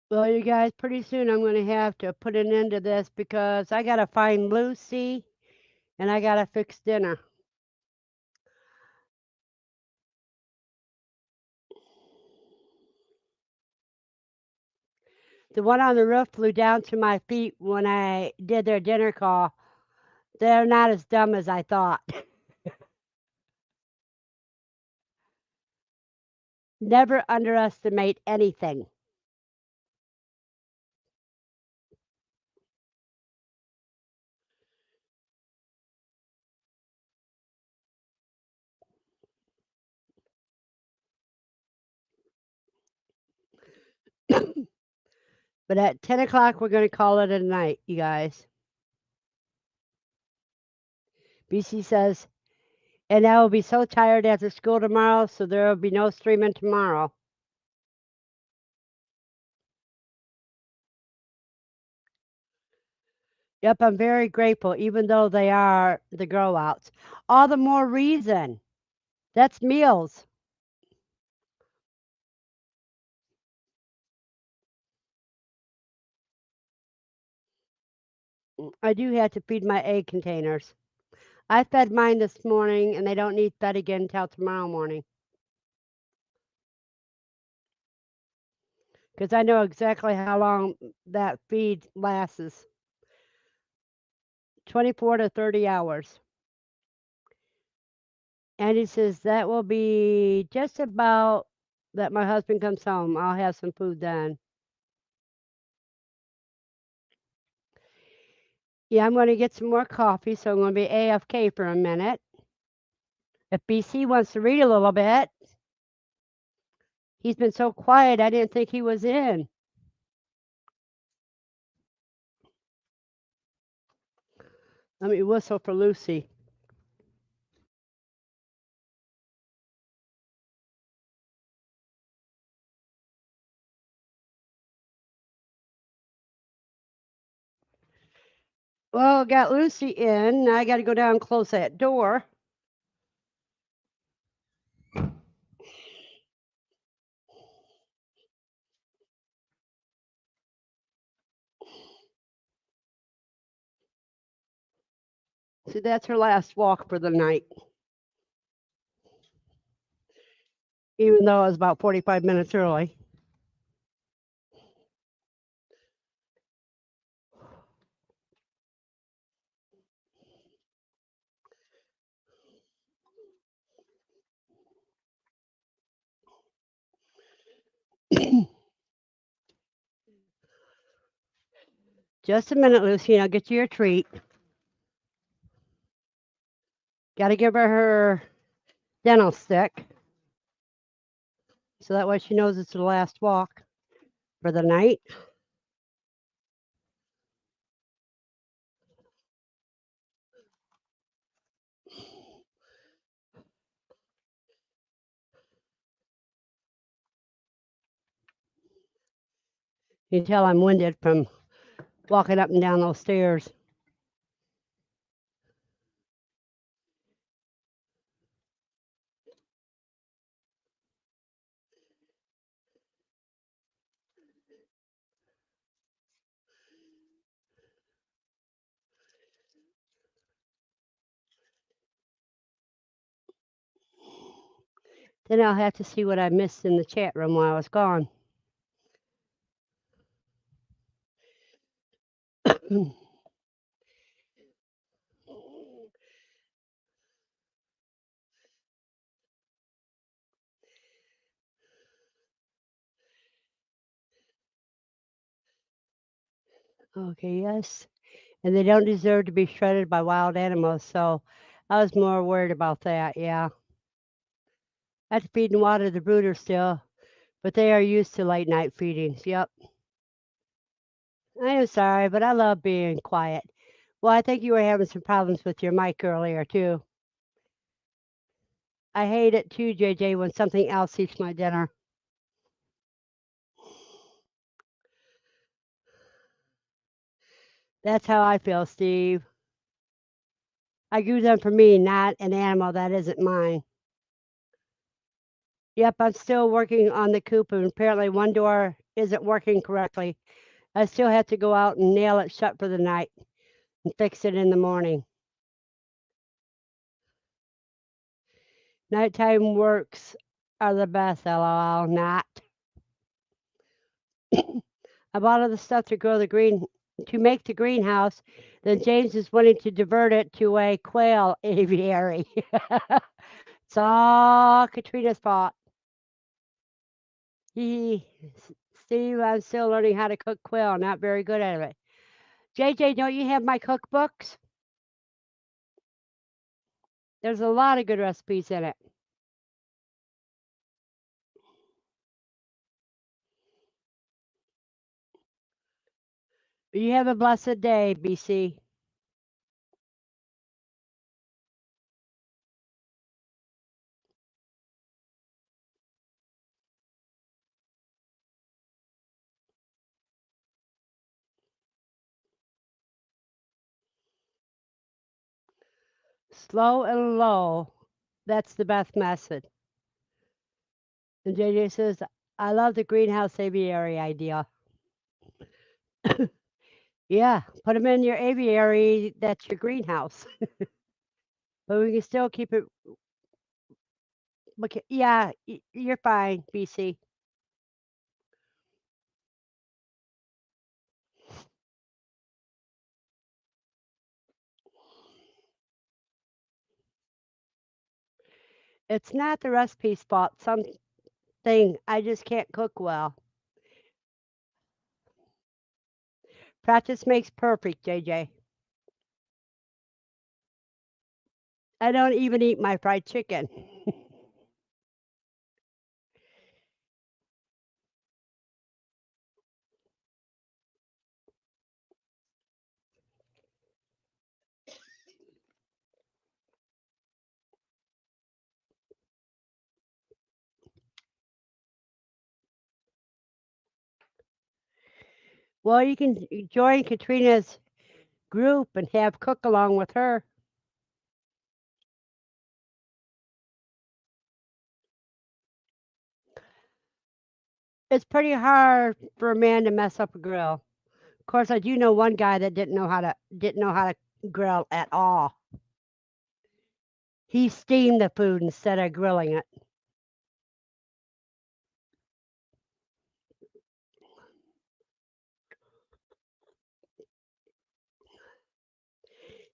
Well, you guys, pretty soon I'm going to have to put an end to this because I got to find Lucy and I got to fix dinner. The one on the roof flew down to my feet when I did their dinner call. They're not as dumb as I thought. Never underestimate anything. But at 10 o'clock, we're going to call it a night, you guys. BC says, and I will be so tired after school tomorrow, so there will be no streaming tomorrow. Yep, I'm very grateful, even though they are the grow outs. All the more reason. That's meals. I do have to feed my egg containers. I fed mine this morning, and they don't need fed again until tomorrow morning. Because I know exactly how long that feed lasts. 24 to 30 hours. And he says that will be just about that my husband comes home. I'll have some food then. Yeah, I'm going to get some more coffee, so I'm going to be AFK for a minute. If BC wants to read a little bit, he's been so quiet, I didn't think he was in. Let me whistle for Lucy. Well, got Lucy in. Now I got to go down and close that door. See, that's her last walk for the night. Even though it was about 45 minutes early. Just a minute, Lucy. I'll get you your treat. Got to give her her dental stick. So that way she knows it's the last walk for the night. You can tell I'm winded from walking up and down those stairs. Then I'll have to see what I missed in the chat room while I was gone. Okay, yes. And they don't deserve to be shredded by wild animals, so I was more worried about that, yeah. I have to feed and water the brooder still, but they are used to late night feedings, yep. I am sorry, but I love being quiet. Well, I think you were having some problems with your mic earlier, too. I hate it too, JJ, when something else eats my dinner. That's how I feel, Steve. I grew them for me, not an animal that isn't mine. Yep, I'm still working on the coop, and apparently one door isn't working correctly. I still have to go out and nail it shut for the night and fix it in the morning. Nighttime works are the best, lol, not. I bought all the stuff to grow to make the greenhouse. Then James is wanting to divert it to a quail aviary. It's all Katrina's fault. Steve, I'm still learning how to cook quail. Not very good at it. JJ, don't you have my cookbooks? There's a lot of good recipes in it. You have a blessed day, BC. Slow and low. That's the best method. And JJ says, I love the greenhouse aviary idea. Yeah, put them in your aviary. That's your greenhouse. But we can still keep it. Yeah, you're fine, BC. It's not the recipe spot. Something I just can't cook well. Practice makes perfect, JJ. I don't even eat my fried chicken. Well, you can join Katrina's group and have cook along with her. It's pretty hard for a man to mess up a grill. Of course, I do know one guy that didn't know how to grill at all. He steamed the food instead of grilling it.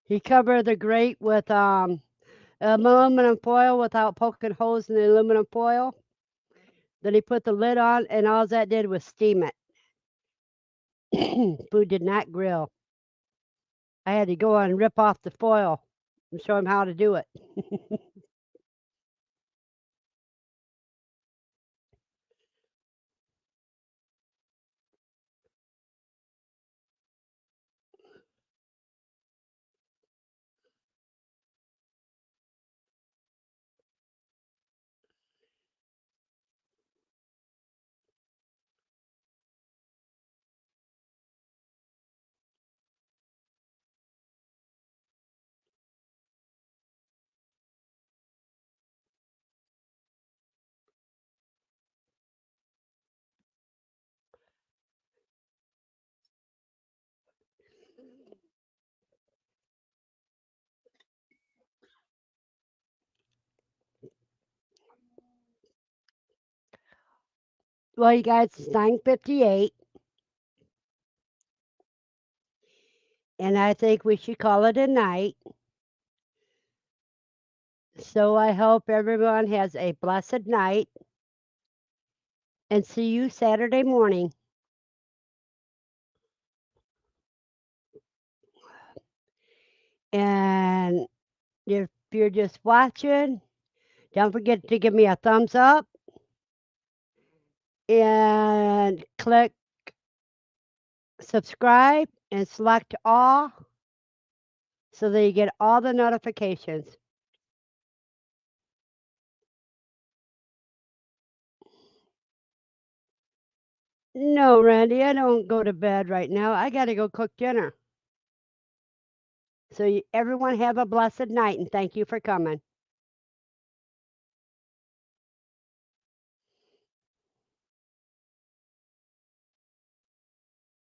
He covered the grate with aluminum foil without poking holes in the aluminum foil. Then he put the lid on, and all that did was steam it. Food did not grill. I had to go and rip off the foil and show him how to do it. Well, you guys, it's 9:58, and I think we should call it a night. So I hope everyone has a blessed night and see you Saturday morning. And if you're just watching, don't forget to give me a thumbs up and click subscribe and select all so that you get all the notifications. No, Randy, I don't go to bed right now. I got to go cook dinner. So everyone have a blessed night and thank you for coming.